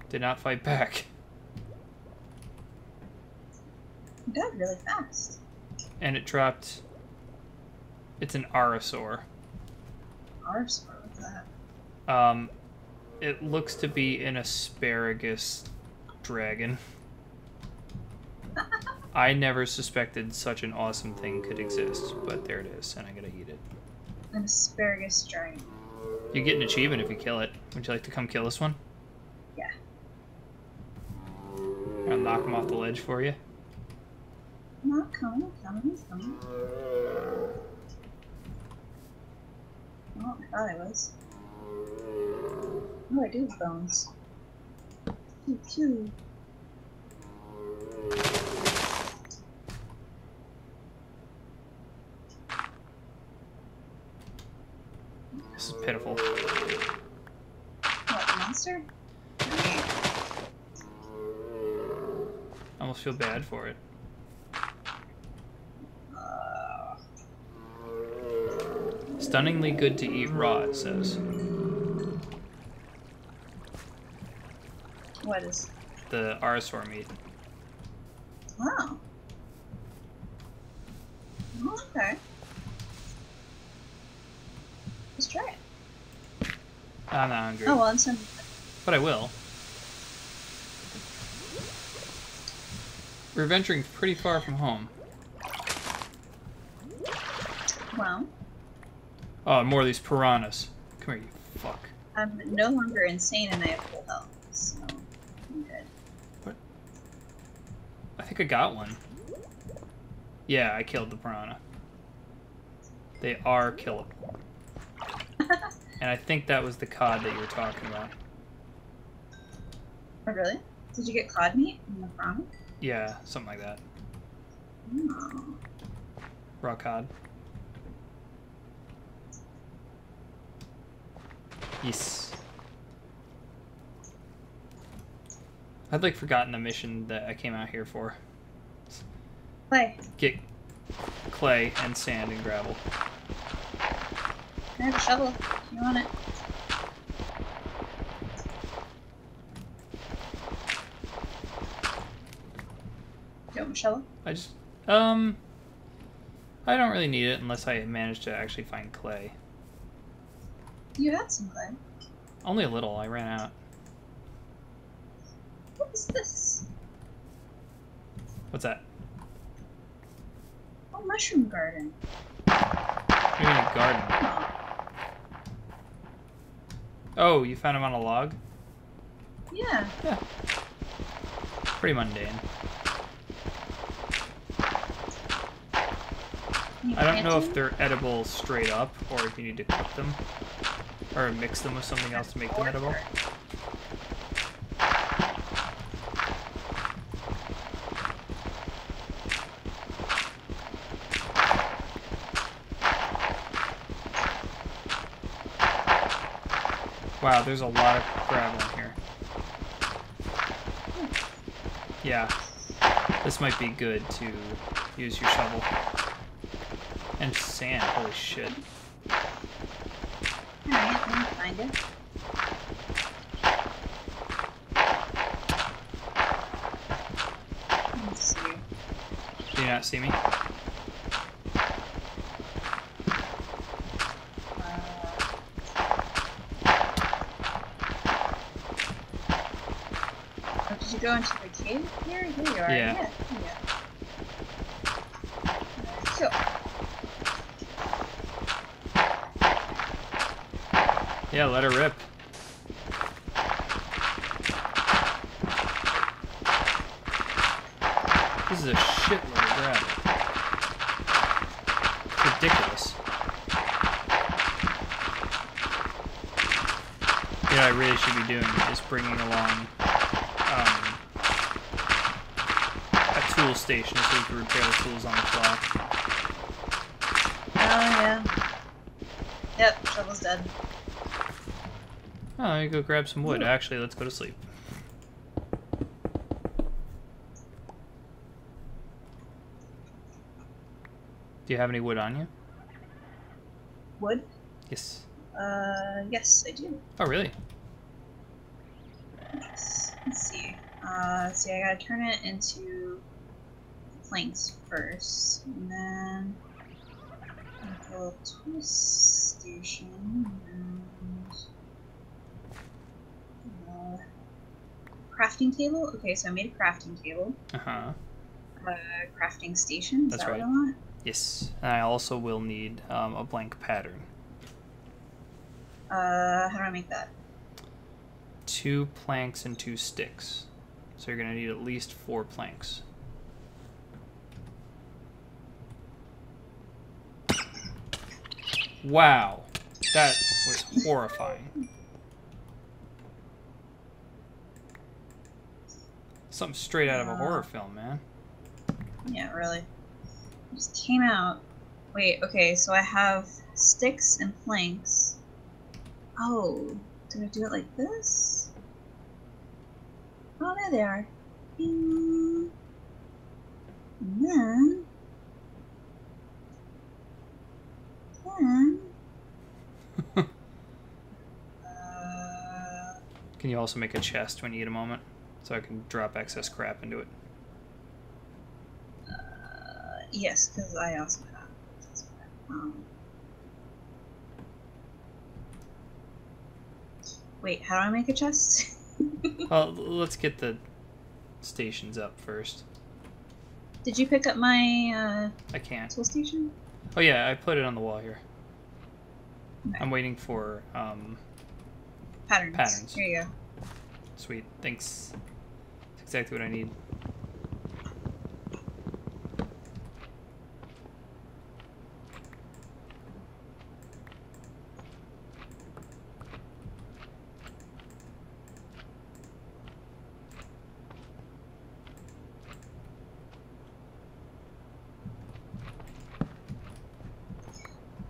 did not fight back.
He died really fast.
And it dropped... It's an Arasaur.
Arsaur, what's that?
It looks to be an asparagus dragon. I never suspected such an awesome thing could exist, but there it is, and I gotta eat it.
An asparagus dragon.
You get an achievement if you kill it. Would you like to come kill this one?
Yeah.
I'll knock him off the ledge for you.
Not coming, he's coming. Oh, I thought I was. Oh, I do have bones. Two.
This is pitiful.
What, monster?
I almost feel bad for it. Stunningly good to eat raw, it says.
What is?
The Arasaur meat.
Wow. Okay. Let's try it.
I'm not hungry.
Oh, well, I'm sending.
But I will. We're venturing pretty far from home.
Well.
Oh, more of these piranhas. Come here, you fuck.
I'm no longer insane and I have full health, so I'm good.
What? I think I got one. Yeah, I killed the piranha. They are killable. And I think that was the cod that you were talking about.
Oh, really? Did you get cod meat in the front?
Yeah, something like that.
Oh.
Raw cod. Yes. I'd like forgotten the mission that I came out here for.
Clay.
Get clay and sand and gravel.
I have a shovel if you want it. Do you want a shovel?
I don't really need it unless I manage to actually find clay.
You had some clay.
Only a little, I ran out.
What is this?
What's that?
Oh, mushroom garden.
You're in a garden.
Oh.
Oh, you found him on a log?
Yeah.
Yeah. Pretty mundane. I don't know if they're edible straight up, or if you need to cook them, or mix them with something else to make them edible. Wow, there's a lot of gravel in here. Yeah, this might be good to use your shovel. And sand, holy shit.
Alright, let me find it. Let's see.
Do you not see me?
Oh, did you go into the cave here? Here you are.
Yeah.
So.
Yeah, let her rip. You know, I really should be doing is bringing along a tool station so we can repair the tools on the fly.
Oh, yeah. Yep, shovel's dead.
Oh, you go grab some wood. Actually, let's go to sleep. Do you have any wood on you?
Wood?
Yes.
Yes, I do.
Oh, really?
Yes. Let's see. See, I gotta turn it into planks first, and then a little tool station, and crafting table. Okay, so I made a crafting table. Crafting station. Is
That's
that
right.
what I want?
Yes. And I also will need a blank pattern.
How do I make that?
2 planks and 2 sticks. So you're gonna need at least 4 planks. Wow, that was horrifying. Something straight out of a horror film, man.
Yeah, really. It just came out. Wait, okay, so I have sticks and planks. Oh, did I do it like this? Oh, there they are. Bing. And then...
Can you also make a chest when you get a moment? So I can drop excess crap into it.
Yes, because I also have excess crap. Wait, how do I make a chest?
Well, let's get the stations up first.
Did you pick up my
I can't.
tool station?
Oh yeah, I put it on the wall here.
Okay.
I'm waiting for
Patterns. Here you go.
Sweet, thanks. That's exactly what I need.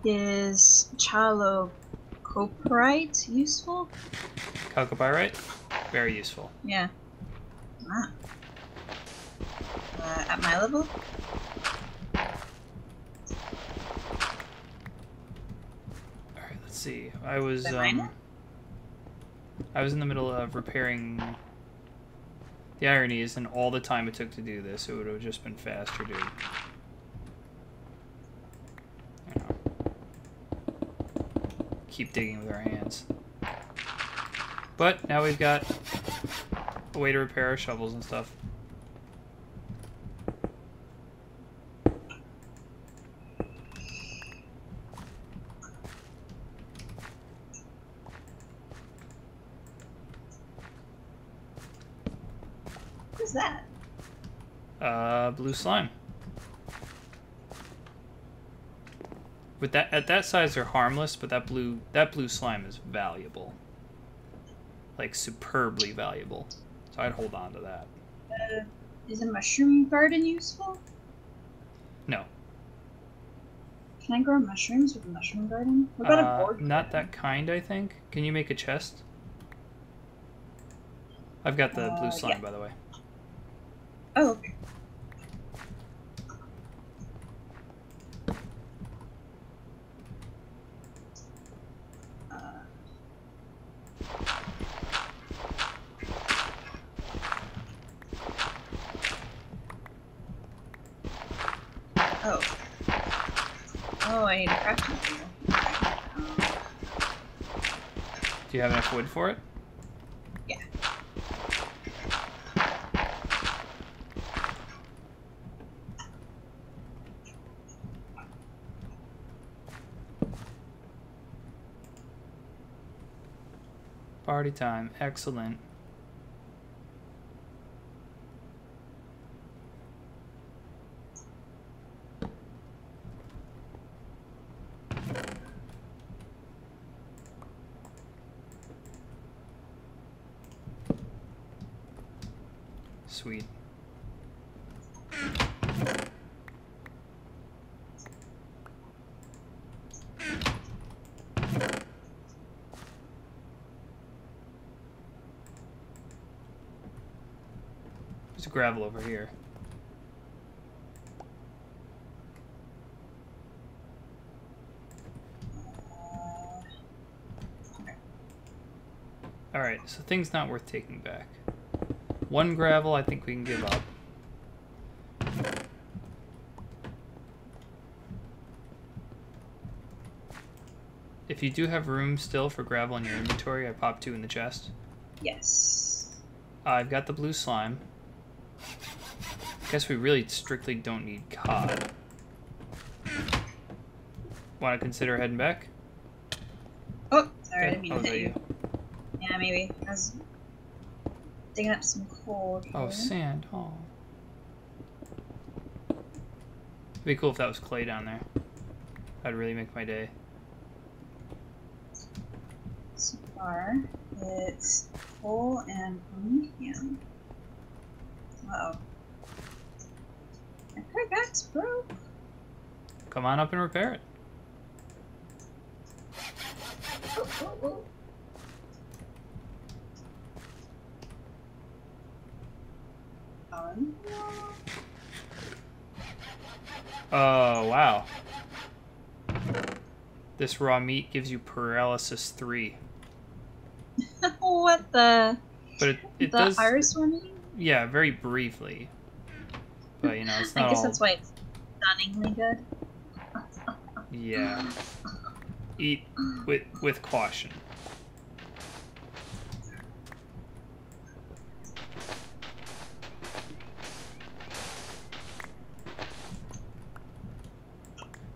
Is chalcoprite useful?
Chalcopyrite? Very useful.
Yeah. Ah. At my level?
Alright, let's see. I was
in
the middle of repairing. The irony is, in all the time it took to do this, it would have just been faster, dude. Keep digging with our hands. But now we've got a way to repair our shovels and stuff.
What's that?
Blue slime. With that, at that size, they're harmless, but that blue slime is valuable, like superbly valuable. So I'd hold on to that.
Is a mushroom garden useful?
No.
Can I grow mushrooms with a mushroom garden? What about a board?
Not that kind, I think. Can you make a chest? I've got the blue slime,
yeah.
by the way.
Oh, okay. Oh, I need a crafting table.
Do you have enough wood for it?
Yeah.
Party time. Excellent. Sweet. There's gravel over here. Alright, so things not worth taking back. 1 gravel I think we can give up. If you do have room still for gravel in your inventory, I popped 2 in the chest.
Yes.
I've got the blue slime. Guess we really strictly don't need cod. Want to consider heading back?
Oh, sorry, I didn't mean
Oh,
to
was
hit
that
you. Yeah, maybe. I was digging up some coal here.
Oh, sand. Oh. It'd be cool if that was clay down there. That'd really make my day.
So far, it's coal and promethium. Uh-oh. My pickaxe broke.
Come on up and repair it.
Oh, oh, oh.
Oh, wow. This raw meat gives you paralysis 3.
What the?
But it
The
does...
iris one?
Yeah, very briefly. But, you know, it's not
I guess
all...
that's why it's stunningly good.
Yeah. Eat with caution.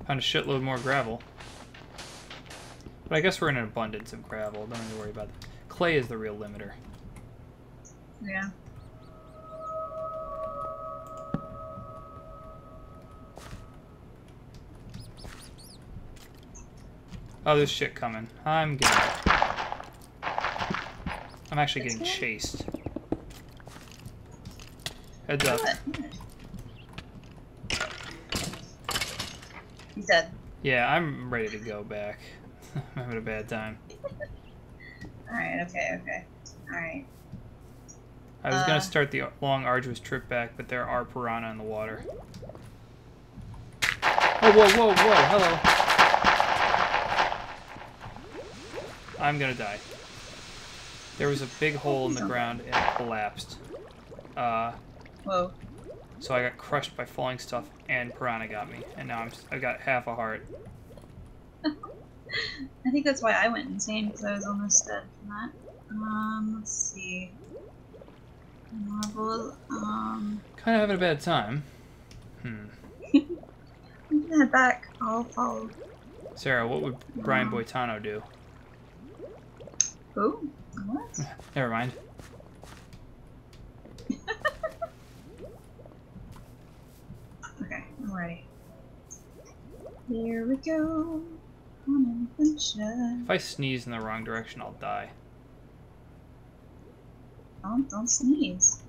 Found a shitload more gravel. But I guess we're in an abundance of gravel. Don't need to worry about that. Clay is the real limiter.
Yeah.
Oh, there's shit coming. I'm getting it. I'm actually getting
That's good.
chased. Heads up.
Good. He's dead.
Yeah, I'm ready to go back. I'm having a bad time.
Alright, okay. Alright.
I was gonna start the long, arduous trip back, but there are piranha in the water. Oh, whoa, hello. I'm gonna die. There was a big hole in the ground and it collapsed.
Whoa.
So I got crushed by falling stuff and piranha got me. And now I got half a heart.
I think that's why I went insane, because I was almost dead from that. Let's see. Marble,
Kind of having a bad time.
we can head back. I'll follow.
Sarah, what would Brian Boitano do?
Who? What?
Never mind.
Okay, I'm ready. Here we go. On an adventure.
If I sneeze in the wrong direction, I'll die.
Don't sneeze.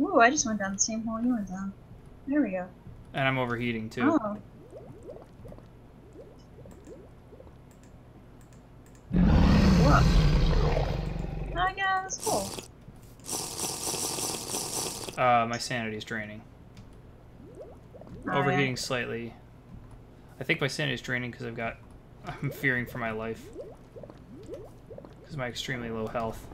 Ooh, I just went down the same hole you went down. There we go.
And I'm overheating too.
Oh. Whoa. How did I get out of this hole?
My sanity's draining.
Oh,
Overheating slightly. I think my sanity's draining because I'm fearing for my life. Because of my extremely low health.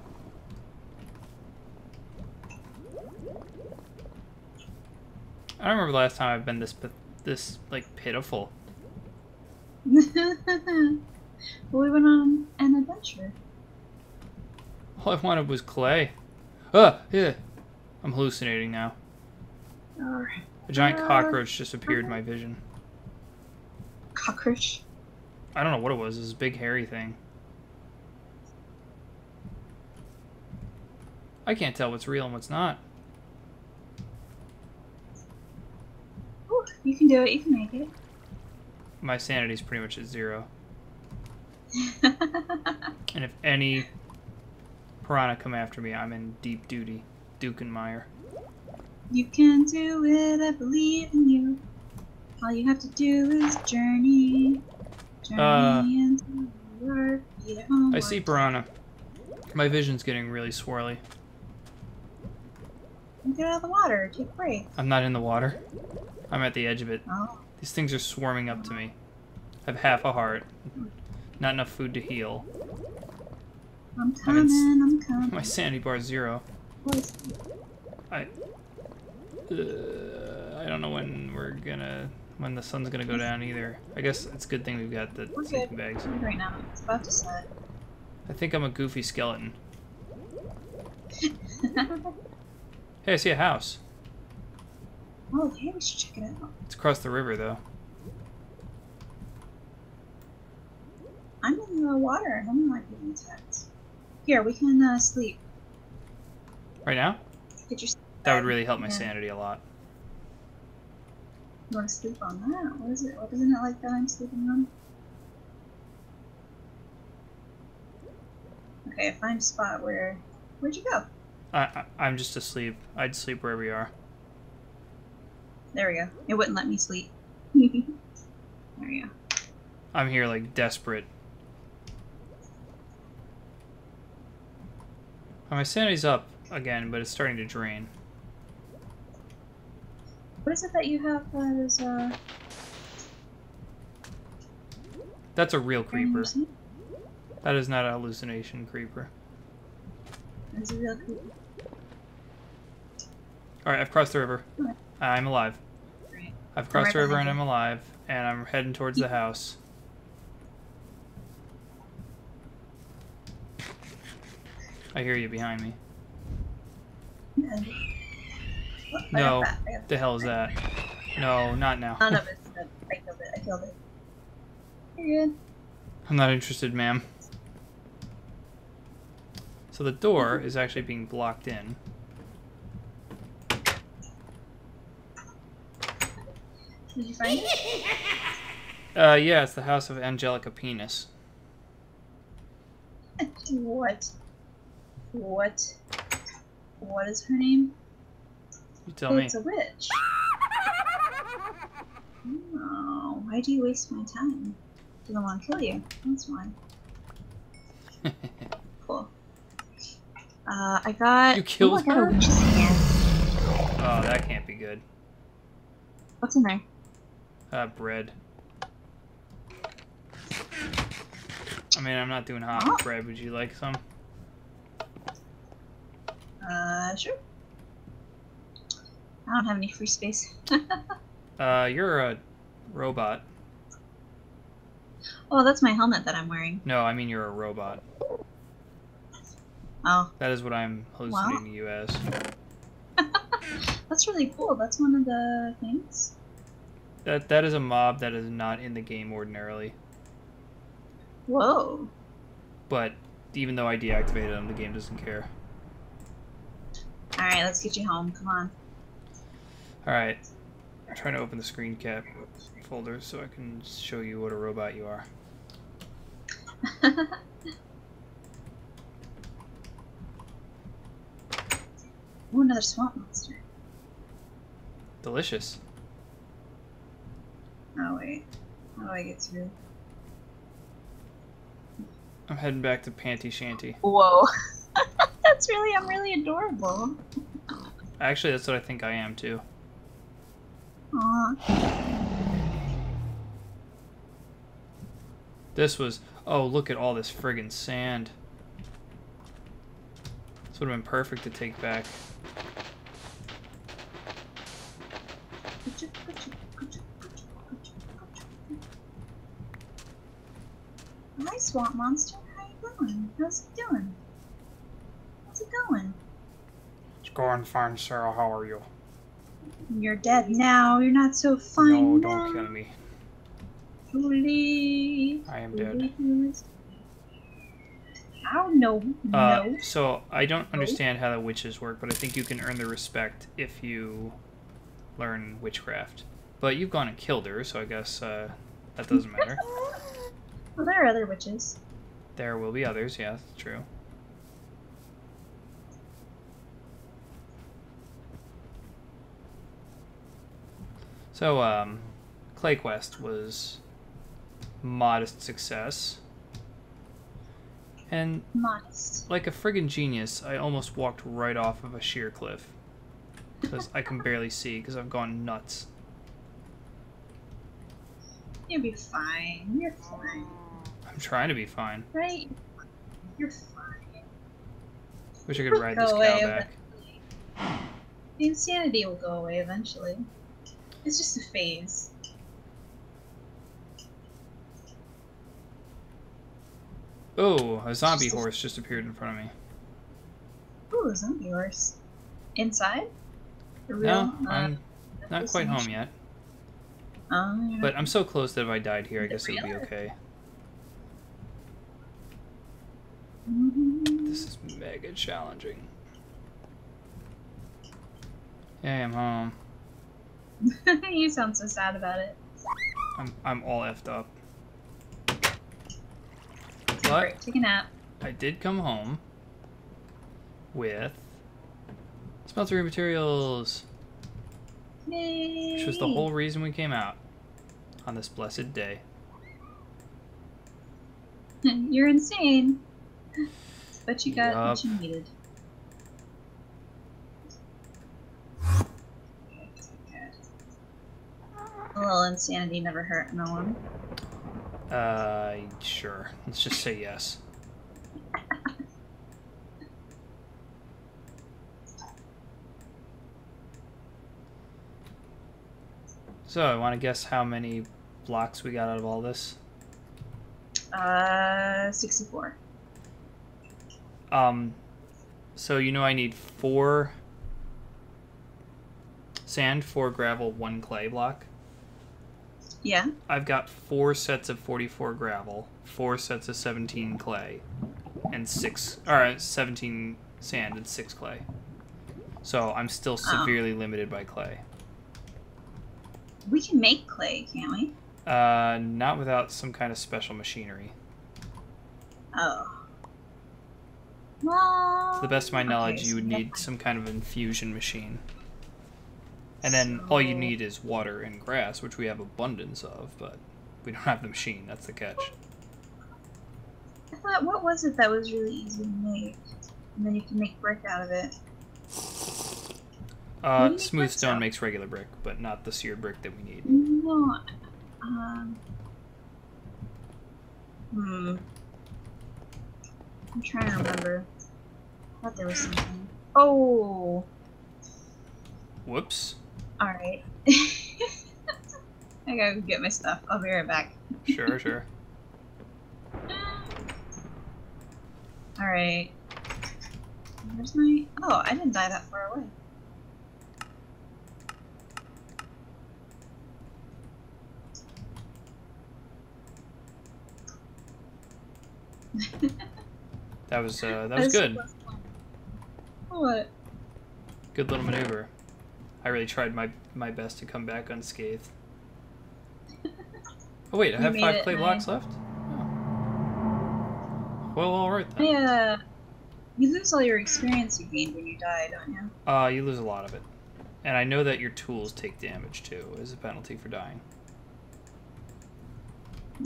I don't remember the last time I've been this like pitiful.
Yeah. We went on an adventure.
All I wanted was clay. Ah, yeah. I'm hallucinating now.
Alright.
A giant cockroach just appeared in my vision.
Cockroach.
I don't know what it was. It was this big hairy thing. I can't tell what's real and what's not.
Ooh, you can do it. You can make it.
My sanity's pretty much at 0. And if any piranha come after me, I'm in deep duty. Dukenmeyer.
You can do it, I believe in you. All you have to do is journey. Journey into your either home.
I see Piranha. My vision's getting really swirly.
Get out of the water. Take a break.
I'm not in the water. I'm at the edge of it.
Oh.
These things are swarming up to me. I have half a heart. Not enough food to heal.
I'm coming.
My sanity bar is 0. I don't know when the sun's gonna go down either. I guess it's a good thing we've got the sleeping bags.
Right now, it's about to set.
I think I'm a goofy skeleton. Hey, I see a house.
Oh, hey, we should check it out.
It's across the river, though.
I'm in the water. I'm not getting attacked. Here, we can sleep.
Right now?
Get your
That would really help my sanity a lot.
You want to sleep on that? What is it? What isn't it like that I'm sleeping on? Okay, find a spot where... Where'd you go?
I'm just asleep. I'd sleep wherever you are.
There we go. It wouldn't let me sleep. There we go.
I'm here, like, desperate. My sanity's up again, but it's starting to drain.
What is it that you have that is,
That's a real creeper. That is not a hallucination creeper.
That is a real creeper.
Alright, I've crossed the river. I'm alive.
Great.
I've crossed the river and I'm alive, and I'm heading towards the house. I hear you behind me. No, the hell is that? No, not now.
None of it's good. I killed it. You're good.
I'm not interested, ma'am. So the door is actually being blocked in.
Did you find it?
Yeah, it's the house of Angelica Penis.
What? What is her name?
You tell me.
It's a witch. Oh, why do you waste my time? I don't want to kill you. That's why. Cool. I got...
You killed her?
I got a witch's hand.
Oh, that can't be good.
What's in there?
Bread. I mean, I'm not doing hot bread. Would you like some?
Sure. I don't have any free space.
You're a robot.
Oh, that's my helmet that I'm wearing.
No, I mean you're a robot.
Oh.
That is what I'm hallucinating you as.
That's really cool. That's one of the things.
That is a mob that is not in the game ordinarily.
Whoa.
But even though I deactivated them, the game doesn't care.
Alright, let's get you home. Come on.
Alright. I'm trying to open the screen cap folder so I can show you what a robot you are.
Ooh, another swamp monster.
Delicious.
Oh, wait. How do I get through?
I'm heading back to Panty Shanty.
Whoa. I'm really adorable.
Actually, that's what I think I am, too.
Aww.
This was... Oh, look at all this friggin' sand. This would have been perfect to take back.
Hi, swamp monster. How you doing? How's it doing? How's it going?
It's going fine, Sarah. How are you?
You're dead now. You're not so fine.
No, don't kill me.
Julie.
I am dead.
Oh, no. No.
So, I don't understand how the witches work, but I think you can earn their respect if you learn witchcraft. But you've gone and killed her, so I guess that doesn't matter.
Well, there are other witches.
There will be others, yeah, that's true. So, Clay Quest was modest success. And
Modest.
like a friggin' genius, I almost walked right off of a sheer cliff. Because I can barely see because I've gone nuts.
You'll be fine. You're fine.
I'm trying to be fine.
Right? You're fine.
Wish I could ride this
Go
cow
away
back.
eventually. The insanity will go away eventually. It's just a phase.
Oh, a zombie horse just appeared in front of me.
Ooh, a zombie horse. Inside? The
No,
real,
I'm not quite home yet.
Oh,
But I'm so close that if I died here, I guess it would be
Really?
okay.
Mhm.
This is mega challenging. Yeah, I'm home.
You sound so sad about it.
I'm all effed up.
Take a
But
break, take a nap.
I did come home with smeltery materials,
Yay!
which was the whole reason we came out on this blessed day.
You're insane. But you got
Yup.
what you needed. A little insanity never hurt no one.
Sure. Let's just say yes. So, I want to guess how many blocks we got out of all this.
64.
So you know I need 4 sand, 4 gravel, 1 clay block.
Yeah?
I've got 4 sets of 44 gravel, 4 sets of 17 clay, and 17 sand and 6 clay. So I'm still severely limited by clay.
We can make clay, can't we?
Not without some kind of special machinery.
Oh. Well...
To the best of my knowledge,
okay,
you would
so
need some kind of infusion machine. And then all you need is water and grass, which we have abundance of, but we don't have the machine. That's the catch.
I thought, what was it that was really easy to make? And then you can make brick out of it. What do you
Smooth
make
stone
bricks
makes regular brick, but not the seared brick that we need.
No. I'm trying to remember. I thought there was something. Oh!
Whoops.
Alright. I gotta get my stuff. I'll be right back.
Sure, sure.
Alright. Where's my... Oh, I didn't die that far away.
That was good.
What?
Good little maneuver. I really tried my best to come back unscathed. Oh wait, I have 5 clay blocks left? Oh. Well, alright then.
You lose all your experience you gained when you die, don't you?
You lose a lot of it. And I know that your tools take damage too, as a penalty for dying.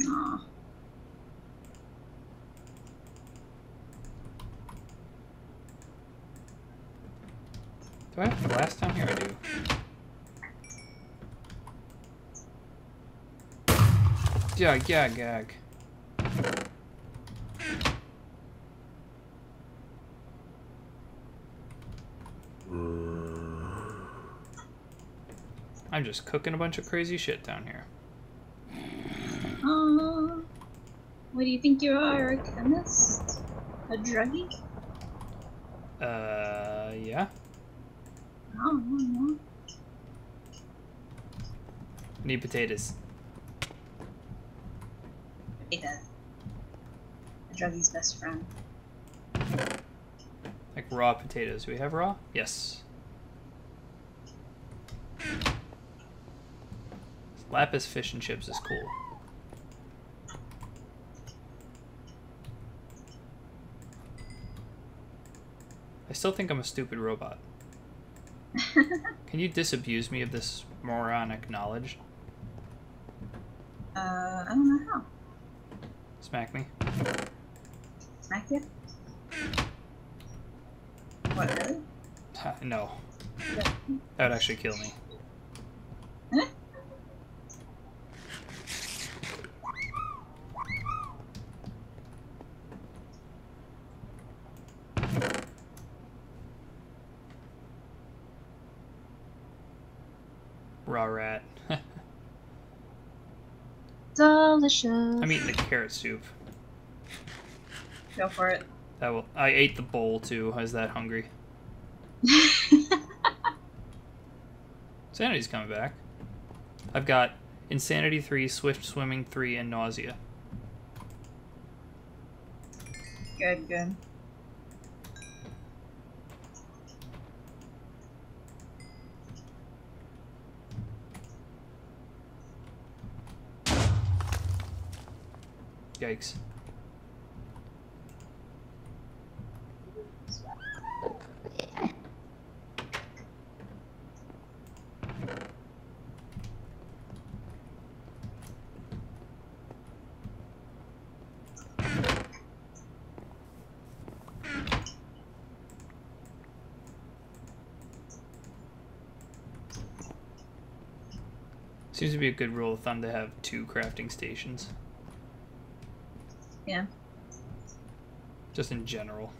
Aw.
Do I have glass down here? I do. Yeah, gag. I'm just cooking a bunch of crazy shit down here.
What do you think you are, a chemist? A druggie?
Yeah.
No.
Need potatoes.
Potato. A druggie's best friend.
Like raw potatoes. Do we have raw? Yes. Lapis fish and chips is cool. I still think I'm a stupid robot. Can you disabuse me of this moronic knowledge?
I don't know how.
Smack me.
Smack you? What, really?
No.
Yeah.
That would actually kill me.
Huh?
Raw rat.
Delicious.
I'm eating the carrot soup.
Go for it.
That will. I ate the bowl too. I was that hungry. Sanity's coming back. I've got Insanity 3, Swift Swimming 3, and Nausea.
Good, good.
Yikes. Seems to be a good rule of thumb to have 2 crafting stations.
Yeah.
Just in general.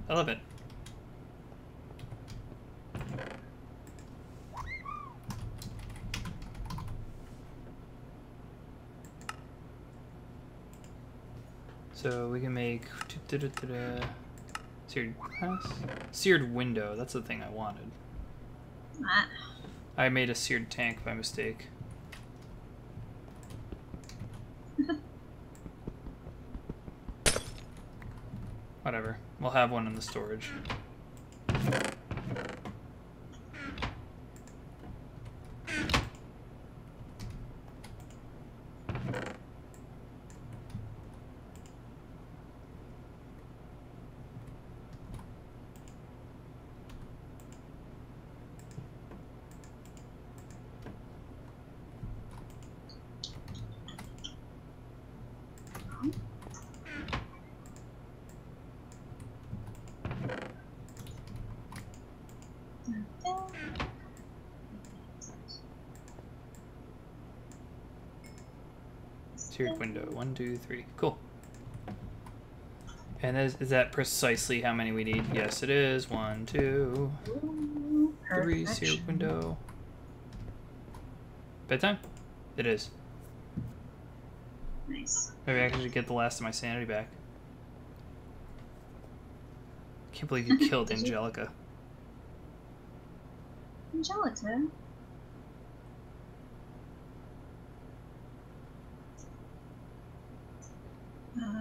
I love it. So we can make seared glass, seared window. That's the thing I wanted.
Ah.
I made a seared tank by mistake. Whatever. We'll have one in the storage. Seared window. 1, 2, 3. Cool. And is that precisely how many we need? Yes, it is. 1, 2, 3. Seared window. Bedtime? It is.
Nice.
Maybe I should get the last of my sanity back. Can't believe you killed Angelica.
Angelica?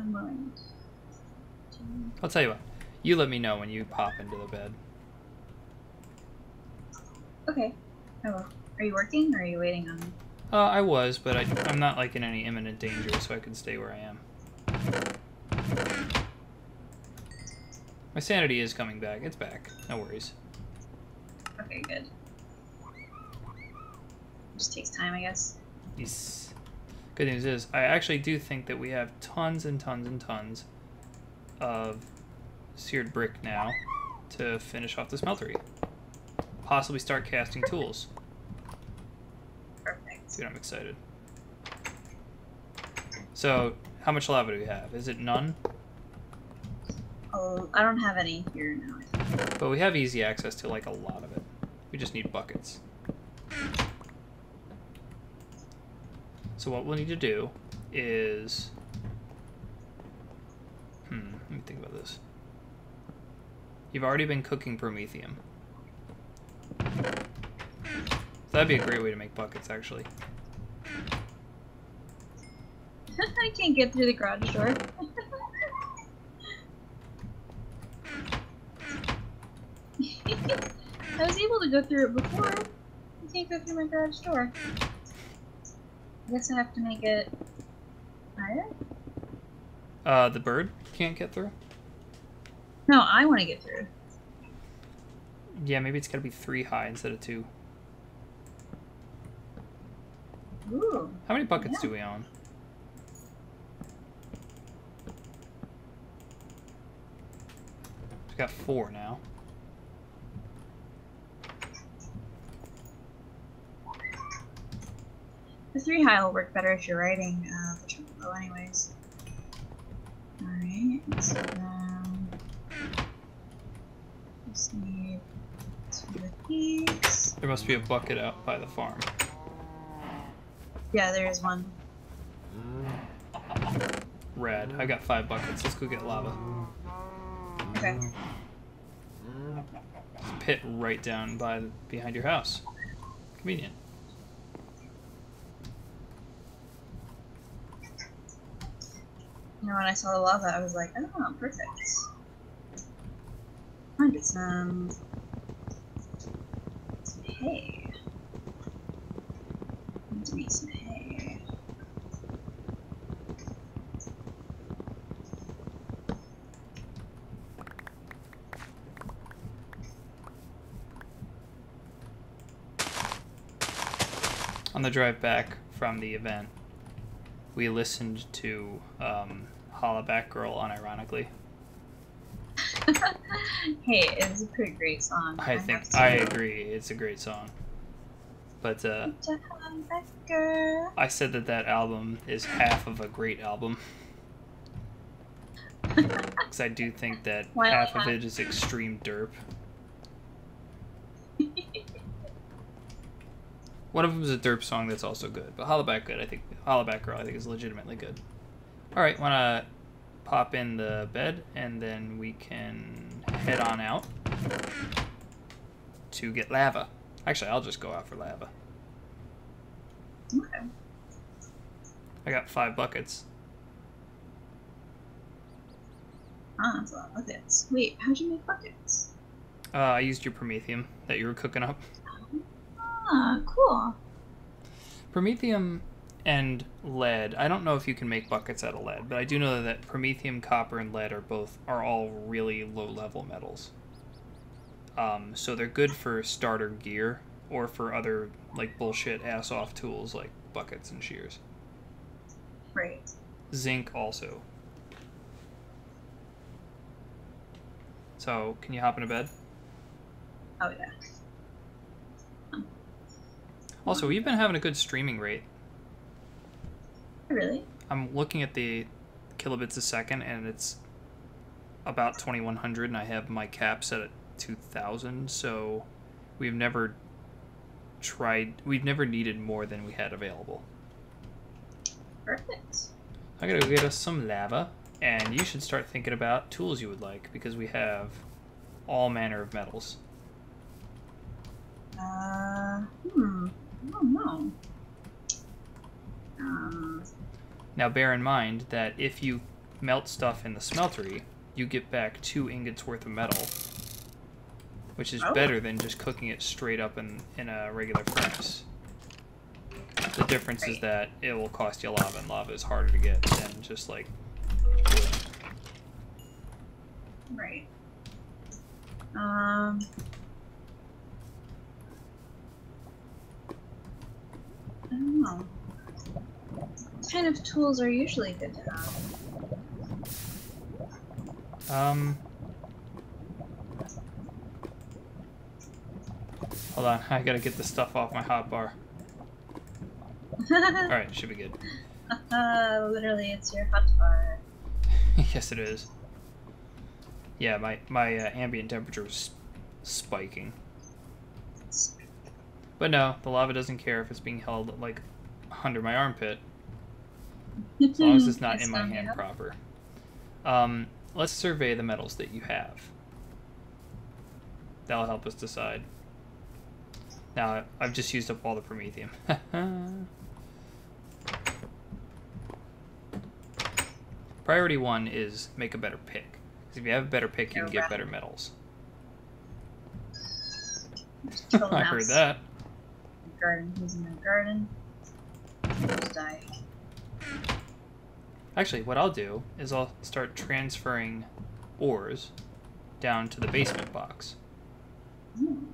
Mind.
I'll tell you what. You let me know when you pop into the bed.
Okay. I will. Are you working or are you waiting on me?
I was, but I'm not like in any imminent danger, so I can stay where I am. My sanity is coming back. It's back. No worries.
Okay, good. Just takes time, I guess.
Yes. Good news is, I actually do think that we have tons and tons and tons of seared brick now to finish off the smeltery. Possibly start casting tools.
Perfect.
Dude, I'm excited. So, how much lava do we have? Is it none?
Oh, I don't have any here now.
But we have easy access to like a lot of it. We just need buckets. So what we'll need to do is... let me think about this. You've already been cooking promethium. So that'd be a great way to make buckets, actually.
I can't get through the garage door. I was able to go through it before. I can't go through my garage door. I guess I have to make it higher?
The bird can't get through?
No, I want to get through.
Yeah, maybe it's gotta be 3 high instead of 2.
Ooh.
How many buckets do we own? We've got 4 now.
The 3 high will work better if you're riding the tremolo anyways. Alright, so just need 2 of these.
There must be a bucket out by the farm.
Yeah, there is one.
Rad. I got 5 buckets. Let's go get lava.
Okay.
There's a pit right down behind your house. Convenient.
You know, when I saw the lava, I was like, oh, perfect. I'll get some hay. I need to make some hay.
On the drive back from the event, we listened to Hollaback Girl unironically.
Hey, it's a pretty great song.
I agree, it's a great song. But I said that album is half of a great album. Because I do think that half of it is extreme derp. One of them is a derp song that's also good, but Hollaback Girl I think is legitimately good. Alright, wanna pop in the bed and then we can head on out to get lava. Actually, I'll just go out for lava.
Okay.
I got 5 buckets.
Ah, that's a lot of buckets. Wait, how'd you make buckets?
I used your Promethium that you were cooking up.
Ah, cool.
Promethium and lead. I don't know if you can make buckets out of lead, but I do know that Promethium, copper, and lead are all really low-level metals. So they're good for starter gear or for other like bullshit ass-off tools like buckets and shears.
Right.
Zinc also. So, can you hop into bed?
Oh yeah.
Also, we've been having a good streaming rate.
Really?
I'm looking at the kilobits a second, and it's about 2100, and I have my cap set at 2000, so we've never needed more than we had available.
Perfect.
I gotta go get us some lava, and you should start thinking about tools you would like, because we have all manner of metals.
I don't know.
Now bear in mind that if you melt stuff in the smeltery, you get back 2 ingots worth of metal, which is better than just cooking it straight up in a regular furnace. The difference is that it will cost you lava, and lava is harder to get than just like wood.
Right. I don't know. What kind of tools are usually good to have?
Hold on, I gotta get the stuff off my hotbar. Alright, should be good.
Literally, it's your hot bar.
Yes, it is. Yeah, my ambient temperature is spiking. But no, the lava doesn't care if it's being held like under my armpit, as long as it's not in my hand proper. Let's survey the metals that you have. That'll help us decide. Now, I've just used up all the Promethium. Priority 1 is make a better pick. Because if you have a better pick, you can get
Right.
better metals.
Kill the
I
mouse.
heard that.
Garden. He's in the garden. Just die.
Actually, what I'll do is I'll start transferring ores down to the basement box.
Hmm.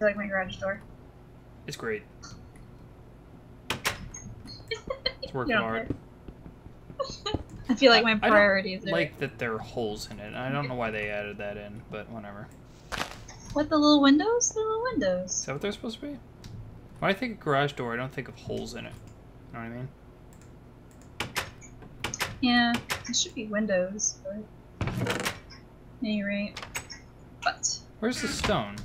You like my garage door?
It's great. It's
You
working
don't
hard.
care. I feel like my
I don't
priorities are
like that there are holes in it. I don't know why they added that in, but whatever.
what, the little windows? The little
Is
windows.
that what they're supposed to be? When I think of garage door, I don't think of holes in it. You know what I mean?
Yeah, it should be windows, but at any rate. But
Where's the stone?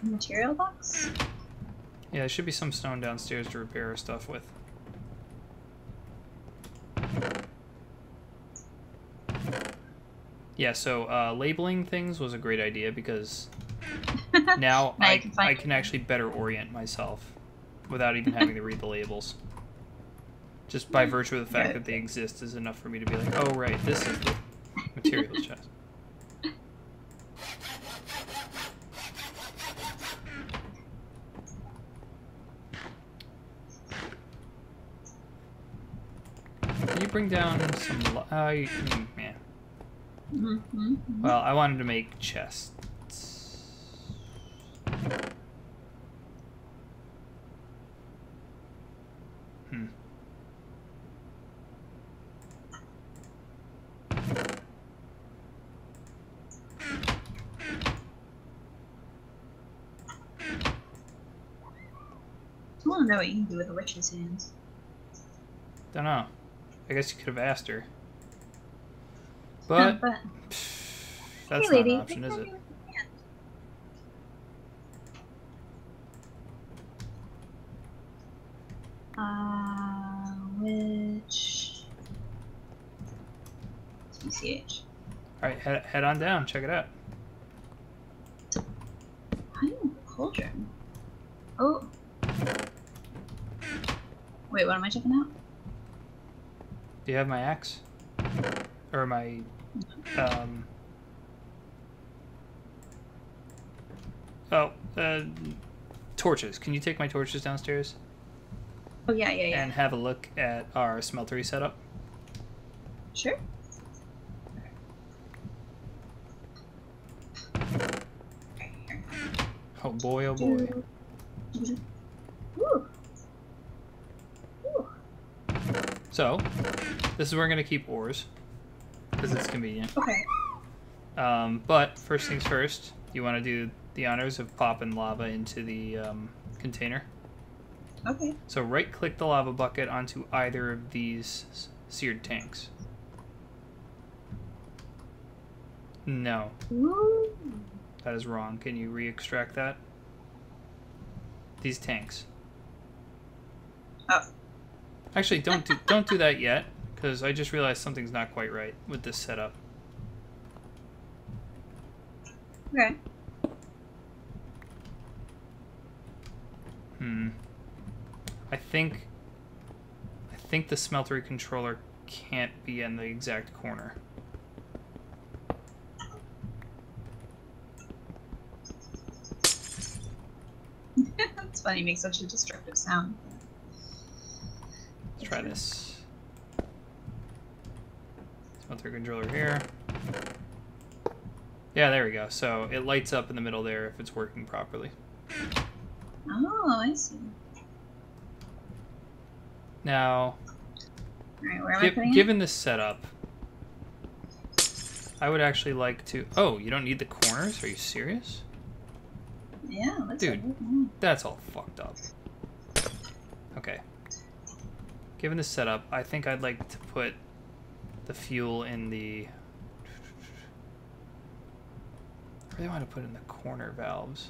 material box?
Yeah, there should be some stone downstairs to repair our stuff with. Yeah, so labeling things was a great idea because now
Now
I
you can find
can actually better orient myself without even having to read the labels. Just by virtue of the fact that they exist is enough for me to be like, oh right, this is the materials chest. Can you bring down some... yeah.
Mm-hmm.
Well, I wanted to make chests. Hmm.
I want to know what you can do with a witch's hands.
Don't know. I guess you could have asked her. But
But
that's
hey,
not
lady,
an option,
what
is
can I
it?
do with your hand? Which TCH?
Alright, head on down. Check it out.
Iron cauldron. Oh. Wait, what am I checking out?
Do you have my axe? Or my... Oh, torches. Can you take my torches downstairs?
Oh yeah, yeah, yeah.
And have a look at our smeltery setup?
Sure.
Oh boy, oh boy.
Ooh. Ooh.
So, this is where we're going to keep ores. Because it's convenient.
Okay.
But, first things first, you want to do the honors of popping lava into the container.
Okay.
So right-click the lava bucket onto either of these seared tanks. No,
Ooh.
that is wrong. Can you re-extract that? These tanks.
Oh.
Actually, don't do that yet, because I just realized something's not quite right with this setup.
Okay.
I think the smeltery controller can't be in the exact corner.
It's funny, it makes such a destructive sound.
Let's try this. Smeltery controller here. Yeah, there we go. So it lights up in the middle there if it's working properly.
Oh, I see.
Now,
Alright, where am I putting
given this setup, I would actually like to... Oh, you don't need the corners? Are you serious?
it? Yeah, let's
Dude.
do it.
That's all fucked up. Okay. Given this setup, I think I'd like to put the fuel in the... I really want to put in the corner valves.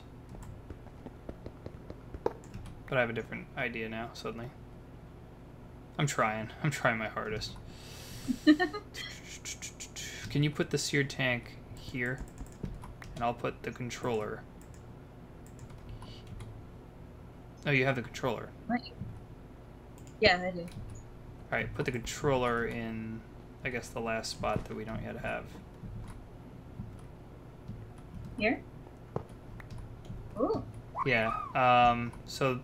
But I have a different idea now, suddenly. I'm trying. I'm trying my hardest. Can you put the seared tank here? And I'll put the controller. Oh, you have the controller.
Right. Yeah, I do.
Alright, put the controller in, I guess, the last spot that we don't yet have.
Here? Ooh.
Yeah, so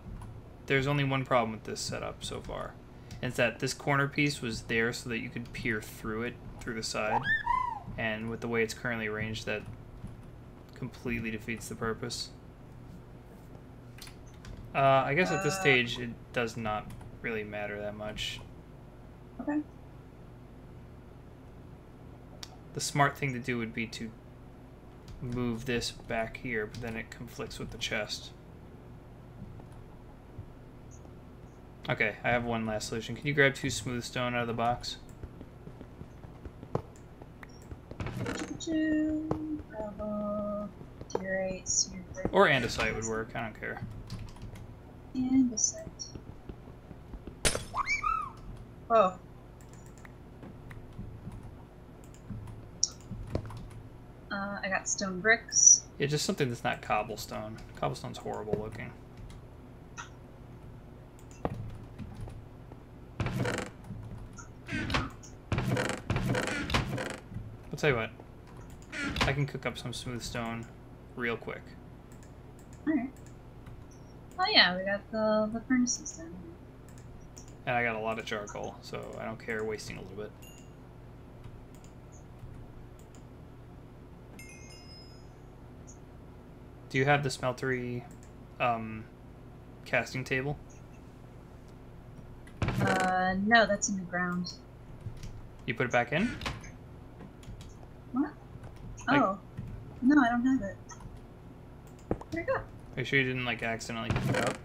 there's only one problem with this setup so far. And it's that this corner piece was there so that you could peer through it, through the side. And with the way it's currently arranged, that completely defeats the purpose. I guess at this stage, it does not really matter that much.
Okay.
The smart thing to do would be to move this back here, but then it conflicts with the chest. Okay, I have one last solution. Can you grab 2 smooth stone out of the box? Or andesite would work, I don't care.
Andesite. Oh. I got stone bricks.
Yeah, just something that's not cobblestone. Cobblestone's horrible looking. I'll tell you what. I can cook up some smooth stone real quick.
Alright. Oh yeah, we got the furnaces down here.
And I got a lot of charcoal, so I don't care wasting a little bit. Do you have the smeltery casting table?
No, that's in the ground.
You put it back in?
What?
Like,
oh. No, I don't have it. Where'd it go?
Are you sure you didn't, like, accidentally pick it up?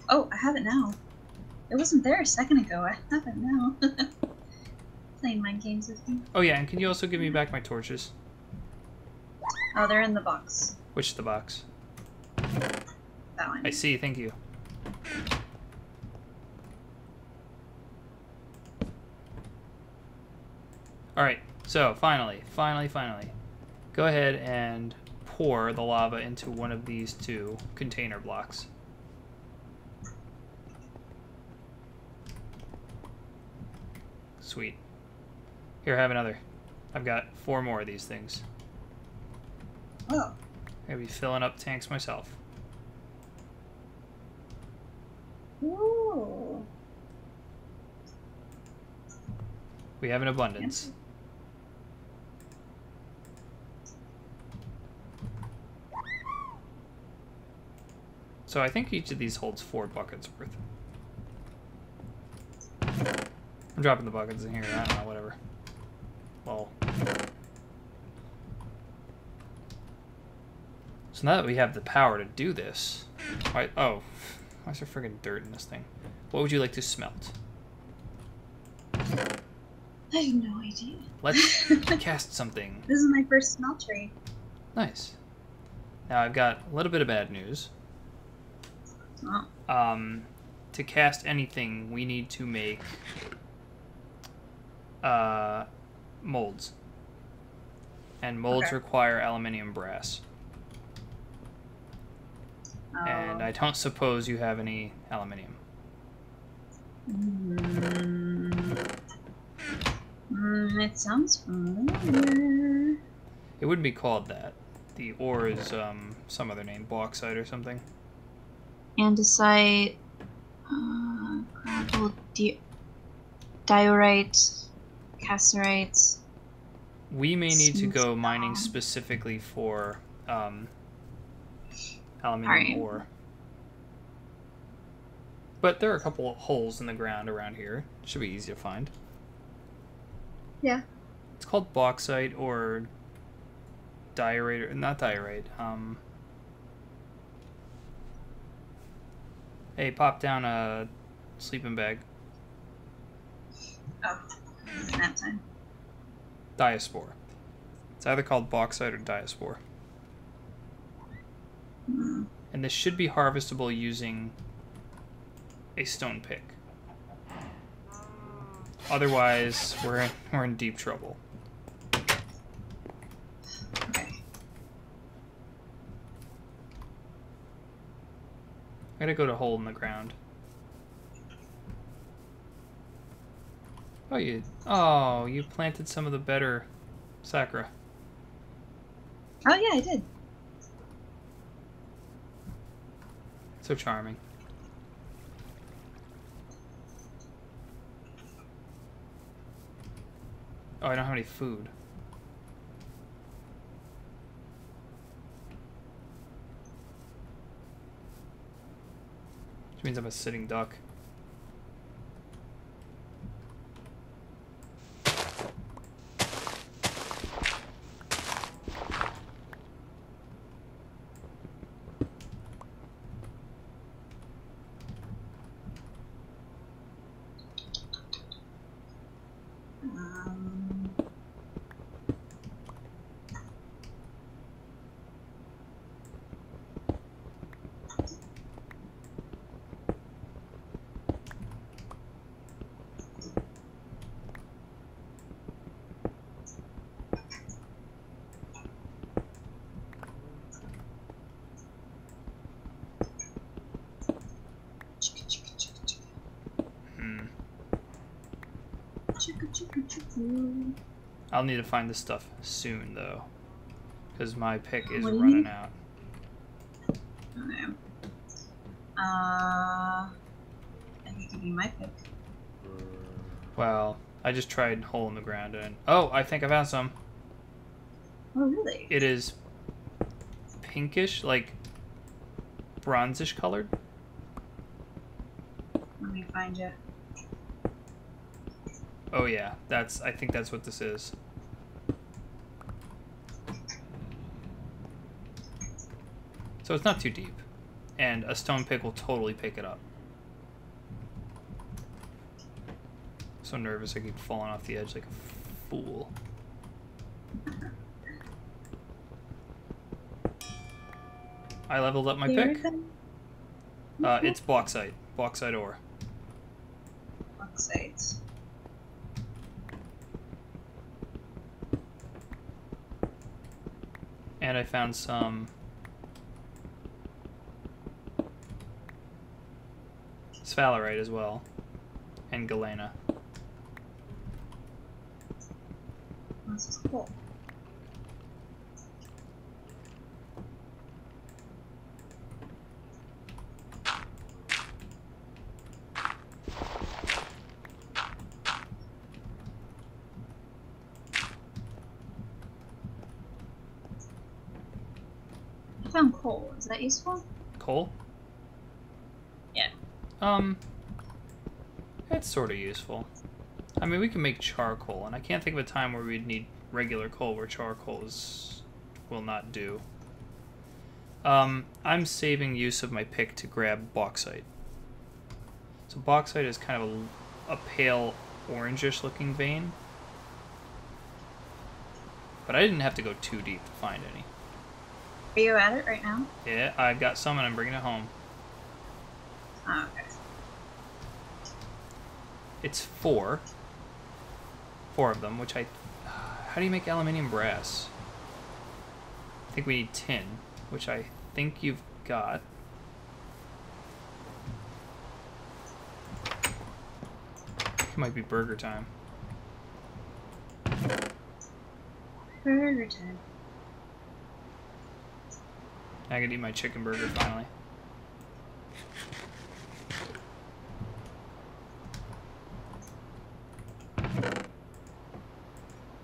Oh, I have it now. It wasn't there a second ago. I have it now. Playing mind games with you.
Oh, yeah, and can you also give me back my torches?
Oh, they're in the box.
Which the box?
That one.
I see, thank you. Alright, so finally. Go ahead and pour the lava into one of these 2 container blocks. Sweet. Here, have another. I've got 4 more of these things.
Oh.
I'm gonna be filling up tanks myself.
Ooh.
We have an abundance. So I think each of these holds 4 buckets worth. I'm dropping the buckets in here, I don't know, whatever. Well. So now that we have the power to do this, why is there friggin' dirt in this thing? What would you like to smelt?
I have no idea.
Let's cast something.
This is my first smeltery.
Nice. Now I've got a little bit of bad news.
Oh.
To cast anything, we need to make molds. And molds require aluminium brass.
Oh.
And I don't suppose you have any aluminium.
It sounds familiar.
It wouldn't be called that. The ore is some other name, bauxite or something.
Andesite, gravel, diorite, cassiterite.
We may need to go
Smooth
mining
stone.
specifically for aluminium
Alright.
ore. But there are a couple of holes in the ground around here. Should be easy to find.
Yeah.
It's called bauxite or diorite, or not diorite. Hey, pop down a sleeping bag.
Oh, nap time.
Diaspore. It's either called bauxite or diaspore.
Mm.
And And this should be harvestable using a stone pick. Otherwise, we're in deep trouble.
Okay.
I gotta go to hole in the ground. Oh, you planted some of the better Sakura.
Oh yeah, I did.
So charming. Oh, I don't have any food. Which means I'm a sitting duck. I'll need to find this stuff soon, though, because my pick is running out.
Okay. I can give you my pick.
Well, I just tried hole in the ground and... Oh, I think I found some.
Oh, really?
It is pinkish, like bronzish colored.
Let me find you.
Oh yeah, I think that's what this is. So it's not too deep, and a stone pick will totally pick it up. So nervous I keep falling off the edge like a fool. I leveled up my pick. It's bauxite ore.
Bauxite.
And I found some sphalerite as well, and galena.
This is cool. I found coal. Is that useful?
Coal?
Yeah.
It's sort of useful. I mean, we can make charcoal, and I can't think of a time where we'd need regular coal where charcoal will not do. I'm saving use of my pick to grab bauxite. So bauxite is kind of a pale orangish looking vein. But I didn't have to go too deep to find any.
Are you at it right now?
Yeah, I've got some and I'm bringing it home.
Oh, okay.
It's four of them, which how do you make aluminium brass? I think we need tin, which I think you've got. It might be burger time.
Burger time.
I can eat my chicken burger finally.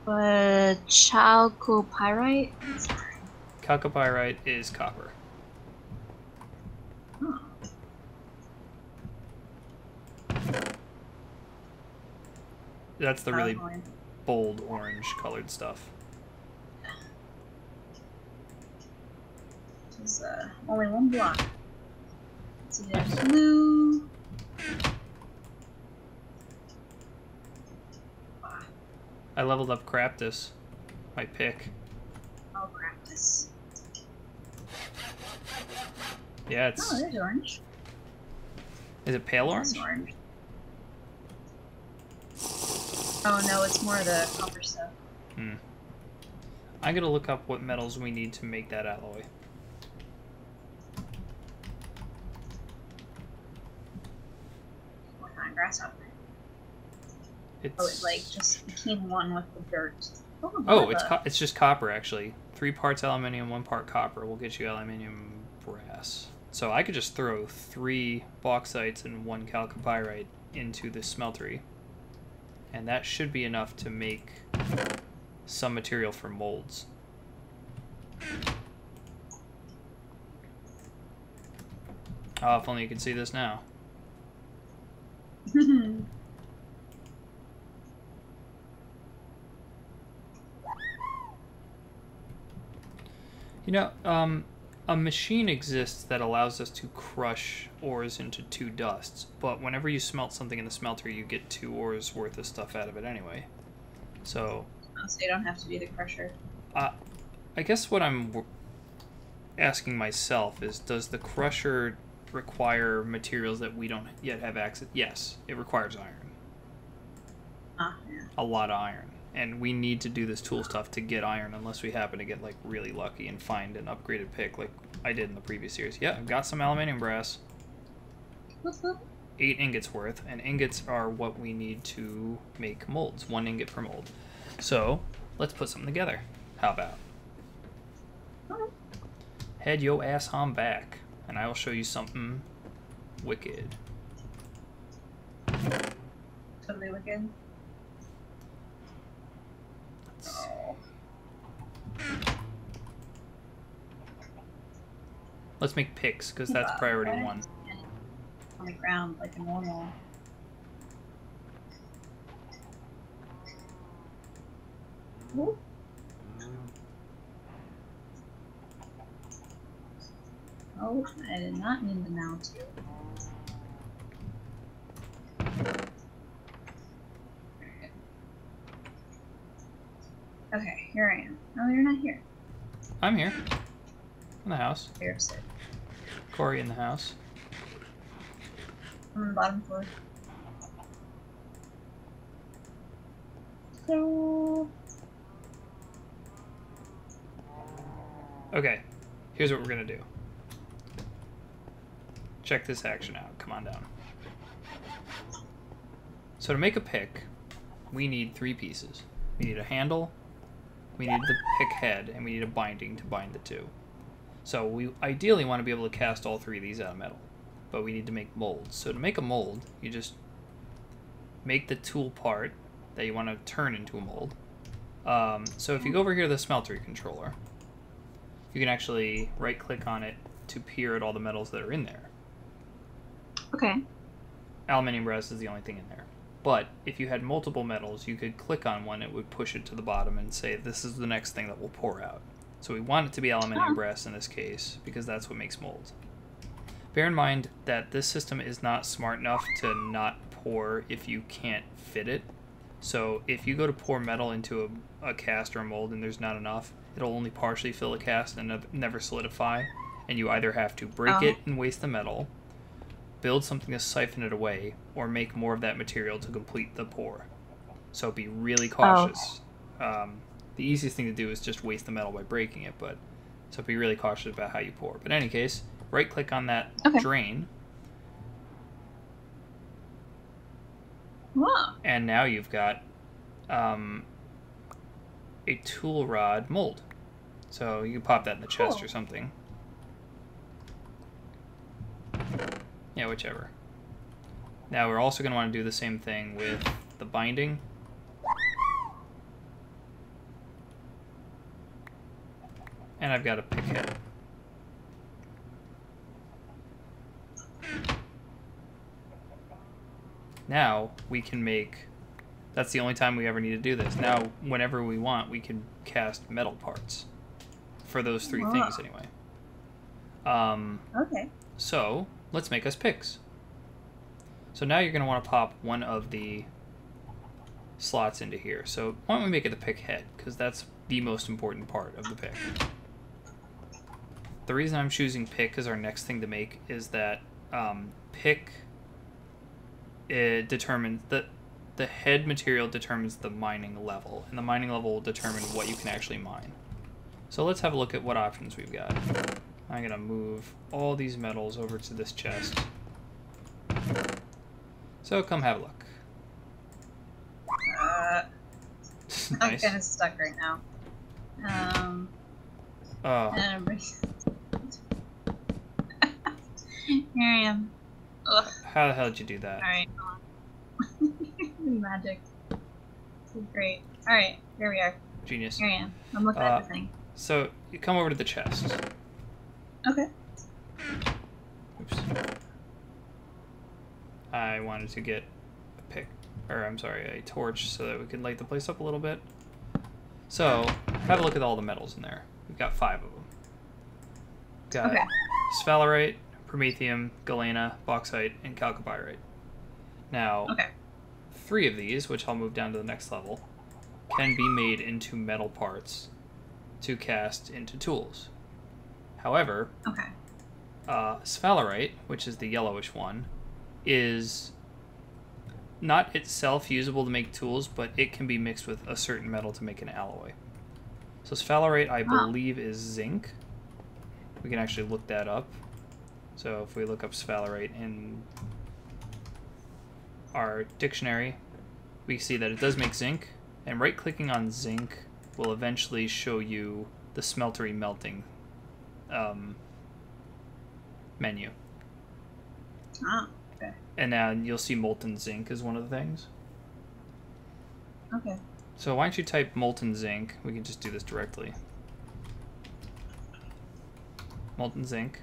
But chalcopyrite?
Chalcopyrite is copper.
Oh.
That's the really bold orange colored stuff.
There's only one block. So there's blue.
I leveled up Craptus, my pick.
Oh, Craptus.
Yeah,
Oh,
it's...
there's orange.
Is it pale
That's
orange?
Oh no, it's more of the copper stuff.
Hmm. I'm gonna look up what metals we need to make that alloy.
What kind of grasshopper?
It's...
Oh, it like just became one with the dirt.
Oh, it's just copper, actually. 3 parts aluminium, 1 part copper will get you aluminium brass. So I could just throw 3 bauxites and 1 chalcopyrite into the smeltery. And that should be enough to make some material for molds. Oh, if only you could see this now. You know, a machine exists that allows us to crush ores into 2 dusts, but whenever you smelt something in the smelter, you get 2 ores worth of stuff out of it anyway. So...
Oh, so you don't have to be the crusher.
I guess what I'm asking myself is, does the crusher require materials that we don't yet have access? Yes, it requires iron.
Yeah.
A lot of iron. And we need to do this tool stuff to get iron unless we happen to get like really lucky and find an upgraded pick like I did in the previous series. Yeah, I've got some aluminium brass. 8 ingots worth, and ingots are what we need to make molds. 1 ingot per mold. So, let's put something together. How about? Head yo ass on back, and I will show you something wicked.
Totally wicked. Oh.
Let's make picks, because that's priority 1.
On the ground like a normal. Ooh. Oh, I did not mean to mount you. Okay, here I am. No, you're not here.
I'm here. In the house.
You're upstairs.
Corey in the house.
I'm on the bottom floor. So...
Okay, here's what we're gonna do. Check this action out. Come on down. So to make a pick, we need 3 pieces. We need a handle, we need the pick head, and we need a binding to bind the 2. So we ideally want to be able to cast all 3 of these out of metal, but we need to make molds. So to make a mold, you just make the tool part that you want to turn into a mold. So if you go over here to the smeltery controller, you can actually right-click on it to peer at all the metals that are in there.
Okay.
Aluminium brass is the only thing in there. But if you had multiple metals, you could click on one, it would push it to the bottom and say, this is the next thing that will pour out. So we want it to be aluminium brass in this case, because that's what makes molds. Bear in mind that this system is not smart enough to not pour if you can't fit it. So if you go to pour metal into a cast or a mold and there's not enough, it'll only partially fill a cast and never solidify. And you either have to break it and waste the metal, build something to siphon it away, or make more of that material to complete the pour. So be really cautious. The easiest thing to do is just waste the metal by breaking it, but so be really cautious about how you pour. But in any case, right click on that drain.
Wow.
And now you've got a tool rod mold. So you can pop that in the chest or something. Yeah, whichever. Now we're also going to want to do the same thing with the binding. And I've got a pick head. Now we can make... That's the only time we ever need to do this. Now, whenever we want, we can cast metal parts. For those 3 things, anyway.
Okay.
So, let's make us picks. So now you're going to want to pop one of the slots into here. So why don't we make it the pick head, because that's the most important part of the pick. the reason I'm choosing pick as our next thing to make is that pick determines the head material determines the mining level, and the mining level will determine what you can actually mine. So let's have a look at what options we've got. I'm gonna move all these metals over to this chest. So come have a look.
I'm
Nice.
kind of stuck right now.
Oh,
Here I am. Ugh.
how the hell did you do that?
Alright. Magic. This is great. Alright, here we are.
Genius.
Here I am. I'm looking at the thing.
So you come over to the chest.
Okay.
Oops. I wanted to get a pick, or I'm sorry, a torch so that we could light the place up a little bit. So, have a look at all the metals in there. We've got 5 of them. Got
Okay.
sphalerite, promethium, galena, bauxite, and chalcopyrite. Now,
Okay.
3 of these, which I'll move down to the next level, can be made into metal parts to cast into tools. However,
Okay.
sphalerite, which is the yellowish one, is not itself usable to make tools, but it can be mixed with a certain metal to make an alloy. So sphalerite, I believe, is zinc. We can actually look that up. So if we look up sphalerite in our dictionary, we see that it does make zinc, and right-clicking on zinc will eventually show you the smeltery melting menu.
Oh, okay.
And now you'll see molten zinc as one of the things.
Okay.
So why don't you type molten zinc? We can just do this directly. Molten zinc.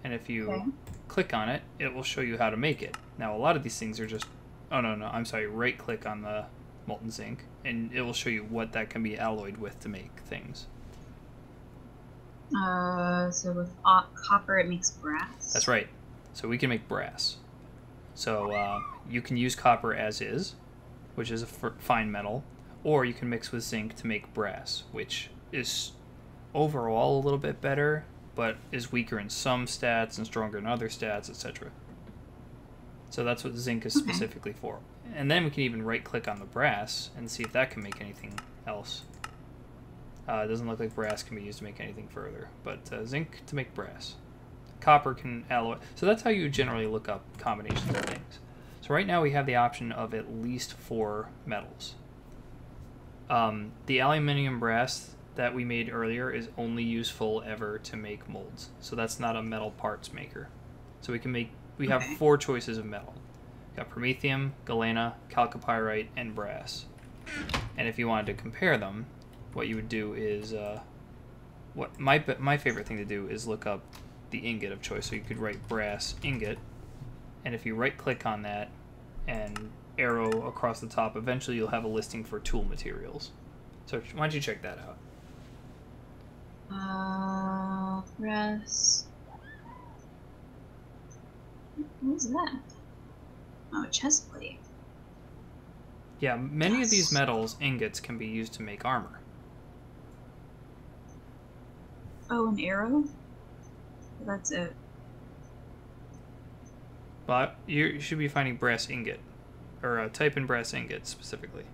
And if you click on it, it will show you how to make it. Now a lot of these things are just... Oh, no, I'm sorry. Right click on the molten zinc, and it will show you what that can be alloyed with to make things.
So with copper it makes brass?
That's right. So we can make brass. So you can use copper as is, which is a fine metal, or you can mix with zinc to make brass, which is overall a little bit better, but is weaker in some stats and stronger in other stats, etc. So that's what zinc is specifically for. And then we can even right-click on the brass and see if that can make anything else. It doesn't look like brass can be used to make anything further, but zinc to make brass. Copper can alloy. So that's how you generally look up combinations of things. So right now we have the option of at least 4 metals. The aluminium brass that we made earlier is only useful ever to make molds. So that's not a metal parts maker. So we have 4 choices of metal. We've got promethium, galena, chalcopyrite, and brass. And if you wanted to compare them, what you would do is, what my favorite thing to do is look up the ingot of choice. So you could write brass ingot, and if you right click on that and arrow across the top, eventually you'll have a listing for tool materials. So why don't you check that out?
Brass. What is that? Oh, chest plate.
Yeah, many of these metals ingots can be used to make armor.
Oh, an arrow? That's it.
But you should be finding brass ingot, or type in brass ingot specifically.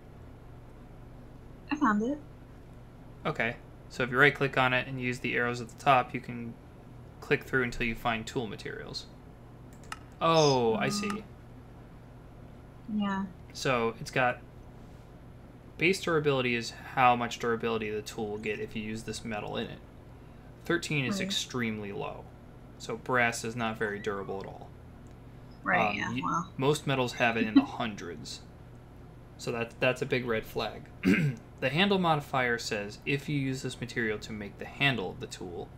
I found it.
Okay, so if you right click on it and use the arrows at the top, you can click through until you find tool materials. Oh, I see.
Yeah.
So it's got base durability is how much durability the tool will get if you use this metal in it. 13 is extremely low, so brass is not very durable at all.
Right, yeah, well.
Most metals have it in the hundreds, so that's a big red flag. The handle modifier says if you use this material to make the handle of the tool,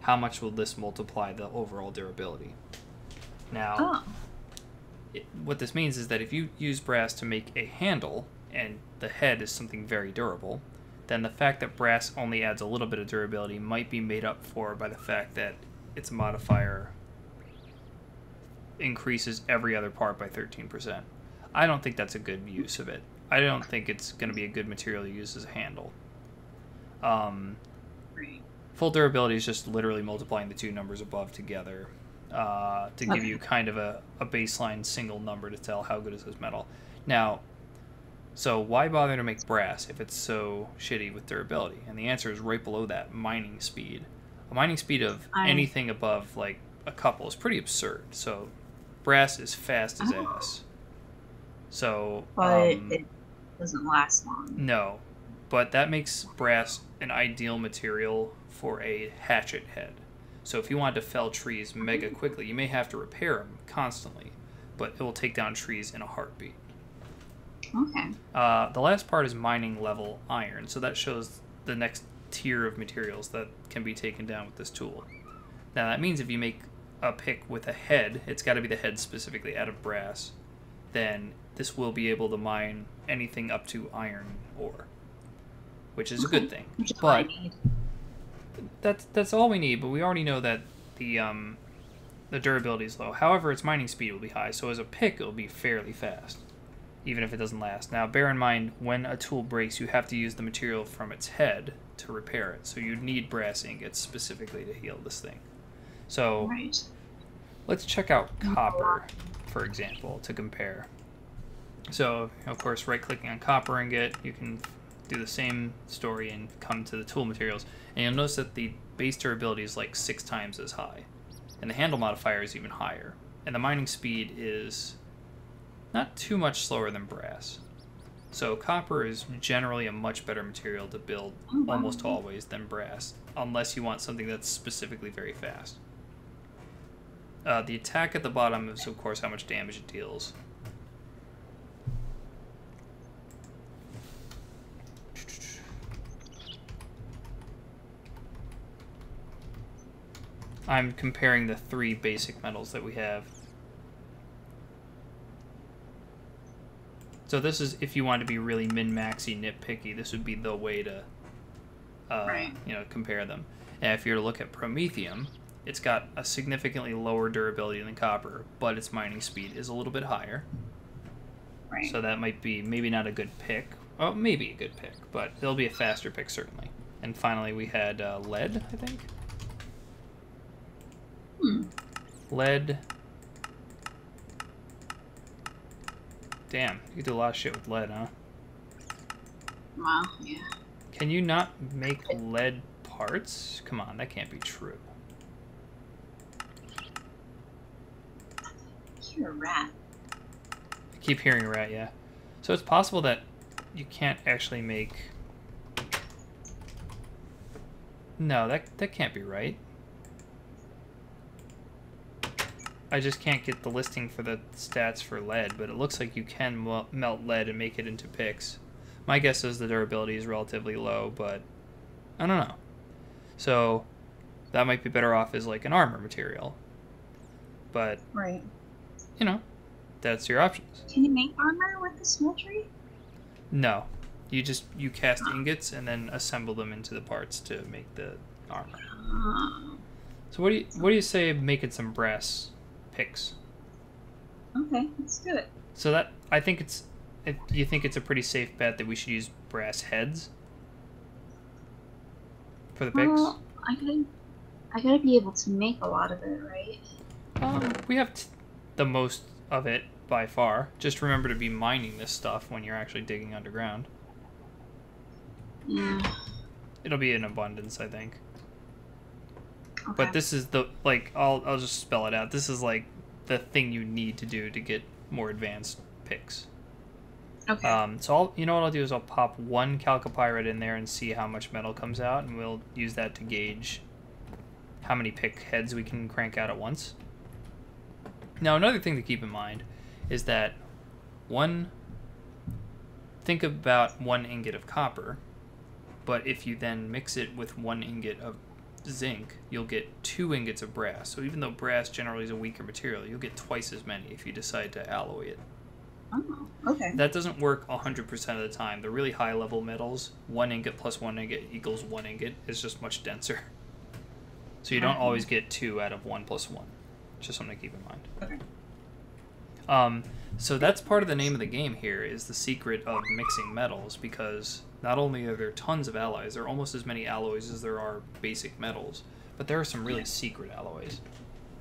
how much will this multiply the overall durability? Now, what this means is that if you use brass to make a handle, and the head is something very durable, then the fact that brass only adds a little bit of durability might be made up for by the fact that its modifier increases every other part by 13%. I don't think that's a good use of it. I don't think it's going to be a good material to use as a handle. Full durability is just literally multiplying the two numbers above together to give you kind of a baseline single number to tell how good is this metal. Now, so why bother to make brass if it's so shitty with durability? And the answer is right below that, mining speed. A mining speed of anything above like a couple is pretty absurd. So brass is fast as ass. So,
but it doesn't last long.
No, but that makes brass an ideal material for a hatchet head. So if you wanted to fell trees mega quickly, you may have to repair them constantly, but it will take down trees in a heartbeat.
Okay.
The last part is mining level iron, so that shows the next tier of materials that can be taken down with this tool. Now that means if you make a pick with a head, it's got to be the head specifically out of brass, then this will be able to mine anything up to iron ore, which is a good thing. But that's all we need. But we already know that the durability is low. However, its mining speed will be high, so as a pick, it will be fairly fast, even if it doesn't last. Now, bear in mind, when a tool breaks, you have to use the material from its head to repair it. So you'd need brass ingots specifically to heal this thing. So let's check out copper, for example, to compare. So, of course, right-clicking on copper ingot, you can do the same story and come to the tool materials. And you'll notice that the base durability is like 6 times as high. And the handle modifier is even higher. And the mining speed is not too much slower than brass. So copper is generally a much better material to build almost always than brass, unless you want something that's specifically very fast. The attack at the bottom is, of course, how much damage it deals. I'm comparing the 3 basic metals that we have. So this is, if you want to be really min-maxy, nitpicky, this would be the way to, compare them. And if you were to look at promethium, it's got a significantly lower durability than copper, but its mining speed is a little bit higher.
Right.
So that might be maybe not a good pick. Oh, maybe a good pick, but it'll be a faster pick certainly. And finally, we had lead, I think. Lead. Damn, you can do a lot of shit with lead, huh?
Well, yeah.
Can you not make lead parts? Come on, that can't be true.
You're a rat.
I keep hearing a rat, yeah. So it's possible that you can't actually make... No, that can't be right. I just can't get the listing for the stats for lead, but it looks like you can melt lead and make it into picks. My guess is the durability is relatively low, but I don't know. So that might be better off as like an armor material. But, you know, that's your options.
Can you make armor with the smeltery?
No. You cast ingots and then assemble them into the parts to make the armor. So what do you say making some brass picks?
Okay, let's do it.
So that, I think you think it's a pretty safe bet that we should use brass heads for the picks?
Well, I gotta be able to make a lot of it, right?
We have the most of it by far. Just remember to be mining this stuff when you're actually digging underground.
Yeah.
It'll be in abundance, I think.
Okay.
But this is the, like, I'll just spell it out. This is like the thing you need to do to get more advanced picks.
Okay.
So you know what I'll do is I'll pop 1 chalcopyrite in there and see how much metal comes out, and we'll use that to gauge how many pick heads we can crank out at once. Now another thing to keep in mind is that think about 1 ingot of copper, but if you then mix it with 1 ingot of zinc, you'll get 2 ingots of brass. So even though brass generally is a weaker material, you'll get twice as many if you decide to alloy it.
Oh, okay.
That doesn't work 100% of the time. The really high level metals, 1 ingot plus 1 ingot equals 1 ingot is just much denser. So you don't always get 2 out of 1 plus 1. Just something to keep in mind.
Okay.
So that's part of the name of the game here, is the secret of mixing metals, because not only are there tons of alloys, there are almost as many alloys as there are basic metals, but there are some really secret alloys.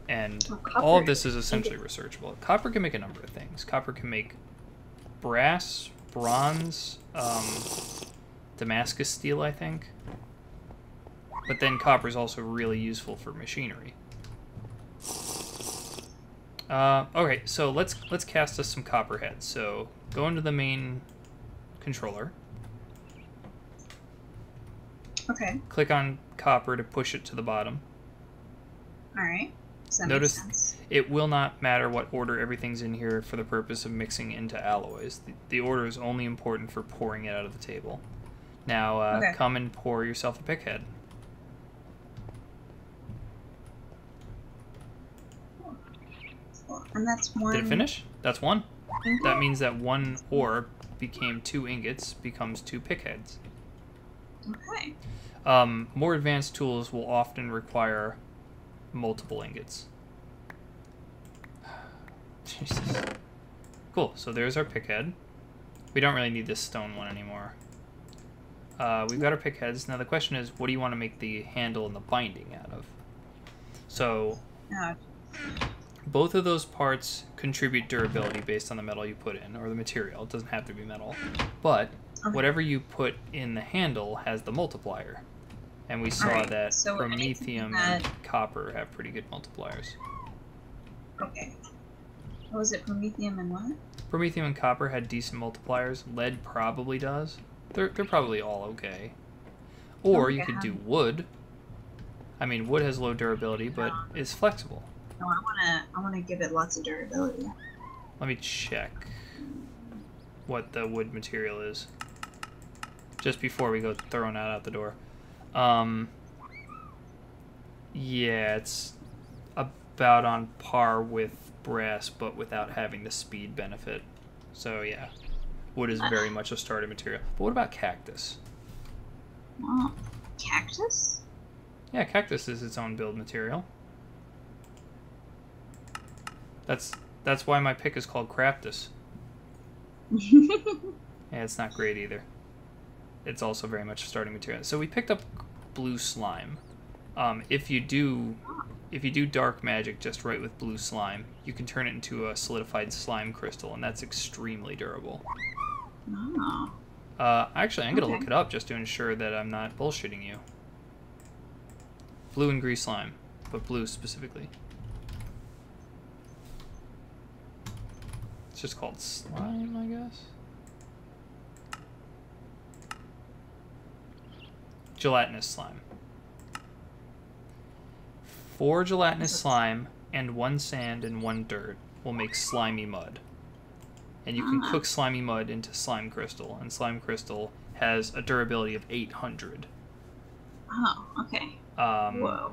And all of this is essentially researchable. Copper can make a number of things. Copper can make brass, bronze, Damascus steel, I think. But then copper is also really useful for machinery. Okay, so let's cast us some copper heads. So go into the main controller.
Okay.
Click on copper to push it to the bottom.
All right.
Notice it will not matter what order everything's in here for the purpose of mixing into alloys. The order is only important for pouring it out of the table. Now, come and pour yourself a pick head.
And that's one.
Did it finish? That's one. That means that one ore became 2 ingots, becomes 2 pick heads.
Okay.
More advanced tools will often require multiple ingots. Jesus. Cool, so there's our pick head. We don't really need this stone one anymore. We've got our pick heads. Now the question is, what do you want to make the handle and the binding out of? So, both of those parts contribute durability based on the metal you put in, or the material. It doesn't have to be metal. But whatever you put in the handle has the multiplier. And we saw that promethium and copper have pretty good multipliers.
Okay. What was it, promethium and what?
Promethium and copper had decent multipliers. Lead probably does. They're probably all okay. Or you could do wood. I mean, wood has low durability, but is flexible.
No, I wanna give it lots of durability.
Let me check what the wood material is. Just before we go throwing that out the door. Yeah, it's about on par with brass, but without having the speed benefit. So yeah, wood is very much a starter material. But what about cactus?
Cactus?
Yeah, cactus is its own build material. That's why my pick is called Craptus. Yeah, it's not great either. It's also very much a starting material. So we picked up blue slime. If you do dark magic just right with blue slime, you can turn it into a solidified slime crystal, and that's extremely durable.
Oh.
Actually, I'm gonna look it up just to ensure that I'm not bullshitting you. Blue and green slime, but blue specifically. It's just called slime, I guess. Gelatinous slime. 4 gelatinous slime and 1 sand and 1 dirt will make slimy mud. And you can cook slimy mud into slime crystal, and slime crystal has a durability of 800.
Oh, okay.
Whoa.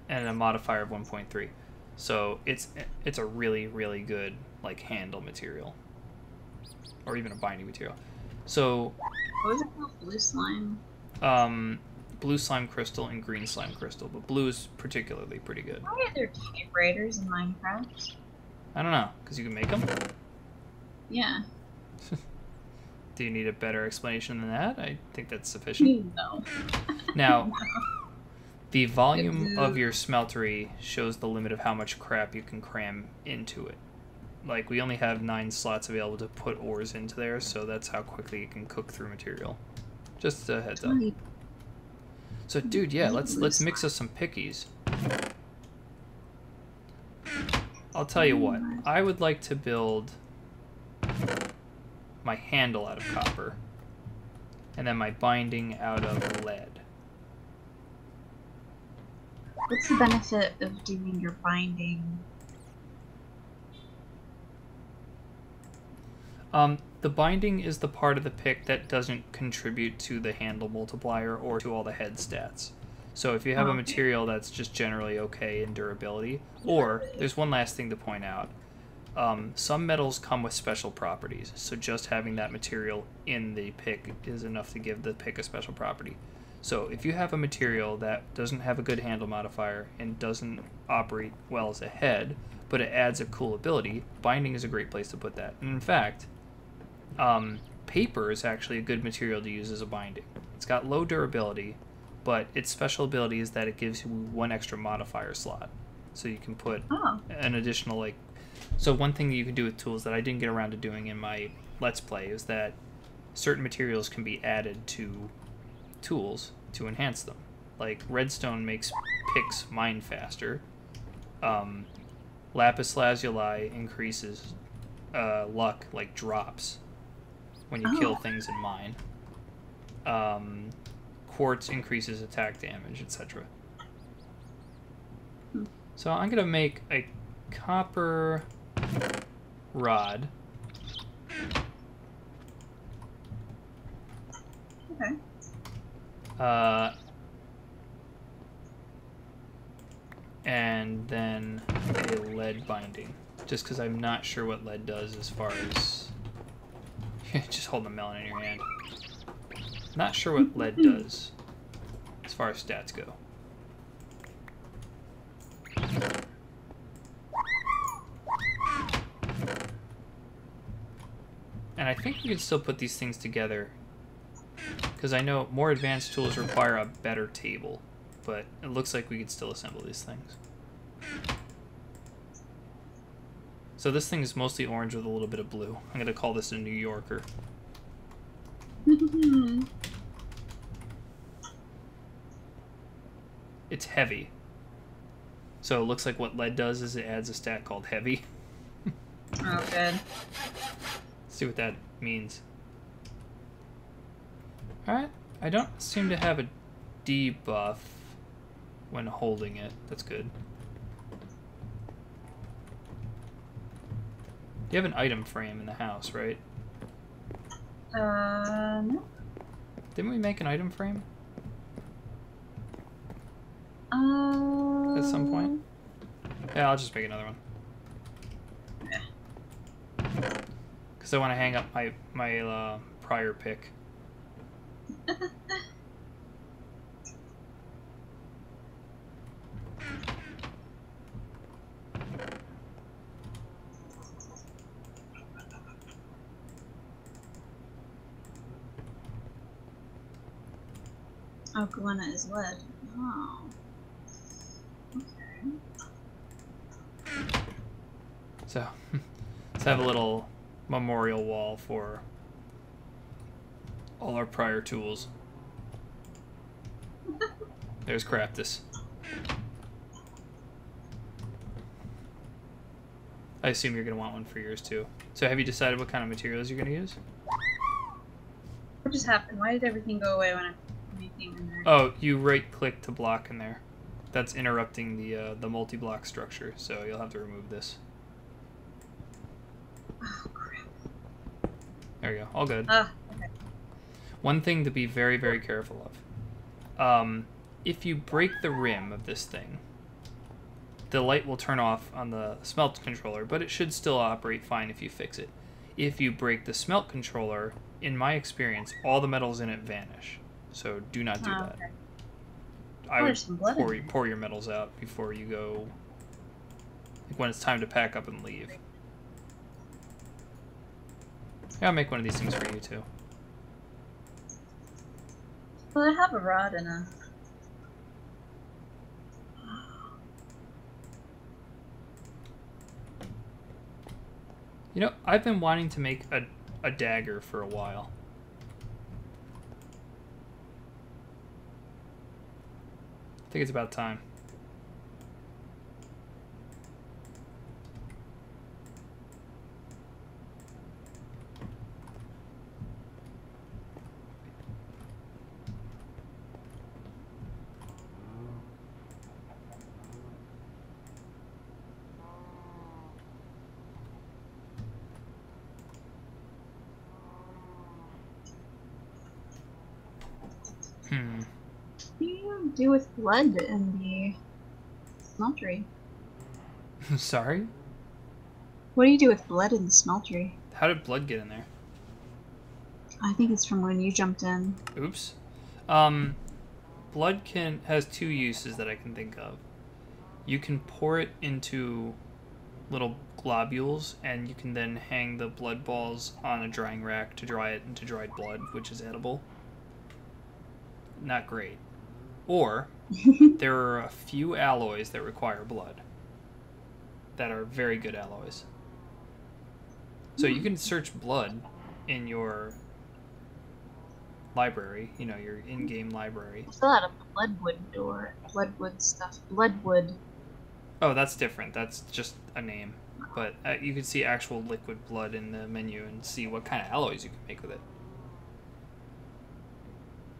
And a modifier of 1.3. So it's a really, really good like handle material. Or even a binding material. So
what was it called? Blue slime?
Blue slime crystal and green slime crystal, but blue is particularly pretty good.
Why are there typewriters in Minecraft?
I don't know, because you can make them?
Yeah.
Do you need a better explanation than that? I think that's sufficient.
No.
Now, the volume of your smeltery shows the limit of how much crap you can cram into it. Like, we only have 9 slots available to put ores into there, so that's how quickly it can cook through material. Just a heads up. So, dude, yeah, let's mix us some pickies. I'll tell you what. I would like to build my handle out of copper, and then my binding out of lead.
What's the benefit of doing your binding?
The binding is the part of the pick that doesn't contribute to the handle multiplier or to all the head stats. So if you have a material that's just generally okay in durability, or there's one last thing to point out. Some metals come with special properties, so just having that material in the pick is enough to give the pick a special property. So if you have a material that doesn't have a good handle modifier and doesn't operate well as a head, but it adds a cool ability, binding is a great place to put that. And in fact, paper is actually a good material to use as a binding. It's got low durability, but its special ability is that it gives you 1 extra modifier slot. So you can put an additional, like... So one thing that you can do with tools that I didn't get around to doing in my Let's Play is that certain materials can be added to tools to enhance them. Like redstone makes picks mine faster. Lapis lazuli increases luck, like drops, when you kill things in mine. Quartz increases attack damage, etc. So I'm going to make a copper rod.
Okay.
And then a lead binding. Just because I'm not sure what lead does as far as... Just hold the melon in your hand. Not sure what lead does as far as stats go. And I think we can still put these things together, because I know more advanced tools require a better table, but it looks like we could still assemble these things. So this thing is mostly orange with a little bit of blue. I'm going to call this a New Yorker. It's heavy. So it looks like what lead does is it adds a stat called heavy.
Oh, good.
Let's see what that means. Alright, I don't seem to have a debuff when holding it. That's good. You have an item frame in the house, right?
No.
Didn't we make an item frame? At some point? Yeah, I'll just make another one.
Yeah.
Because I want to hang up my prior pick.
Oh, Glenna is lead. Oh. Okay.
So, let's have a little memorial wall for all our prior tools. There's Craftus. I assume you're going to want one for yours too. So have you decided what kind of materials you're going to use?
What just happened? Why did everything go away when I put anything in there?
Oh, you right-click to block in there. That's interrupting the multi-block structure, so you'll have to remove this.
Oh, crap.
There you go. All good.
Okay.
One thing to be very, very careful of. If you break the rim of this thing, the light will turn off on the smelt controller, but it should still operate fine if you fix it. If you break the smelt controller, in my experience, all the metals in it vanish. So do not do that.
Okay.
I would pour your metals out before you go, like when it's time to pack up and leave. Yeah, I'll make one of these things for you too.
Well, I have a rod and a...
You know, I've been wanting to make a dagger for a while. I think it's about time.
What do you do with blood in the smeltery?
Sorry?
What do you do with blood in the smeltery?
How did blood get in there?
I think it's from when you jumped in.
Oops. Blood has two uses that I can think of. You can pour it into little globules, and you can then hang the blood balls on a drying rack to dry it into dried blood, which is edible. Not great. Or there are a few alloys that require blood that are very good alloys. So you can search blood in your library, you know, your in-game library.
I still had a Bloodwood stuff. Bloodwood.
Oh, that's different. That's just a name. But you can see actual liquid blood in the menu and see what kind of alloys you can make with it.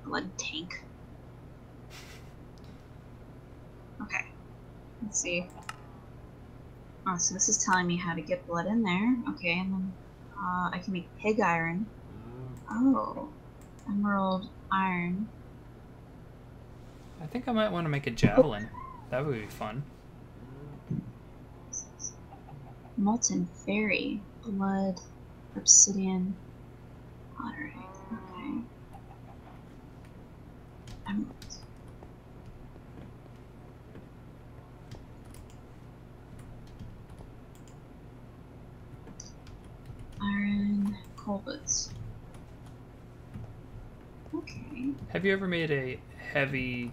Blood tank. Okay. Let's see. Oh, so this is telling me how to get blood in there. Okay, and then I can make pig iron. Oh. Emerald iron.
I think I might want to make a javelin. That would be fun.
Molten fairy. Blood. Obsidian. Alright. Okay. Emerald. Iron. Colbits. Okay.
Have you ever made a heavy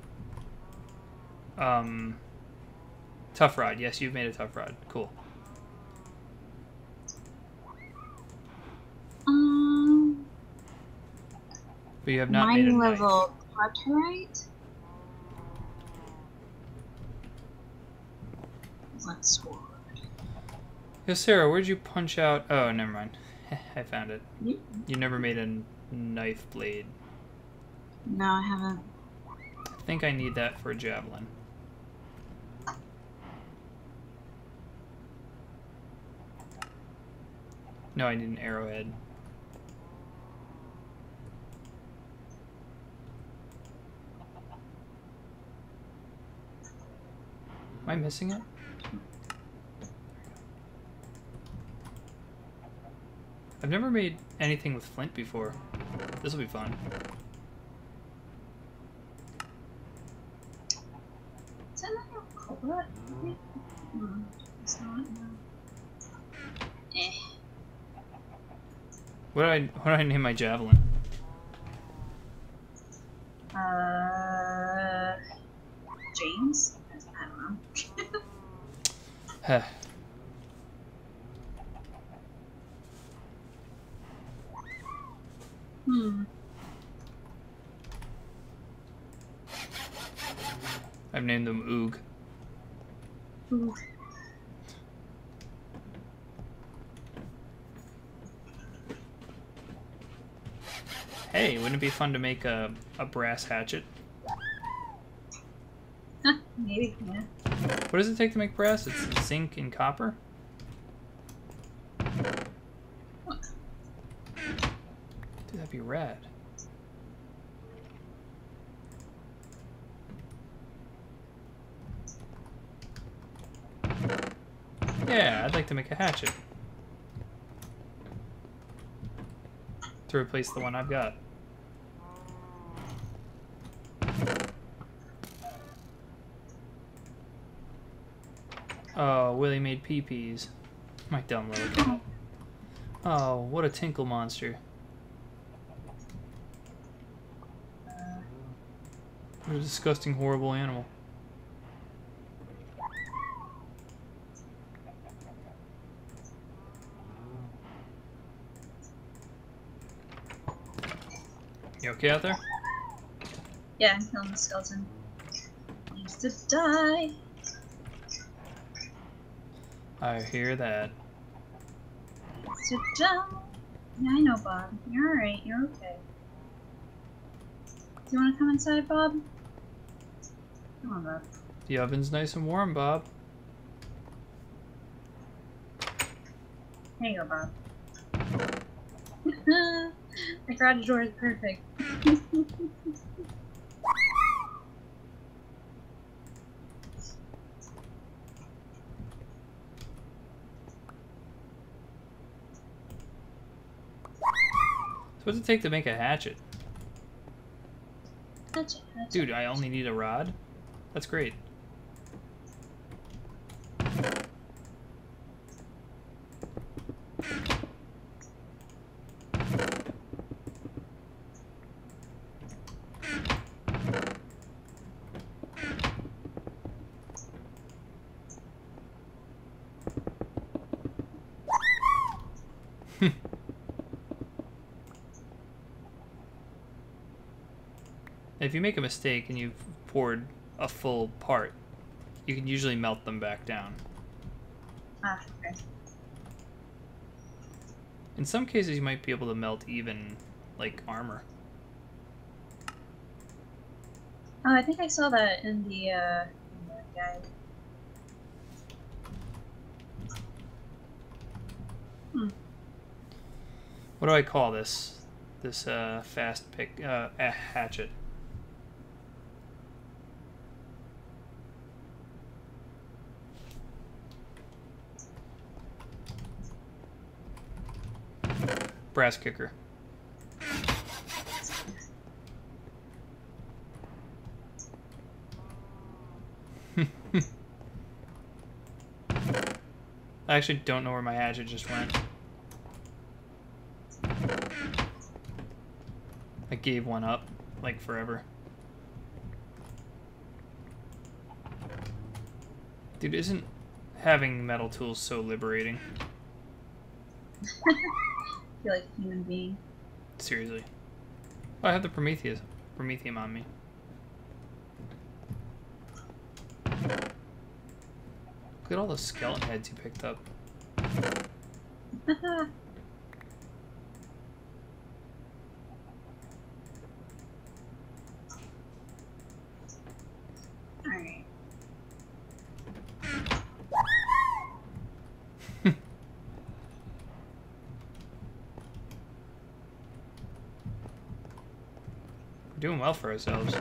tough rod? Yes, you've made a tough rod. Cool. But you have not made a
Mining
knife.
level Cartwright. Let's sword.
Yo, Sarah, where'd you punch out? Oh, never mind. I found it.
Yep.
You never made a knife blade.
No, I haven't.
I think I need that for a javelin. No, I need an arrowhead. Am I missing it? I've never made anything with flint before. This will be fun.
Is that not a cobra? No, it's not. No. Eh.
What do I name my javelin?
James? I don't know.
Heh. I've named them Oog.
Ooh.
Hey, wouldn't it be fun to make a brass hatchet?
Maybe, yeah.
What does it take to make brass? It's zinc and copper?
What?
Dude, that'd be rad. Yeah, I'd like to make a hatchet. To replace the one I've got. Oh, Willie made pee-pees. My dumb little cat. Oh, what a tinkle monster. What a disgusting, horrible animal. You okay out there?
Yeah, I'm killing the skeleton. Needs to die.
I hear that.
Needs to die. Yeah, I know, Bob. You're alright. You're okay. Do you want to come inside, Bob? Come on, Bob.
The oven's nice and warm, Bob.
There you go, Bob. The garage door is perfect.
So what's it take to make a hatchet?
Hatchet, hatchet.
Dude, I only need a rod? That's great. If you make a mistake and you've poured a full part, you can usually melt them back down.
Ah, okay.
In some cases, you might be able to melt even, like, armor.
Oh, I think I saw that in the guide.
What do I call this? This fast pick hatchet. Brass kicker. I actually don't know where my hatchet just went. I gave one up, like, forever. Dude, isn't having metal tools so liberating?
I feel like a human being.
Seriously. Oh, I have the Prometheum on me. Look at all the skeleton heads you picked up.
Alright.
We're doing well for ourselves.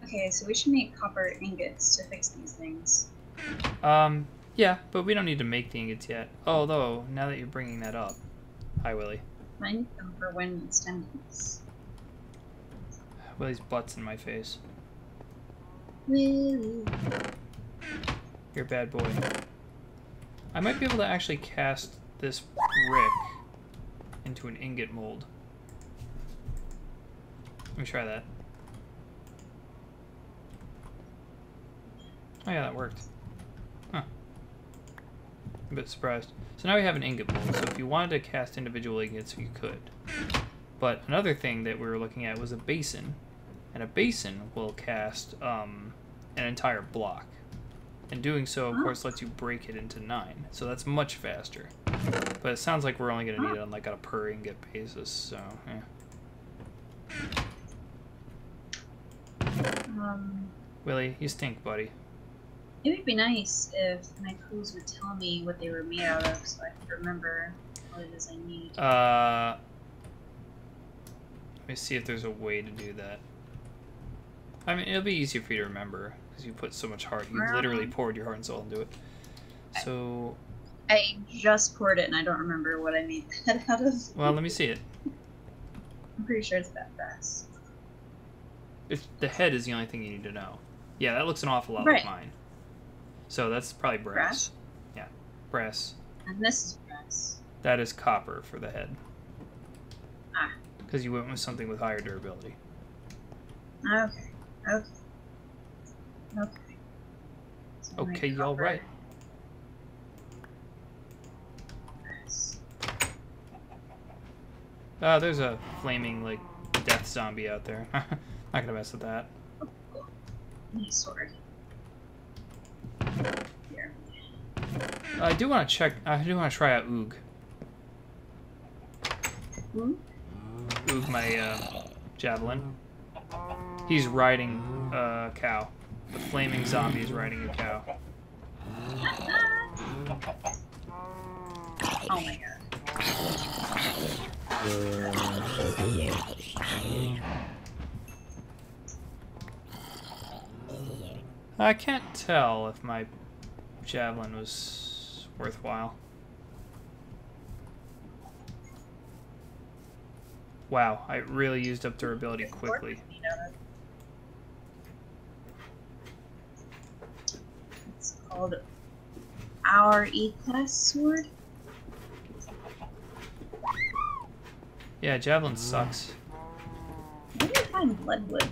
Okay, so we should make copper ingots to fix these things.
Yeah, but we don't need to make the ingots yet. Although, now that you're bringing that up. Hi, Willie.
I need them for when it's stemless.
Willie's butt's in my face.
Willy.
You're a bad boy. I might be able to actually cast this brick into an ingot mold. Let me try that. Oh yeah, that worked. Huh. I'm a bit surprised. So now we have an ingot mold, so if you wanted to cast individual ingots, you could. But another thing that we were looking at was a basin. And a basin will cast an entire block. And doing so, of course, lets you break it into 9. So that's much faster. But it sounds like we're only going to need it on like a per ingot basis, so Willie, you stink, buddy.
It would be nice if my tools would tell me what they were made out of so I could remember what it is I need.
Let me see if there's a way to do that. I mean, it'll be easier for you to remember because you put so much heart. You literally poured your heart and soul into it. So
I just poured it and I don't remember what I made that out of.
Well, let me see it.
I'm pretty sure it's that brass.
If the head is the only thing you need to know. Yeah, that looks an awful lot
Right.
like mine. So that's probably brass. Yeah, brass.
And this is brass.
That is copper for the head.
Ah.
Because you went with something with higher durability.
Okay. Okay. Okay. So
Okay,
my
y'all
copper
right.
brass.
There's a flaming, like, death zombie out there. Not gonna mess with that.
Oh, cool. Nice sword. Here.
I do want to check. I do want to try out Oog.
Hmm?
Oog, my javelin. He's riding a cow. The flaming zombie is riding a cow.
Oh my god.
I can't tell if my javelin was worthwhile. Wow, I really used up durability quickly.
It's called our E-class sword.
Yeah, javelin sucks.
Where do you find bloodwood?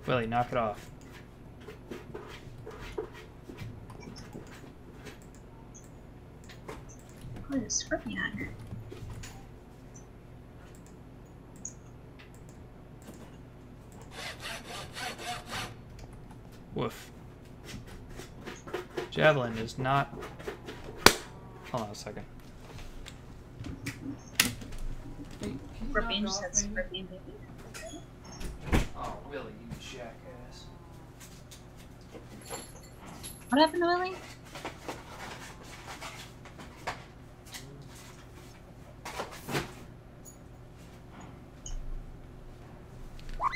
Willie, knock it off.
Oh, there's a scorpion on her.
Woof. Javelin is not... Hold on a second.
Scorpion just had scorpion baby.
Oh, Willie, you jackass.
What happened to Willie?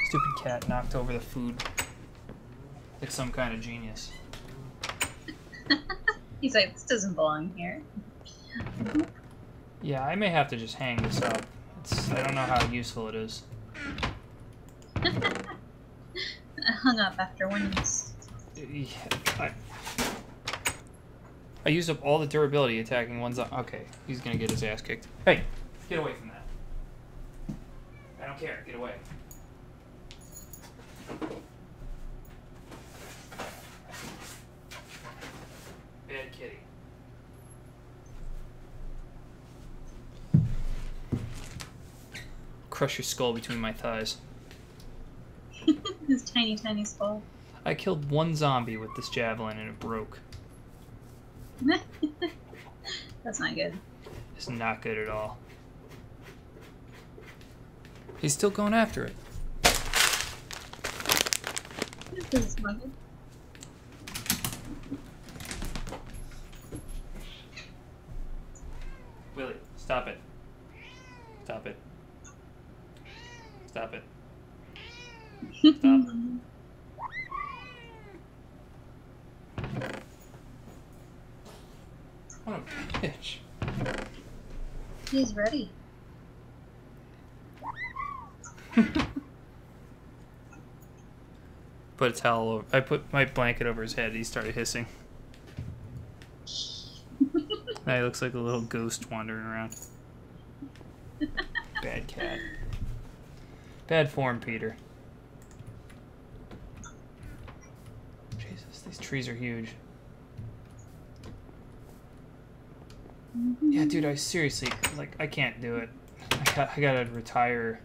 Stupid cat knocked over the food. Like some kind of genius.
He's like, this doesn't belong here.
Yeah, I may have to just hang this up. I don't know how useful it is.
I hung up after one use.
Yeah, I used up all the durability attacking one zombie. Okay, he's gonna get his ass kicked. Hey, get away from that. I don't care. Get away. Bad kitty. Crush your skull between my thighs.
His tiny, tiny skull.
I killed one zombie with this javelin and it broke.
That's not good.
It's not good at all. He's still going after it.
This is not good.
Willie, stop it. Stop it. Stop it. Stop. What a bitch.
He's ready.
Put a towel over. I put my blanket over his head. He started hissing. Now he looks like a little ghost wandering around. Bad cat. Bad form, Peter. Jesus, these trees are huge. Yeah, dude, I seriously, like, I can't do it. I gotta retire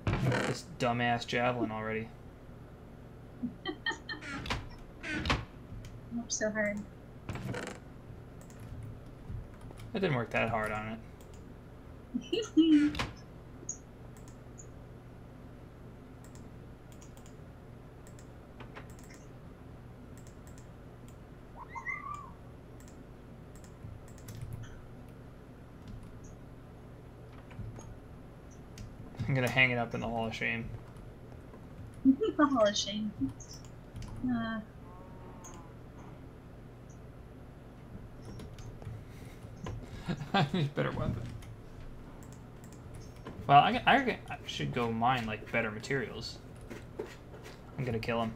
this dumbass javelin already.
Worked so hard.
I didn't work that hard on it. I'm gonna hang it up in the Hall of Shame.
The Hall of Shame.
I need a better weapon. Well, I should go mine like better materials. I'm gonna kill him.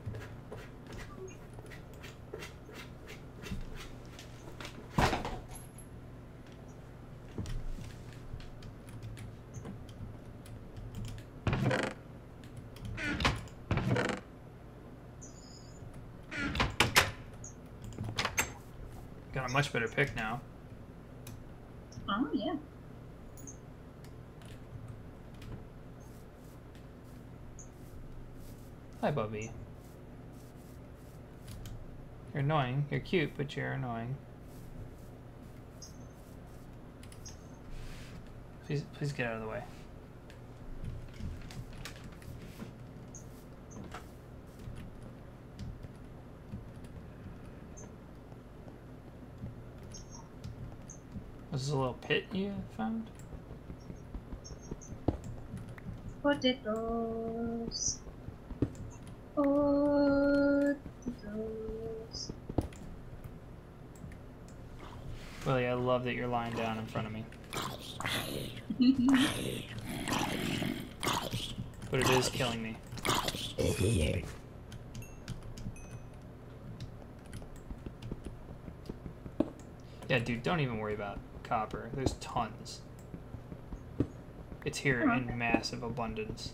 Got a much better pick now.
Oh, yeah.
Hi, Bubby. You're annoying. You're cute, but you're annoying. Please get out of the way. Was this a little pit you found?
Potatoes. Potatoes.
Willie, I love that you're lying down in front of me. But it is killing me. Yeah, dude, don't even worry about copper. There's tons. It's here in massive abundance.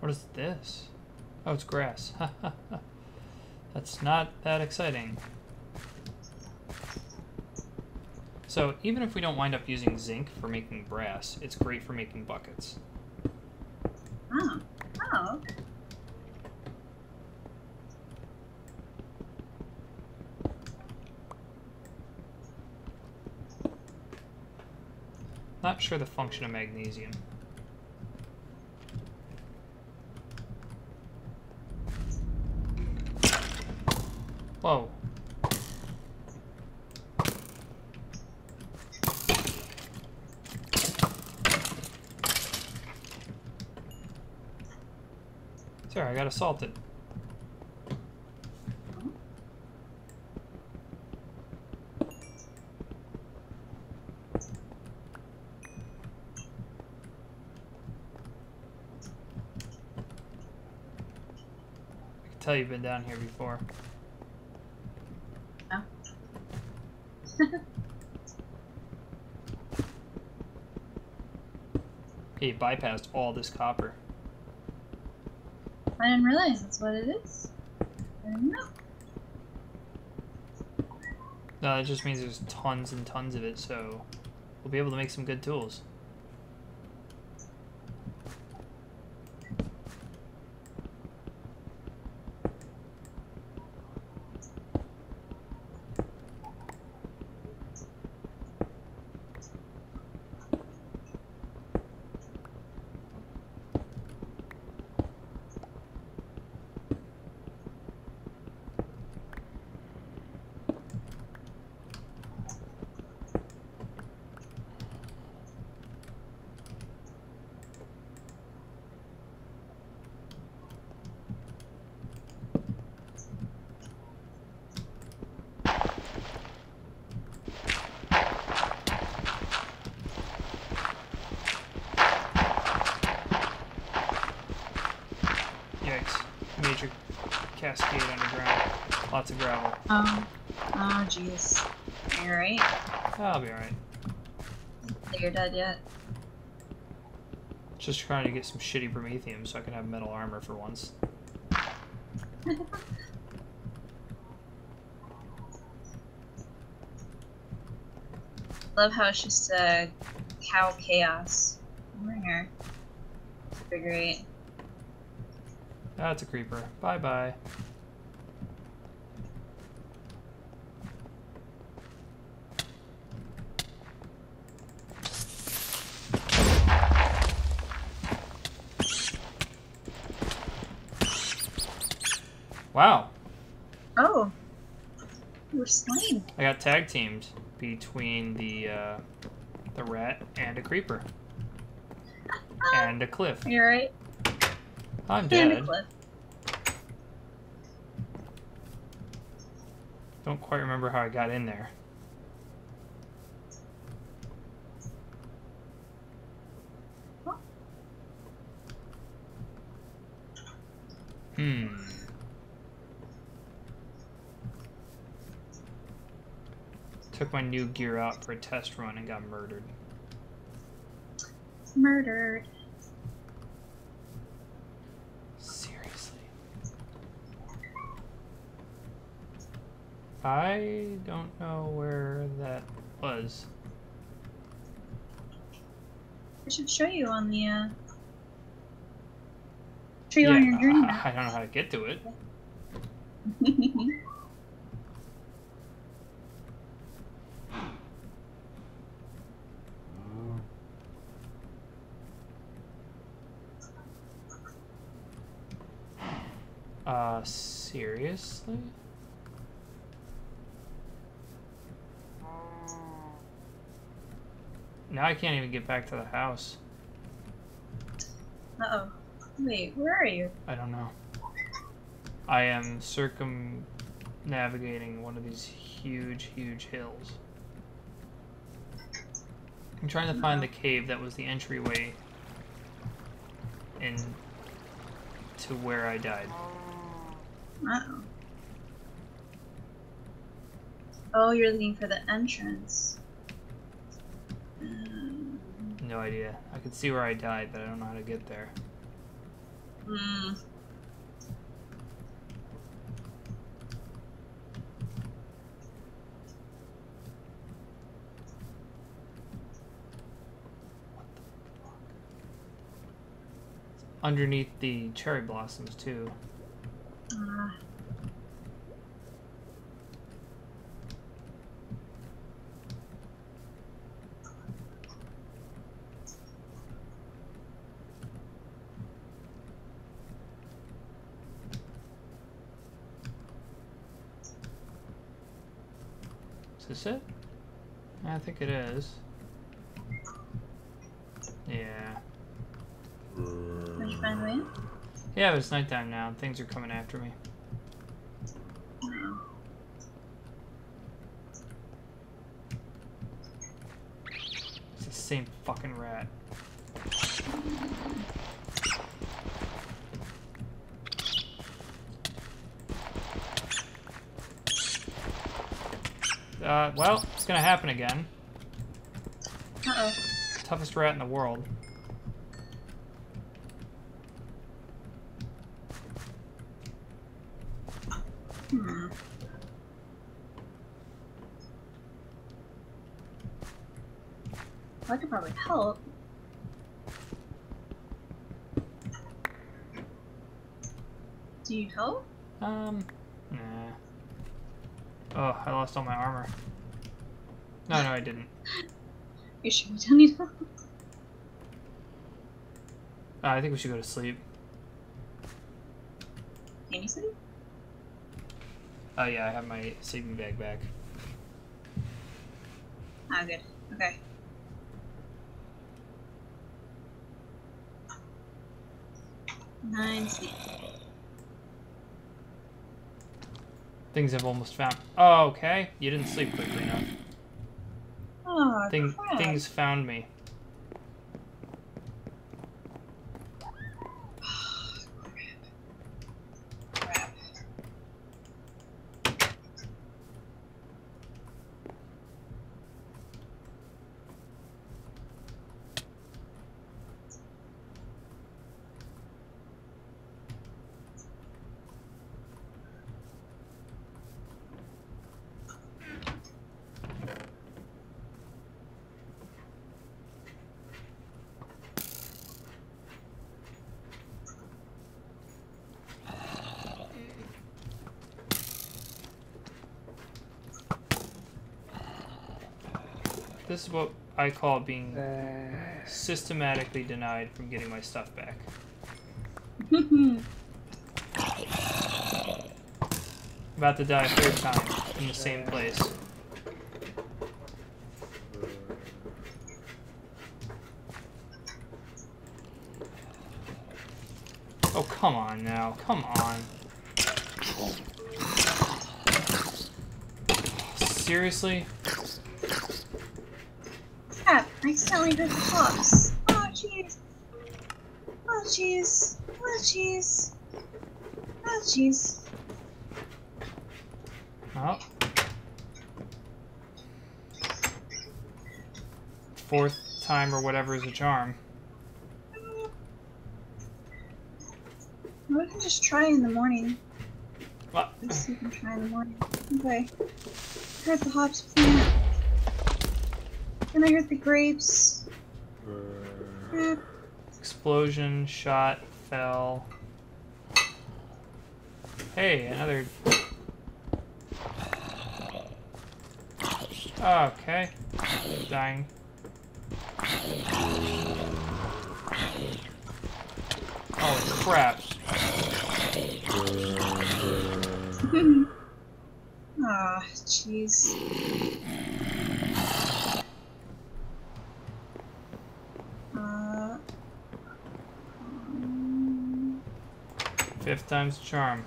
What is this? Oh, it's grass. That's not that exciting. So even if we don't wind up using zinc for making brass, it's great for making buckets.
Oh. Oh, okay.
Not sure the function of magnesium. Whoa. Sorry, I got assaulted. I can tell you've been down here before.
Oh.
Okay, you bypassed all this copper.
I didn't realize that's what it is. I didn't know.
No, that just means there's tons and tons of it, so we'll be able to make some good tools. Yikes. Major cascade underground. Lots of gravel.
Oh, jeez. You're right.
I'll be alright.
Think you're dead yet?
Just trying to get some shitty promethium so I can have metal armor for once.
Love how it's just a cow chaos. Over here. Super great.
That's a creeper. Bye-bye. Wow.
Oh! You were slain.
I got tag teamed between the rat and a creeper. And a cliff.
You're right.
I'm
And a
dead.
cliff.
Don't quite remember how I got in there. Took my new gear out for a test run and got murdered.
Murdered.
Seriously. I don't know where that was.
I should show you on the, show you on your journey map.
I don't know how to get to it. Seriously? Now I can't even get back to the house.
Uh-oh. Wait, where are you?
I don't know. I am circumnavigating one of these huge, huge hills. I'm trying to find the cave that was the entryway in to where I died.
Uh-oh. Oh, you're looking for the entrance.
No idea. I can see where I died, but I don't know how to get there.
Hmm.
Underneath the cherry blossoms too. Is this it? I think it is. Yeah.
Did you find the way?
Yeah, but it's nighttime now. Things are coming after me.
Oh.
It's the same fucking rat. Well, it's gonna happen again.
Uh-oh.
Toughest rat in the world.
Hmm. I could probably help. Do you help?
Nah. Oh, I lost all my armor. No, I didn't.
You sure we don't need help?
I think we should go to sleep.
Can you sleep?
Oh yeah, I have my sleeping bag back.
Ah, good. Okay. Nine sleep.
Things have almost found. Oh, okay. You didn't sleep quickly enough.
Oh, crap.
Things found me.
Crap.
This is what I call being systematically denied from getting my stuff back. About to die a third time in the same place. Oh, come on now. Come on. Seriously?
Crap, I accidentally hurt the fox. Oh, jeez. Oh, jeez. Oh, jeez. Oh, jeez.
Oh. Fourth time or whatever is a charm.
We can just try in the morning.
What?
Let's see if we can try in the morning. Okay. I hurt the hops plant. And I hurt the grapes.
Explosion, shot, fell. Hey, another. Okay. Dying. Oh crap.
Ah, jeez.
Fifth time's the charm.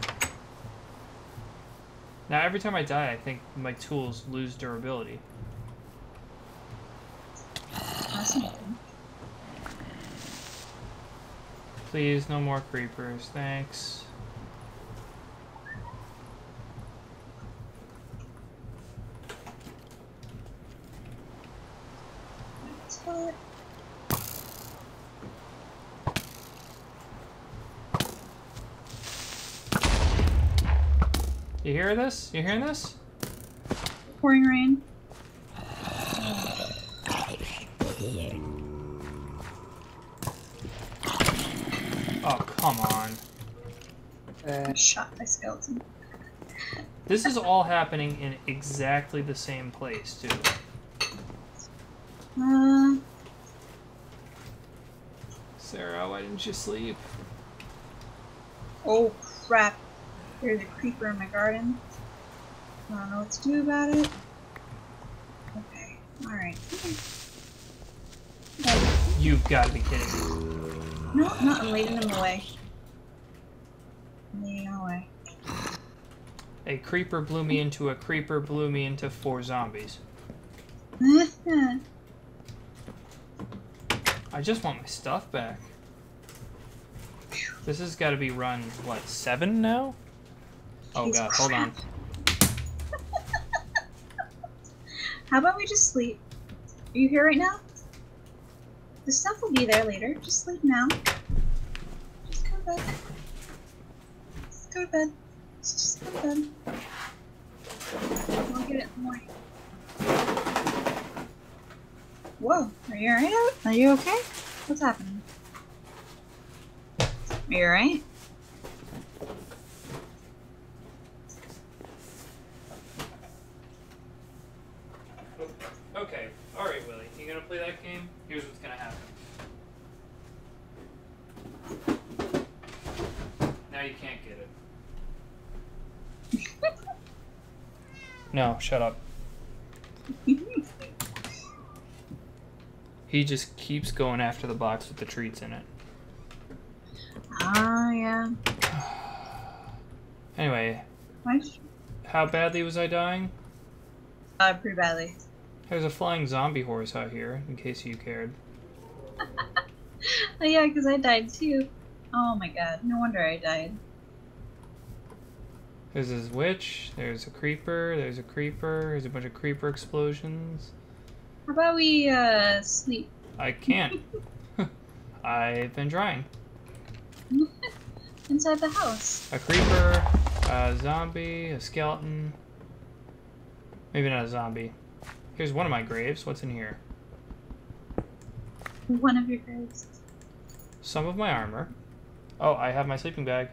Now every time I die, I think my tools lose durability.
Fascinating.
Please, no more creepers. Thanks.
That's what?
You hear this? You hearing this?
Pouring rain.
Oh, come on.
Shot by skeleton.
This is all happening in exactly the same place, too. Sarah, why didn't you sleep?
Oh crap. There's a creeper in my garden. I don't know what to do about it. Okay. Alright.
You've got to be kidding me.
No, I'm leading them away. I'm leading them away.
A creeper blew me into a creeper blew me into 4 zombies. I just want my stuff back. This has got to be run, what, 7 now? Oh god, hold on.
How about we just sleep? Are you here right now? The stuff will be there later. Just sleep now. Just go to bed. Just go to bed. Just go to bed. We'll get it in the morning. Whoa, are you alright? Are you okay? What's happening? Are you alright?
Okay, alright Willie, you gonna play that game? Here's what's gonna happen. Now you can't get it. No, shut up. He just keeps going after the box with the treats in it.
Ah, yeah.
Anyway,
Why?
how badly was I dying?
Pretty badly.
There's a flying zombie horse out here, in case you cared.
Oh yeah, because I died too. Oh my god, no wonder I died.
There's this witch, there's a creeper, there's a bunch of creeper explosions.
How about we, sleep?
I can't. I've been trying.
Inside the house.
A creeper, a zombie, a skeleton. Maybe not a zombie. Here's one of my graves. What's in here?
One of your graves.
Some of my armor. Oh, I have my sleeping bag.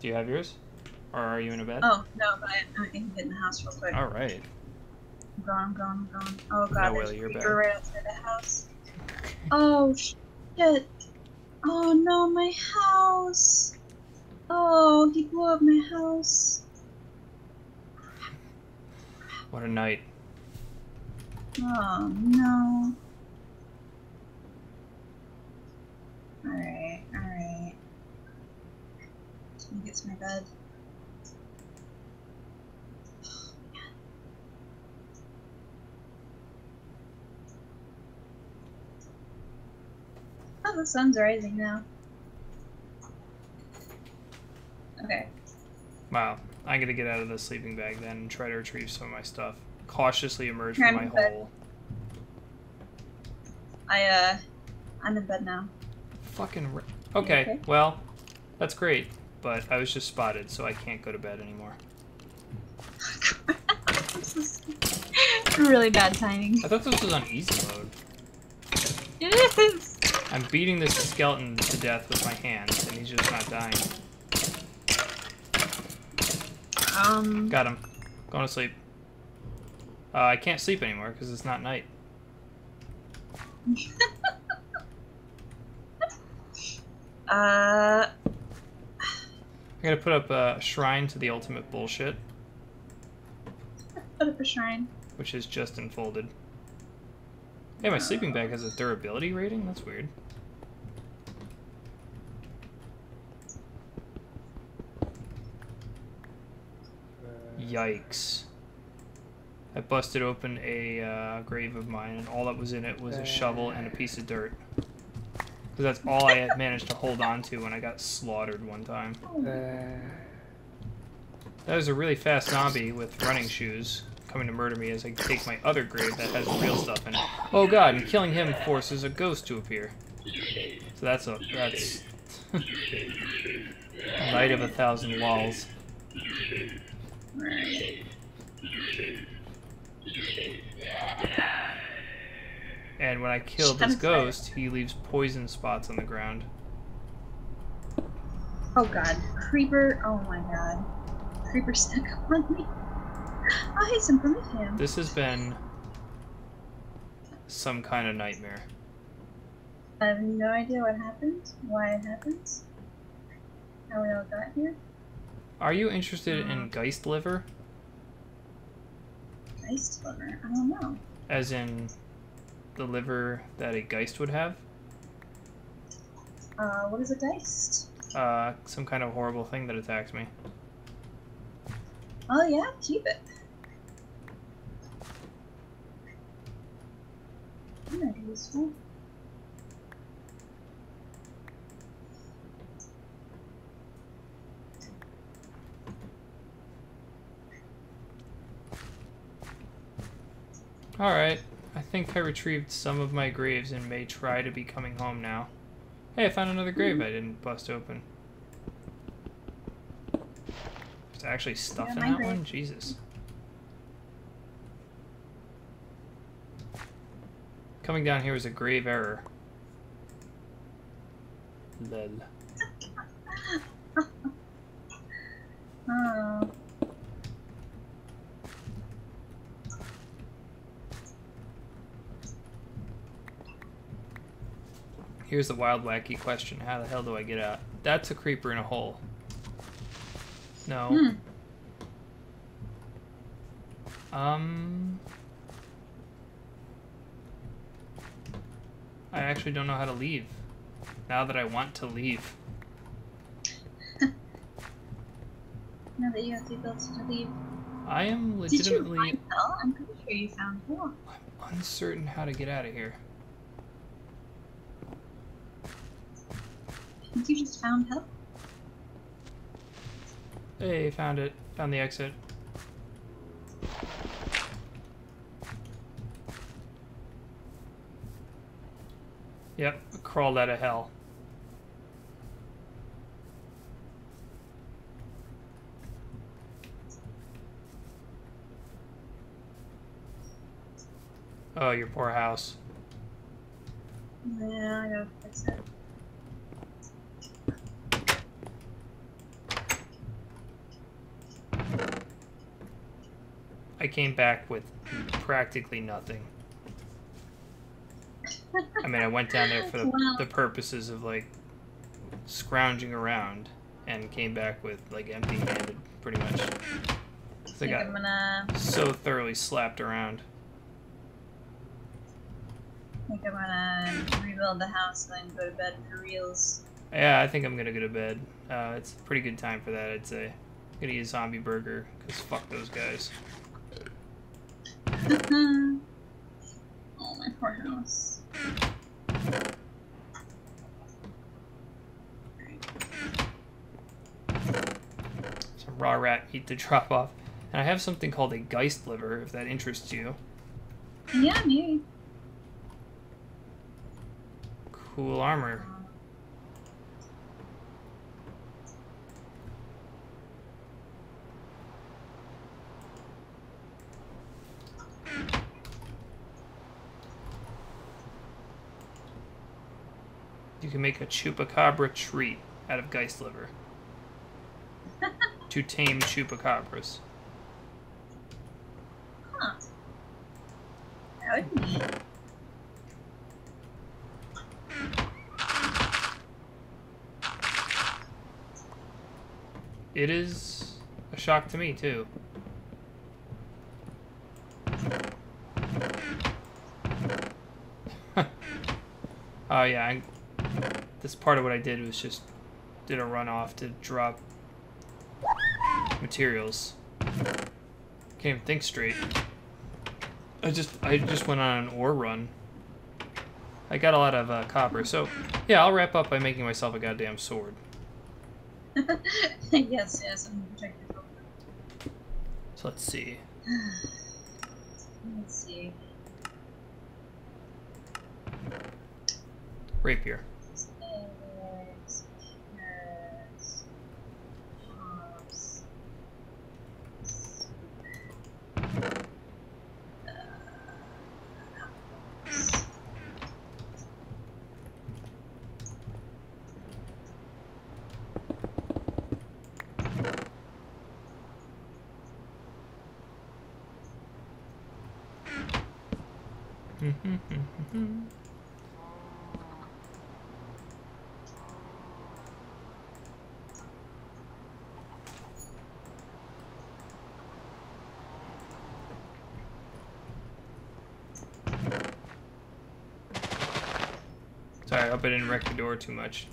Do you have yours? Or are you in a bed?
Oh, no, but I can get in the house real quick.
Alright.
I'm going. Oh god,
No,
there's
Willie,
a
you're
creeper
back.
right outside the house. Oh shit. Oh no, my house. Oh, he blew up my house.
What a night.
Oh no. Alright. Let me get to my bed. Oh, the sun's rising now. Okay.
Wow. I'm gonna get out of the sleeping bag then and try to retrieve some of my stuff. Cautiously emerge
You're
from my
in bed.
hole.
I'm in bed now.
Fucking okay,
okay?
well, that's great. But I was just spotted, so I can't go to bed anymore.
This is really bad timing.
I thought this was on easy mode.
It is!
I'm beating this skeleton to death with my hands, and he's just not dying. Got him. Going to sleep. I can't sleep anymore because it's not night. I gotta put up a shrine to the ultimate bullshit,
Put up a shrine.
which is just unfolded. Hey, my sleeping bag has a durability rating? That's weird. Yikes. I busted open a grave of mine, and all that was in it was a shovel and a piece of dirt. Because that's all I had managed to hold on to when I got slaughtered one time. That was a really fast zombie with running shoes coming to murder me as I take my other grave that has real stuff in it. Oh god, and killing him forces a ghost to appear. So that's Night of 1,000 Lols.
Right.
And when I kill this ghost, he leaves poison spots on the ground.
Oh god. Creeper. Oh my god. Creeper stuck on me. Oh, hey, some permission.
This has been some kind of nightmare.
I have no idea what happened, why it happens, how we all got here.
Are you interested in Geist liver?
Geist liver? I don't know.
As in the liver that a Geist would have?
What is a Geist?
Some kind of horrible thing that attacks me.
Oh yeah, keep it. That might be useful.
Alright, I think I retrieved some of my graves and may try to be coming home now. Hey, I found another grave I didn't bust open. There's actually stuff in that one? Jesus. Coming down here was a grave error. Lol.
Oh.
Here's the wild, wacky question. How the hell do I get out? That's a creeper in a hole. No. I actually don't know how to leave. Now that I want to leave.
Now that you have the ability to leave.
I am legitimately...
Did you find hell? I'm pretty sure you found hell.
I'm uncertain how to get out of here.
I think you just found hell.
Hey, found it. Found the exit. Yep, crawled out of hell. Oh, your poor house.
Yeah, I gotta fix it.
I came back with practically nothing. I mean, I went down there for the purposes of, like, scrounging around and came back with, like, empty-handed, pretty much. I got so thoroughly slapped around.
I think I'm gonna rebuild the house and then go to bed for reals.
Yeah, I think I'm gonna go to bed. It's a pretty good time for that, I'd say. I'm gonna eat a zombie burger, because fuck those guys.
Oh, my poor house.
Some raw rat meat to drop off. And I have something called a Geist liver, if that interests you.
Yeah, maybe.
Cool armor. You can make a chupacabra treat out of Geist liver. To tame chupacabras.
Huh. That would be neat.
It is a shock to me, too. Oh, yeah, this part of what I did was just did a runoff to drop materials. Can't even think straight. I just went on an ore run. I got a lot of copper, so yeah, I'll wrap up by making myself a goddamn sword.
Yes, I'm protected.
So let's see.
Let's see.
Rapier. Sorry, I hope I didn't wreck the door too much.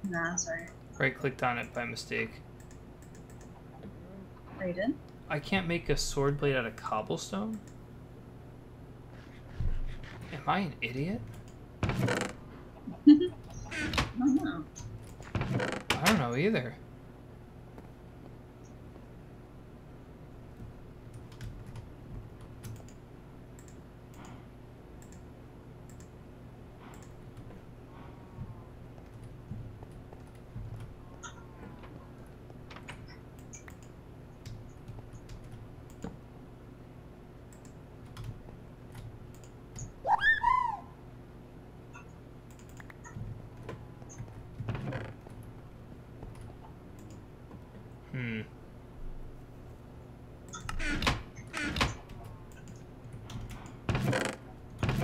Nah, sorry.
Right-clicked on it by mistake.
Oh, you did?
I can't make a sword blade out of cobblestone? Am I an idiot?
I don't know.
I don't know either.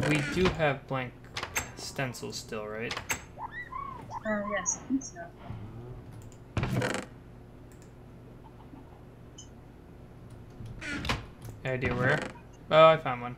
We do have blank stencils still, right?
Yes, I think so.
Any idea where? Oh, I found one.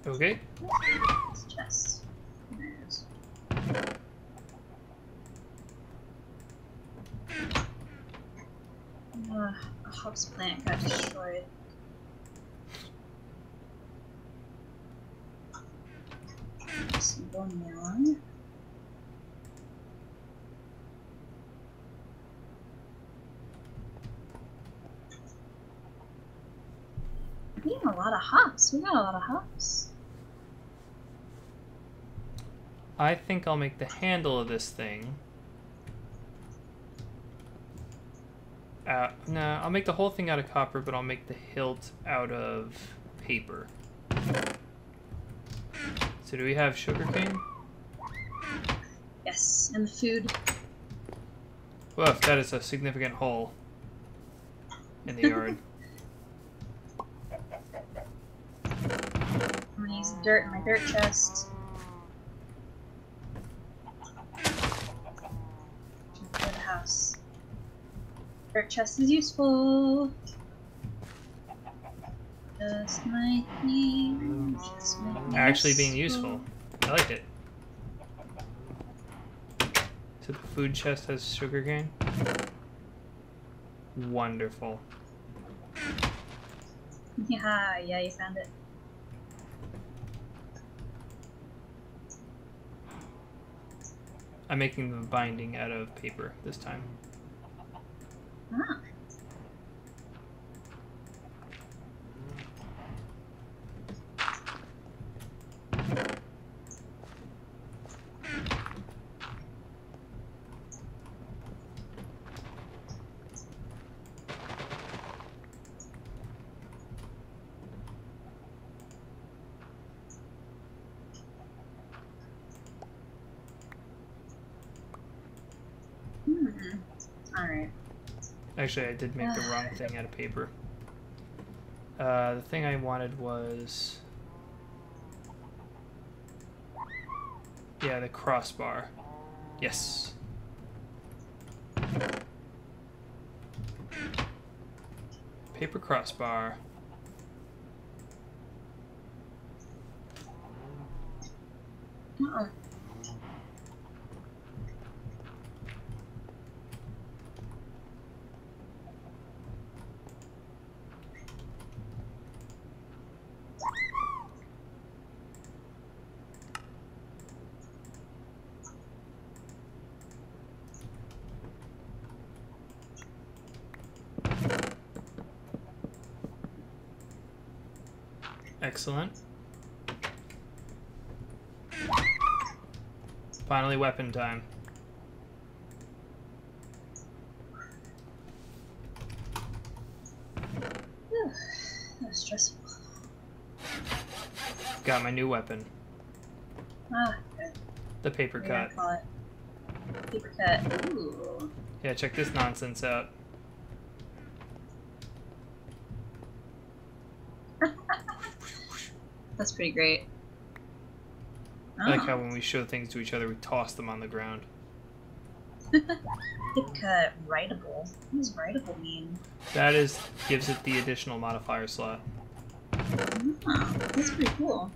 Okay.
It's chest. There it is. A house plant got destroyed. Some bone meal. We have a lot of hops. We got a lot of hops.
I think I'll make the handle of this thing. No, I'll make the whole thing out of copper, but I'll make the hilt out of paper. So do we have sugarcane?
Yes, and the food.
Woof, that is a significant hole in the yard.
I'm gonna use the dirt in my dirt chest. To the house. Dirt chest is useful. Just might be. Just might be
Actually being useful. I like it. So the food chest has sugarcane? Wonderful.
Yeah, you found it.
I'm making the binding out of paper this time.
Ah. Alright.
Actually, I did make the wrong thing out of paper. The thing I wanted was... yeah, the crossbar. Yes. Paper crossbar.
Uh-oh.
Excellent. Finally weapon time.
Whew. That was stressful.
got my new weapon.
Ah, good.
The paper
What do you
cut.
call it? Paper cut. Ooh.
Yeah, check this nonsense out.
That's pretty great.
I like
Oh.
how when we show things to each other, we toss them on the ground.
Paper cut. Writable. What does writable mean?
That is, gives it the additional modifier slot.
Oh, that's pretty cool.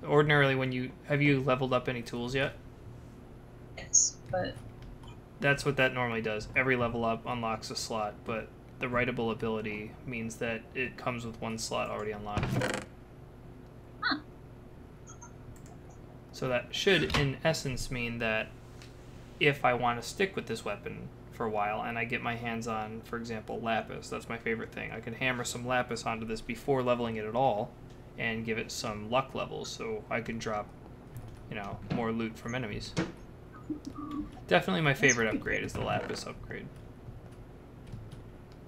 Ordinarily, when you... Have you leveled up any tools yet?
Yes, but
That's what that normally does. Every level up unlocks a slot, but the writable ability means that it comes with one slot already unlocked.
Huh.
So that should, in essence, mean that if I want to stick with this weapon for a while and I get my hands on, for example, lapis, that's my favorite thing. I can hammer some lapis onto this before leveling it at all and give it some luck levels so I can drop, you know, more loot from enemies. Definitely my favorite upgrade is the lapis upgrade.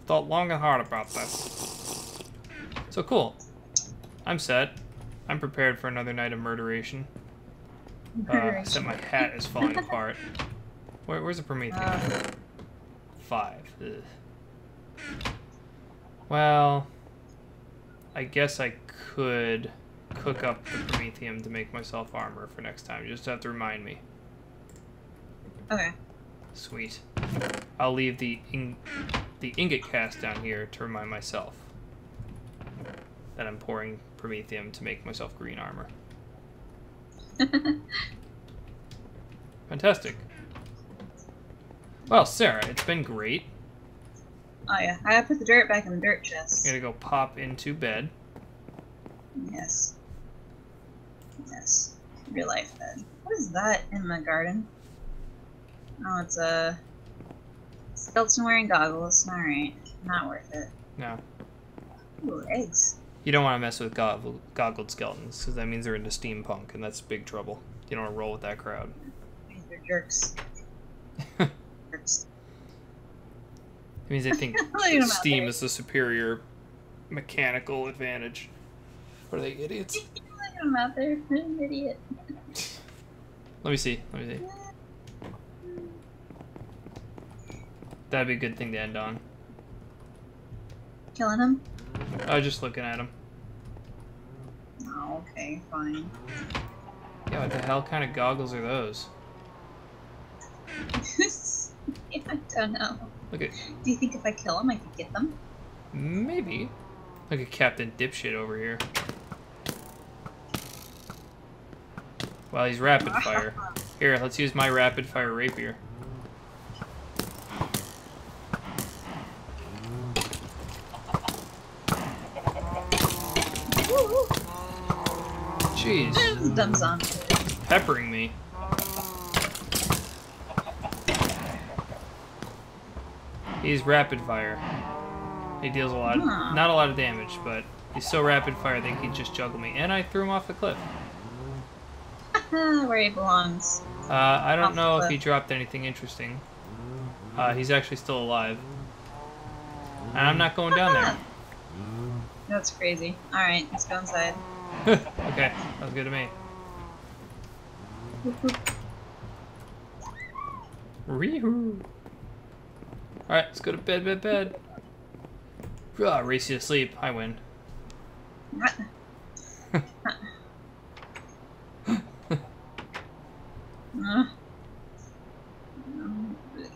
Thought long and hard about this. So cool. I'm set. I'm prepared for another night of murderation. Except my hat is falling apart. Where's the Prometheus? 5. Ugh. Well, I guess I could cook up the Prometheum to make myself armor for next time. You just have to remind me.
okay.
Sweet. I'll leave the ingot cast down here to remind myself that I'm pouring Prometheum to make myself green armor. Fantastic. Well, Sarah, it's been great.
Oh yeah, I put the dirt back in the dirt chest.
I'm gonna go pop into bed.
Yes. Yes. Real life bed. What is that in the garden? Oh, it's a skeleton wearing goggles. Alright. Not worth it.
No.
Ooh, eggs.
You don't want to mess with goggled skeletons, because that means they're into steampunk, and that's big trouble. You don't want to roll with that crowd.
They're jerks. Jerks.
It means they think
Look at 'em out
steam
there.
is the superior mechanical advantage. What are they, idiots?
Look at him out there. An idiot.
Let me see. That'd be a good thing to end on.
Killing him?
I was just looking at him.
Oh, okay, fine.
Yeah, what the hell kind of goggles are those?
Yeah, I don't know.
Look at...
Do you think if I kill him, I could get them?
Maybe. Look at Captain Dipshit over here. Well, he's rapid fire. Here, let's use my rapid fire rapier. Jeez.
This dumb zombie.
Peppering me. He's rapid fire. He deals a lot,
Huh.
not a lot of damage, but he's so rapid fire that he can just juggle me. And I threw him off the cliff.
Where he belongs.
I don't
Off the
know if
cliff.
he dropped anything interesting. He's actually still alive. And I'm not going down there.
That's crazy. Alright, let's go inside.
Okay, sounds good to me. Ree-hoo. Alright, let's go to bed. Race you to sleep. I win.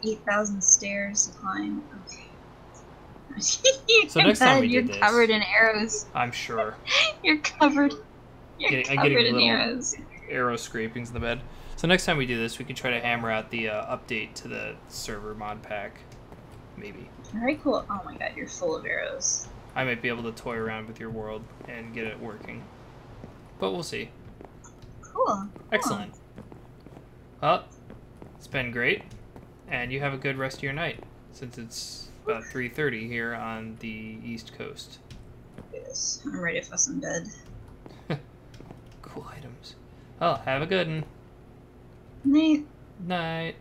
8,000 stairs to climb. Okay.
So next time we
you're
do this-
covered in arrows.
I'm sure.
You're covered. You're
I'm
covered
getting
in
little
arrows.
arrow scrapings in the bed. So next time we do this, we can try to hammer out the update to the server mod pack. Maybe.
Very cool. Oh my god, you're full of arrows.
I might be able to toy around with your world and get it working. But we'll see.
Cool.
Excellent. Well, it's been great. And you have a good rest of your night, since it's about 3:30 here on the East Coast.
Yes, I'm ready for some bed.
Cool items. Oh, have a good one.
Night.
Night.